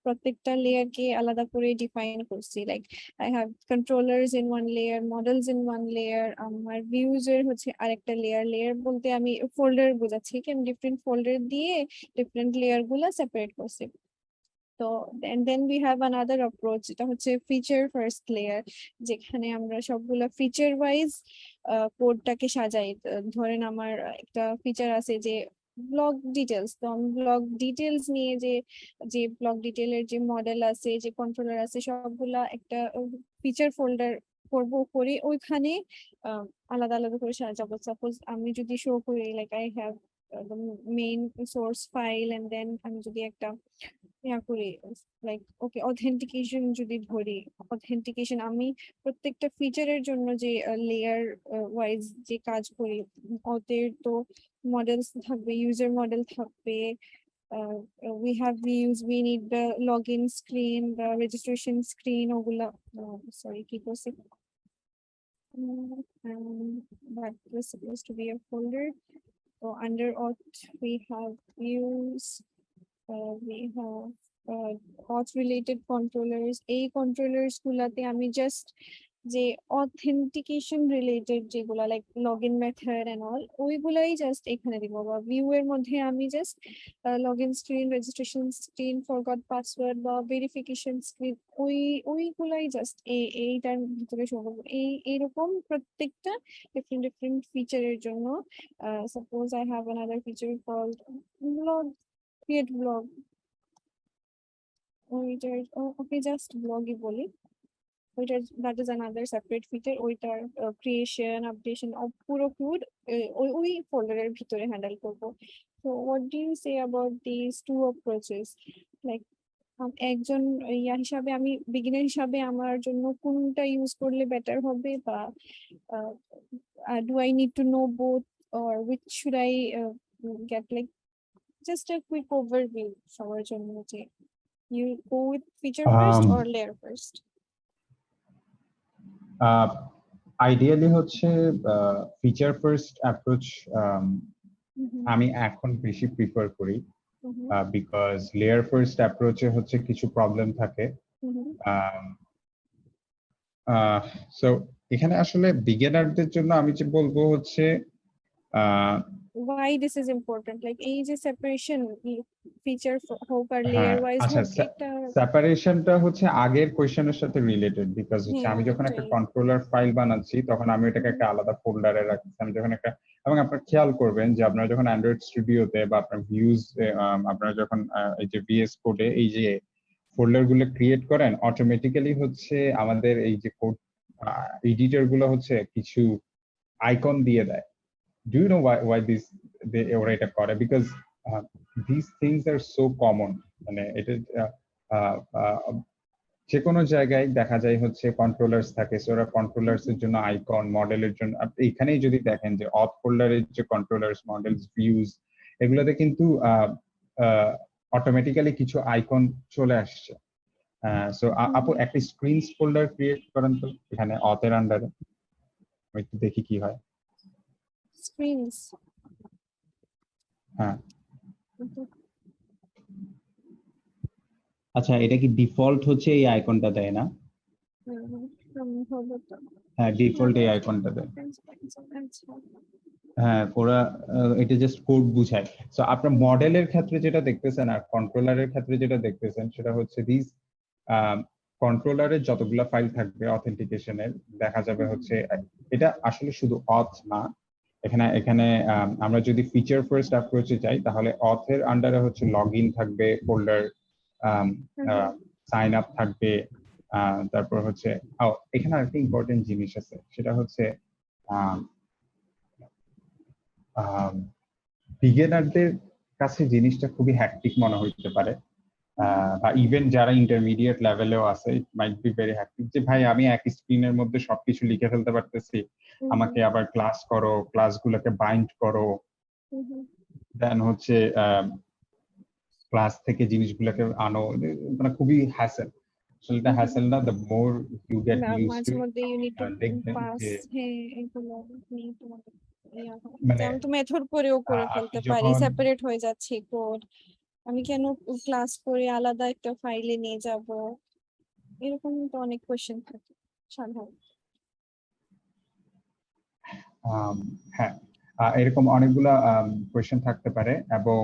প্রত্যেকটা লেয়ারকে আলাদা করে ডিফাইন করছি। Like I have controllers in one layer, models in one layer, আমার ভিউজ এর হচ্ছে আরেকটা লেয়ার। লেয়ার বলতে আমি ফোল্ডার বোঝাচ্ছি কি আমি ডিফারেন্ট ফোল্ডার দিয়ে ডিফারেন্ট লেয়ার গুলা সেপারেট করছি। তো and then we have another approach, এটা হচ্ছে ফিচার ফার্স্ট লেয়ার, যেখানে আমরা সবগুলা ফিচার ওয়াইজ কোডটাকে সাজাই। ধরেন আমার একটা ফিচার আছে যে ব্লগ ডিটেলস, তো আমি ব্লগ ডিটেলস নিয়ে যে ব্লগ ডিটেলের যে মডেল আছে, যে কন্ট্রোলার আছে, সবগুলা একটা ফিচার ফোল্ডার করে ওইখানে আলাদা আলাদা করে সাজাবো। সাপোজ আমি যদি শো করি like I have the main source file, and then আমি যদি একটা করি লাইক ওকে অথেন্টিকেশন যদি ধরি, অথেন্টিকেশন আমি প্রত্যেকটা ফিচারের জন্য যে লেয়ার ওয়াইজ যে কাজ করি, ওদের তো মডেলস থাকবে, ইউজার মডেল থাকবে, we have views, we need the login screen, the registration screen, ওগুলা sorry কি করছি, that was supposed to be a folder. So under auth we have views, we have auth related controllers. এই controllers গুলাতে আমি just যে authentication related যেগুলা like login method and all ওইগুলাই just এখানে দিব, বা view এর মধ্যে আমি just login screen, registration screen, forgot password বা verification screen ওইগুলাই just এইটার ভিতরে show করব। এইরকম প্রত্যেকটা different feature এর জন্য। Suppose I have another feature called blog, create blog, okay just blog ই বলি। ওইটার that is another separate feature, ওইটার creation updation পুরো code ওই ফোল্ডারের ভিতরে হ্যান্ডেল করব। So what do you say about these two approaches? Like একজন ইয়া হিসাবে আমি বিগিনার হিসাবে আমার জন্য কোনটা ইউজ করলে বেটার হবে, বা do I need to know both, or which should I get? Like just a quick overview সবার জন্য, যে you go with feature first or layer first? Ideally হচ্ছে ফিচার ফার্স্ট অ্যাপ্রোচ আমি এখন বেশি প্রিফার করি, বিকজ লেয়ার ফার্স্ট অ্যাপ্রোচে হচ্ছে কিছু প্রবলেম থাকে। সো এখানে আসলে বিগিনারদের জন্য আমি যে বলবো হচ্ছে why this is important, like এই যে separation feature হোক আর layer wise আচ্ছা, হোক, এটা সেপারেশনটা হচ্ছে আগের কোয়েশ্চেনের সাথে রিলেটেড, বিকজ হচ্ছে আমি যখন একটা কন্ট্রোলার ফাইল বানাচ্ছি তখন আমি এটাকে একটা আলাদা ফোল্ডারে রাখছি। আমি যখন একটা, এবং আপনারা খেয়াল করবেন যে আপনারা যখন অ্যান্ড্রয়েড স্টুডিওতে বা আপনার ভিউজ আপনারা যখন এই যে ভিএস কোডে এই যে ফোল্ডার গুলো ক্রিয়েট করেন, অটোমেটিক্যালি হচ্ছে আমাদের এই যে কোড এডিটর গুলো হচ্ছে কিছু আইকন দিয়ে দেয়। Do you know why this ওরা এটা করে? Because these things are so common. মানে এটা যে কোনো জায়গায় দেখা যায় হচ্ছে কন্ট্রোলার্স থাকে, ওরা কন্ট্রোলার্স এর জন্য আইকন, মডেলের জন্য। আপনি এখানেই যদি দেখেন যে অথ ফোল্ডারের যে কন্ট্রোলার্স, মডেলস, ভিউজ, এগুলোতে কিন্তু অটোমেটিক্যালি কিছু আইকন চলে আসছে। সো আপু একটা স্ক্রিনস ফোল্ডার ক্রিয়েট করেন তো এখানে অথের আন্ডারে, আমি একটু দেখি কি হয়। screens, হ্যাঁ, আচ্ছা, এটা কি ডিফল্ট হচ্ছে এই আইকনটা দেয় না? হ্যাঁ, ডিফল্ট এই আইকনটা দেয়। হ্যাঁ, ওরা এটা জাস্ট কোড বুঝায়। সো আপনার মডেলের ক্ষেত্রে যেটা দেখতেছেন আর কন্ট্রোলারের ক্ষেত্রে যেটা দেখতেছেন সেটা হচ্ছে দিস কন্ট্রোলারের যতগুলা ফাইল থাকবে অথেন্টিকেশনের, দেখা যাবে হচ্ছে এটা আসলে শুধু অথ না, এখানে আমরা যদি ফিচার ফার্স্ট অ্যাপ্রোচে যাই তাহলে অথের আন্ডারে হচ্ছে লগইন থাকবে ফোল্ডার, সাইন আপ থাকবে, তারপর হচ্ছে এখানে আরেকটা ইম্পর্টেন্ট জিনিস আছে, সেটা হচ্ছে বিগিনারদের কাছে জিনিসটা খুবই হ্যাকটিক মনে হইতে পারে, বা ইভেন যারা ইন্টারমিডিয়েট লেভেলেও আছে, ইট মাইট বি ভেরি হ্যাকটিক, যে ভাই আমি এক স্ক্রিনের মধ্যে সবকিছু লিখে ফেলতে পারতেছি, আমাকে আবার ক্লাস করো, ক্লাসগুলোকে বাইন্ড করো, দেন হচ্ছে ক্লাস থেকে জিনিসগুলোকে আনো, মানে খুবই হ্যাসেল। আসলে এটা হ্যাসেল না, the more you get used to, দেখবেন যে মানে আমি তো মেথড করেও করে ফেলতে পারি, সেপারেট হয়ে যাচ্ছে কোড, আমি কেন ক্লাস করে আলাদা একটা ফাইলে নিয়ে যাব, এরকম তো অনেক কোশ্চেন থাকে সাধারণত। হ্যাঁ, এরকম অনেকগুলা কোয়েশ্চেন থাকতে পারে, এবং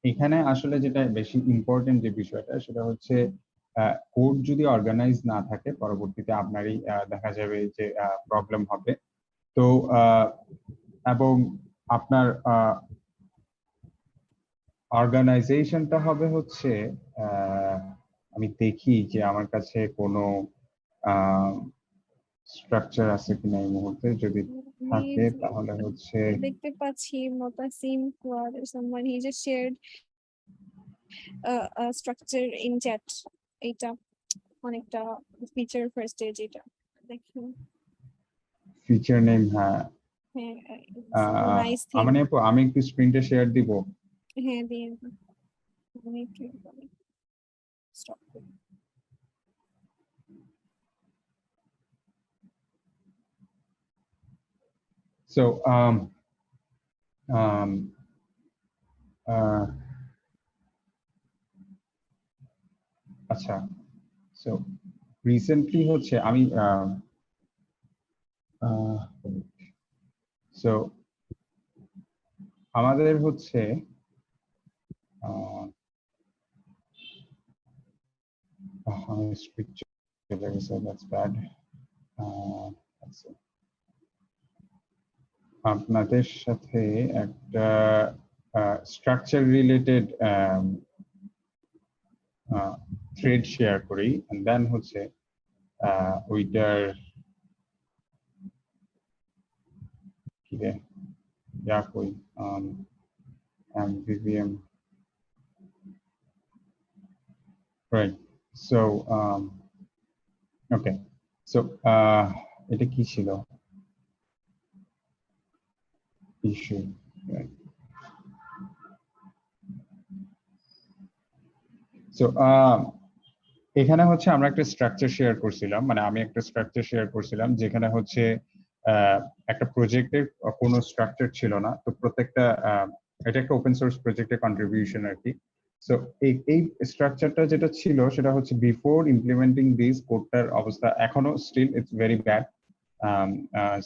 এখানে আসলে যেটা বেশি ইম্পর্টেন্ট যে বিষয়টা সেটা হচ্ছে কোড যদি অর্গানাইজ না থাকে পরবর্তীতে আপনারই দেখা যাবে যে প্রবলেম হবে। তো এবং আপনার অর্গানাইজেশনটা হবে হচ্ছে, আমি দেখি যে আমার কাছে কোনো স্ট্রাকচার আছে কিনা এই মুহূর্তে, যদি থাকে তাহলে হচ্ছে দেখতে পাচ্ছি Motasim কোয়াদ someone he just shared a structure in chat, এটা অনেকটা ফিচার ফার্স্ট স্টেজ, এটা দেখুন ফিচার নেম। হ্যাঁ, নাইস থিং। আমি একটু স্ক্রিনটা শেয়ার দিব। হ্যাঁ দিন, আমি একটু স্টপ করি। So আচ্ছা, সো রিসেন্টলি হচ্ছে আমি সো আমাদের হচ্ছে আপনাদের সাথে একটা স্ট্রাকচার রিলেটেড থ্রেড শেয়ার করি, এন্ড দেন হচ্ছে ওইটার কি রে ইয়া কই MVVM, right? So okay, so এটা কি ছিল ইস্যু, right? So এখানে হচ্ছে আমরা একটা স্ট্রাকচার শেয়ার করছিলাম, মানে আমি একটা স্ট্রাকচার শেয়ার করছিলাম যেখানে হচ্ছে একটা প্রজেক্টের কোনো স্ট্রাকচার ছিল না, তো প্রত্যেকটা এটা একটা ওপেন সোর্স প্রজেক্টের কন্ট্রিবিউশন আর কি। সো এই স্ট্রাকচারটা যেটা ছিল সেটা হচ্ছে বিফোর ইমপ্লিমেন্টিং দিস কোডটার অবস্থা এখনো still it's very bad.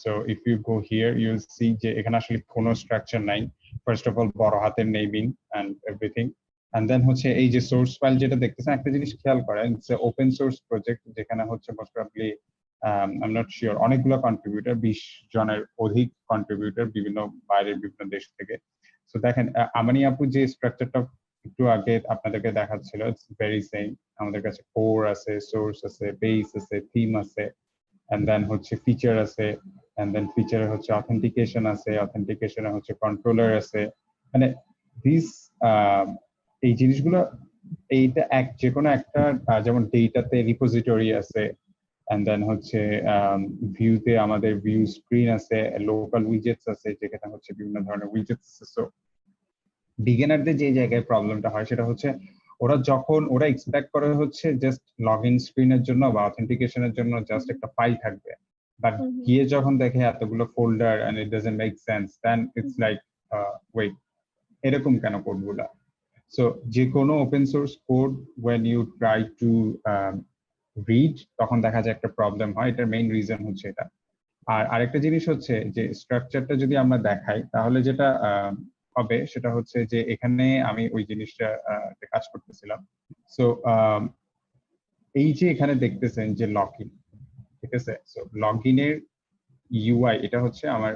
So if you go here you will see যে এখানে আসলে কোনো স্ট্রাকচার নাই। ফার্স্ট অফ অল বড় হাতের naming and everything, and then হচ্ছে এই যে সোর্স ফাইল যেটা দেখতেছেন, একটা জিনিস খেয়াল করেন, it's a open source project যেখানে হচ্ছে most probably I am not sure অনেকগুলো কন্ট্রিবিউটর, 20 জনের অধিক কন্ট্রিবিউটর বিভিন্ন বাইরের বিভিন্ন দেশ থেকে। সো দেখেন আমানি আপু যে স্ট্রাকচারটা একটু আগে আপনাদেরকে দেখাচ্ছিল, ইটস ভেরি সেম। আমাদের কাছে কোর আছে, সোর্স আছে, বেস আছে, থিম আছে, and then হচ্ছে ফিচার আছে, and then ফিচারে হচ্ছে অথেন্টিকেশন আছে, অথেন্টিকেশনে হচ্ছে কন্ট্রোলার আছে, মানে দিস এই জিনিসগুলো এইটা যে কোনো একটা যেমন ডেটাতে রিপোজিটরি আছে, and then হচ্ছে ভিউতে আমাদের ভিউ স্ক্রিন আছে, লোকাল উইজেটস আছে যেখানে হচ্ছে বিভিন্ন ধরনের উইজেটস আছে। সো বিগিনারদের যে জায়গায় প্রবলেমটা হয় সেটা হচ্ছে ওরা এক্সপেক্ট করে হচ্ছে জাস্ট লগ ইন স্ক্রিনের জন্য বা অথেন্টিকেশনের জন্য জাস্ট একটা ফাইল থাকবে, বাট গিয়ে যখন দেখে এতগুলো folder and it doesn't make sense, then it's like wait, এরকম কেন কোডগুলা? সো যে কোনো open source code when you try to read তখন দেখা যায় একটা প্রবলেম হয়, এটার মেইন রিজন হচ্ছে এটা। আর আরেকটা জিনিস হচ্ছে যে স্ট্রাকচারটা যদি আমরা দেখাই তাহলে যেটা হবে সেটা হচ্ছে যে এখানে আমি ওই জিনিসটা কাজ করতেছিলাম। সো এই যে এখানে দেখতেছেন যে লগ ইন, ঠিক আছে? সো লগ ইনের ইউআই এটা হচ্ছে আমার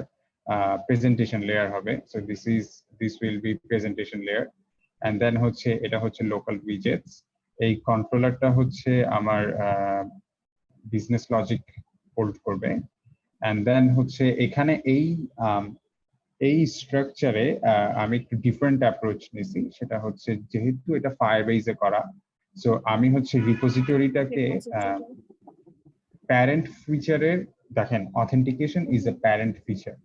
প্রেজেন্টেশন লেয়ার হবে। So this will be presentation layer, and then হচ্ছে এটা হচ্ছে লোকাল উইজেটস। এই কন্ট্রোলারটা হচ্ছে আমার বিজনেস লজিক হোল্ড করবে, and then হচ্ছে এখানে এই স্ট্রাকচারে আমি একটু ডিফারেন্ট অ্যাপ্রোচ নিছি, সেটা হচ্ছে যেহেতু এটা ফায়ারবেজে করা, সো আমি হচ্ছে রিপোজিটরিটাকে প্যারেন্ট ফিচারের, দেখেন authentication is a parent feature,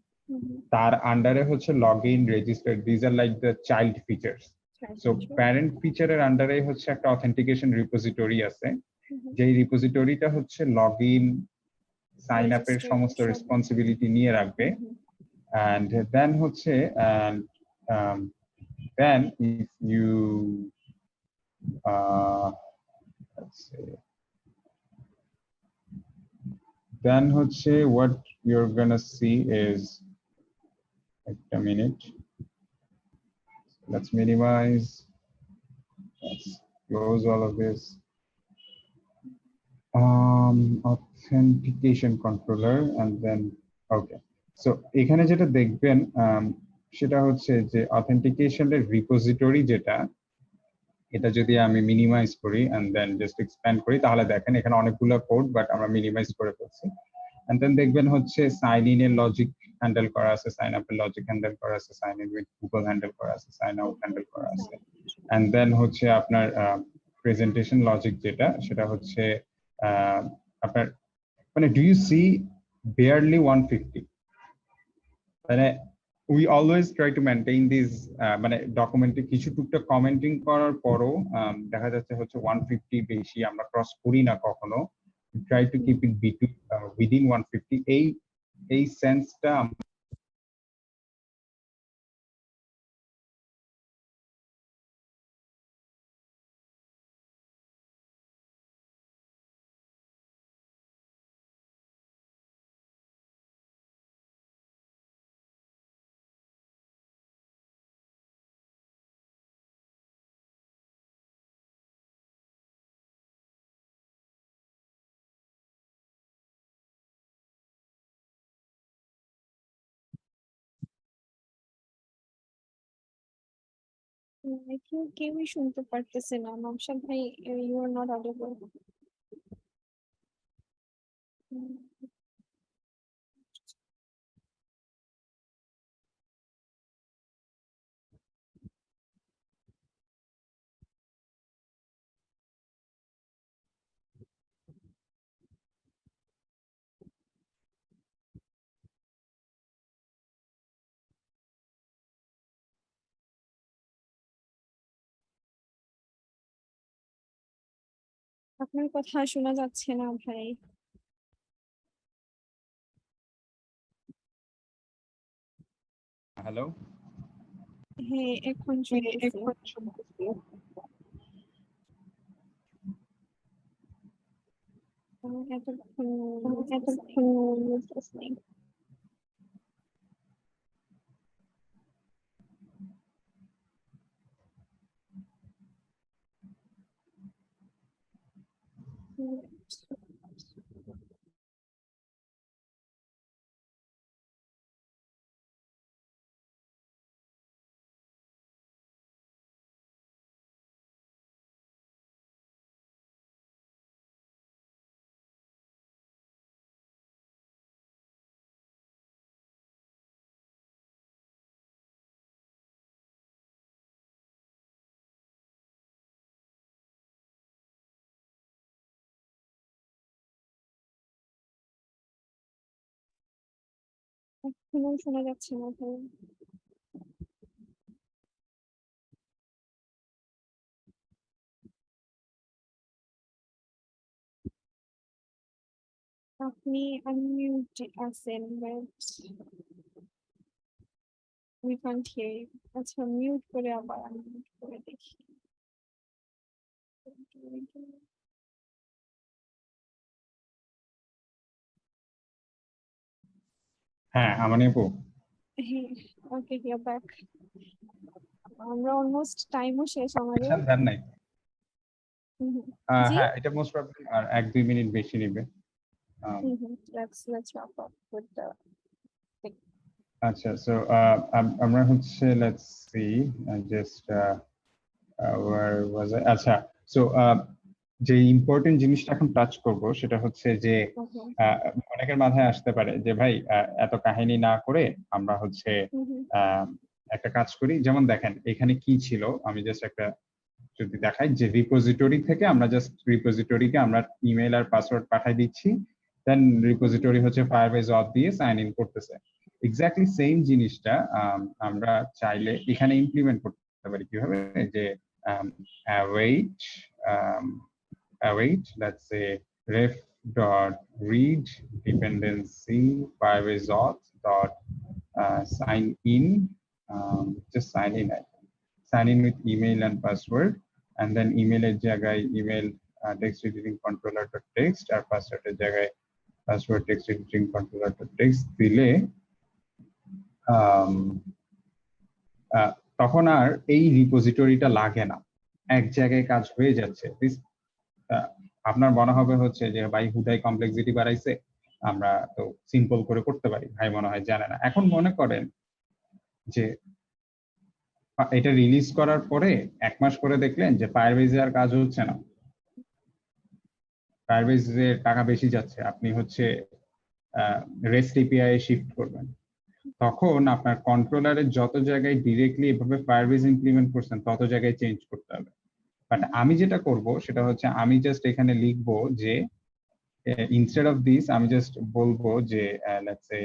তার আন্ডারে হচ্ছে log in, register, these are like the child features. সো প্যারেন্ট ফিচারের আন্ডারে হচ্ছে একটা অথেন্টিকেশন রিপোজিটরি আছে, যেই রিপোজিটরিটা হচ্ছে লগ ইন, সাইন আপের সমস্ত রেসপন্সিবিলিটি নিয়ে রাখবে, and then হচ্ছে then if you let's say then হচ্ছে what you're gonna see is, a minute, let's minimize, let's close all of this. Authentication controller, and then okay, so এখানে যেটা দেখবেন সেটা হচ্ছে যে অথেন্টিকেশনের রিপোজিটরি যেটা, এটা যদি আমি মিনিমাইজ করি and then just expand করি তাহলে দেখেন এখানে অনেকগুলো কোড, বাট আমরা মিনিমাইজ করে ফেলছি। and then দেখবেন হচ্ছে সাইন ইন এর লজিক হ্যান্ডেল করা আছে, সাইন আপ এর লজিক হ্যান্ডেল করা আছে, sign in with Google handle করা আছে, সাইন আউট হ্যান্ডেল করা আছে, and then হচ্ছে আপনার প্রেজেন্টেশন লজিক যেটা সেটা হচ্ছে আপনার, মানে ডু ইউ সি barely 150, মানে we always try to maintain these মানে ডকুমেন্টে কিছু টুকটাক কমেন্টিং করার পরও দেখা যাচ্ছে হচ্ছে 150 বেশি আমরা ক্রস করি না কখনো, try to keep it within 150। এই সেন্সটা I think কেউই শুনতে পারতেছে না। নওশাদ ভাই, you are not audible. আপনার কথা শোনা যাচ্ছে না ভাই। হ্যালো, হ্যাঁ, এখন শুনতেছি। এতক্ষণ বুঝতেছি না। এখনো শোনা যাচ্ছে না ভাই। আপনি আনমিউট আছেন, but we can't hear you. আচ্ছা, মিউট করে আবার আনমিউট করে দেখি। হ্যাঁ আমার আপু। হ্যাঁ, ওকে, হিয়ার ব্যাক। আমরা অলমোস্ট টাইমও শেষ আমাদের। দেন নাই। জি। হ্যাঁ, এটা মোস্ট প্রবাবলি আর 1-2 মিনিট বেশি নেবে। let's wrap up with the thing. আচ্ছা, সো আমরা হচ্ছে let's see just where was I? আচ্ছা, সো যে ইম্পর্টেন্ট জিনিসটা এখন টাচ করব সেটা হচ্ছে যে Okay. অনেকের মাথায় আসতে পারে যে ভাই এত কাহিনী না করে আমরা হচ্ছে একটা কাজ করি। যেমন দেখেন এখানে কি ছিল, আমি জাস্ট একটা যদি দেখাই যে রিপোজিটরি থেকে আমরা জাস্ট রিপোজিটরিকে আমরা ইমেল আর পাসওয়ার্ড পাঠিয়ে দিচ্ছি, দেন রিপোজিটরি হচ্ছে ফায়ারবেজ অথ দিয়ে সাইন ইন করতেছে। এক্স্যাক্টলি সেম জিনিসটা আমরা চাইলে এখানে ইমপ্লিমেন্ট করতে পারি কিভাবে, যে await let's say ref dot read dependency firebase auth dot sign in, just sign in with email and password, and then email এর জায়গায় email text editing controller dot text আর password এর জায়গায় password text editing controller dot text দিলে তখন আর এই রিপোজিটরিটা লাগে না, এক জায়গায় কাজ হয়ে যাচ্ছে। আপনার মনে হবে হচ্ছে যে ভাই হুদাই কমপ্লেক্সিটি বাড়াইছে, আমরা তো সিম্পল করে করতে পারি, ভাই মনে হয় জানে না। এখন মনে করেন যে এটা রিলিজ করার পরে 1 মাস পরে দেখলেন যে ফায়ারবেজে আর কাজ হচ্ছে না, ফায়ারবেজে টাকা বেশি যাচ্ছে, আপনি হচ্ছে রেস্ট এপিআই এ শিফট করবেন। তখন আপনার কন্ট্রোলারের যত জায়গায় ডিরেক্টলি এভাবে ফায়ারবেজ ইমপ্লিমেন্ট করছেন তত জায়গায় চেঞ্জ করতে হবে। বাট আমি যেটা করব সেটা হচ্ছে আমি জাস্ট এখানে লিখবো যে instead of this আমি জাস্ট বলবো যে let's say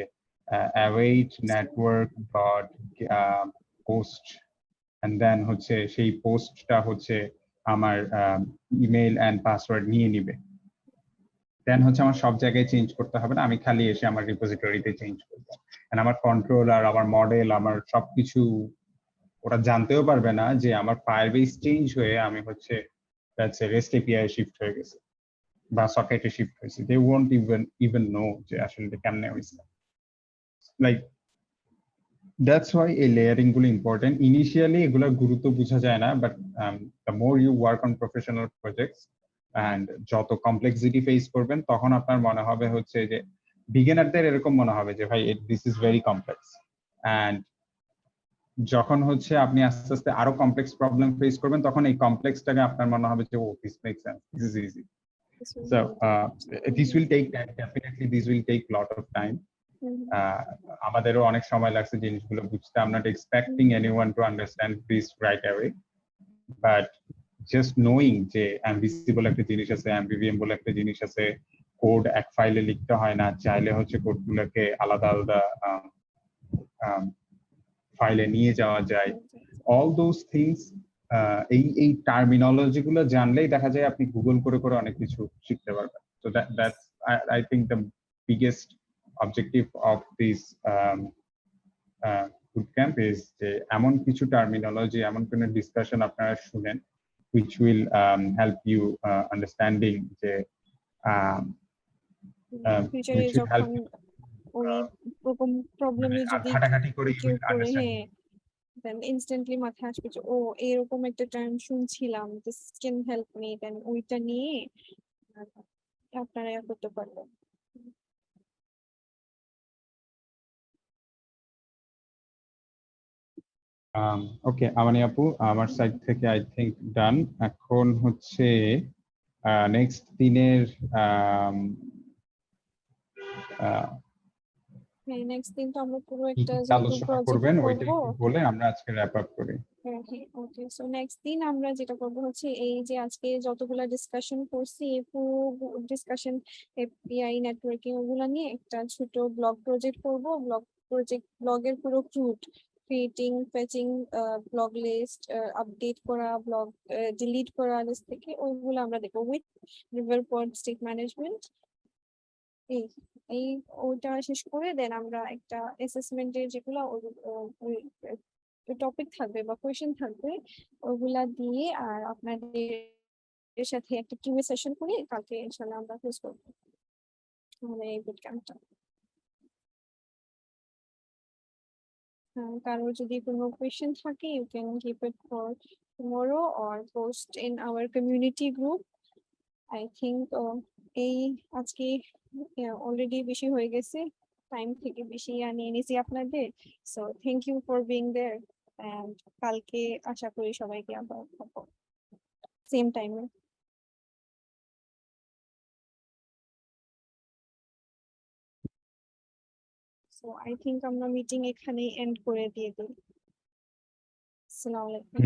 await network dot post, and then হচ্ছে সেই পোস্টটা হচ্ছে আমার ইমেল এন্ড পাসওয়ার্ড নিয়ে নিবে, দেন হচ্ছে আমার সব জায়গায় চেঞ্জ করতে হবে না, আমি খালি এসে আমার রিপোজিটরিতে চেঞ্জ করবো, এন্ড আমার কন্ট্রোলার আমার মডেল আমার সবকিছু ওরা জানতেও পারবে না যে আমার ফায়ারবেজ চেঞ্জ হয়ে আমি হচ্ছে রেস্ট এপিআই শিফট হয়ে গেছে বা সকেটে শিফট হয়েছে। দে ওয়ন্ট ইভেন নো যে আসলে কেমনে হয়েছে। লাইক দ্যাটস ওয়াই এই লেয়ারিং গুলো ইম্পর্টেন্ট। ইনিশিয়ালি এগুলোর গুরুত্ব বোঝা যায় না, but the more you work on professional projects and যত কমপ্লেক্সিটি ফেস করবেন তখন আপনার মনে হবে হচ্ছে যে বিগিনারদের এরকম মনে হবে যে ভাই this is very complex, and যখন হচ্ছে আপনি আস্তে আস্তে আরো কমপ্লেক্স প্রবলেম ফেস করবেন তখন এই কমপ্লেক্সটাকে আপনার মনে হবে যে ও this makes sense, this is easy. So this will take time, definitely this will take lot of time. আমাদেরও অনেক সময় লাগছে জিনিসগুলো বুঝতে. I'm not expecting anyone to understand this right away, but just knowing যে MVC বলে একটা জিনিস আছে, MVVM বলে একটা জিনিস আছে, কোড এক ফাইলে লিখতে হয় না, চাইলে হচ্ছে কোডগুলোকে আলাদা আলাদা ফাইলে নিয়ে যাওয়া যায়, all those things এই টার্মিনোলজি গুলো জানলেই দেখা যায় আপনি গুগল করে করে অনেক কিছু শিখতে পারবেন. So that's I think the biggest objective of this bootcamp is যে এমন কিছু টার্মিনোলজি, এমন কোনো ডিসকাশন আপনারা শুনেন which will help you understanding যে ফিউচারে যখন ওই রকম প্রবলেমে যদি ঘাটাঘাটি করে you কেউ will করে, understand. হ্যাঁ, দেন ইনস্ট্যান্টলি মাথায় আসবে যে ও এরকম একটা টার্ম শুনছিলাম, দিস ক্যান হেল্প মি, দেন ওইটা নিয়ে আপনারা করতে পারবেন. ওকে, আমানি আপু আমার সাইড থেকে আই থিংক ডান. এখন হচ্ছে নেক্সট দিনের হ্যাঁ, নেক্সট দিন তো আমরা পুরো কি একটা কি আলোচনা করবেন ওইটা একটু বলে আমরা আজকে র্যাপ আপ করি. হ্যাঁ, ওকে. সো নেক্সট দিন আমরা যেটা করবো হচ্ছে এই যে আজকে যতগুলা ডিসকাশন করছি, এই পুরো ডিসকাশন এপিআই নেটওয়ার্কিং ওগুলা নিয়ে একটা ছোট ব্লগ প্রজেক্ট করব. ব্লগের পুরো route, creating, fetching blog list, update করা ব্লগ, ডিলিট করা লিস্ট থেকে, ওইগুলো আমরা দেখবো উইথ রিভার স্টেট ম্যানেজমেন্ট. এই ওইটা শেষ করে দেন আমরা একটা অ্যাসেসমেন্টের যেগুলো টপিক থাকবে বা কোয়েশ্চেন থাকবে ওগুলা দিয়ে আর আপনাদের সাথে একটা কিউএ সেশন করে কালকে ইনশাআল্লাহ আমরা ক্লোজ করব আমাদের এই বুটক্যাম্পটা. কারোর যদি কোনো কোয়েশ্চেন থাকে, you can keep it for tomorrow or post in our community group. I think এই আজকে অলরেডি বেশি হয়ে গেছে, টাইম থেকে বেশি নিয়ে নিয়েছি আপনাদের. So thank you for being there, and কালকে আশা করি সবাইকে আবার সেম টাইমে. সো আই থিঙ্ক আমরা মিটিং এখানেই এন্ড করে দিয়ে দিই. আসসালামু আলাইকুম.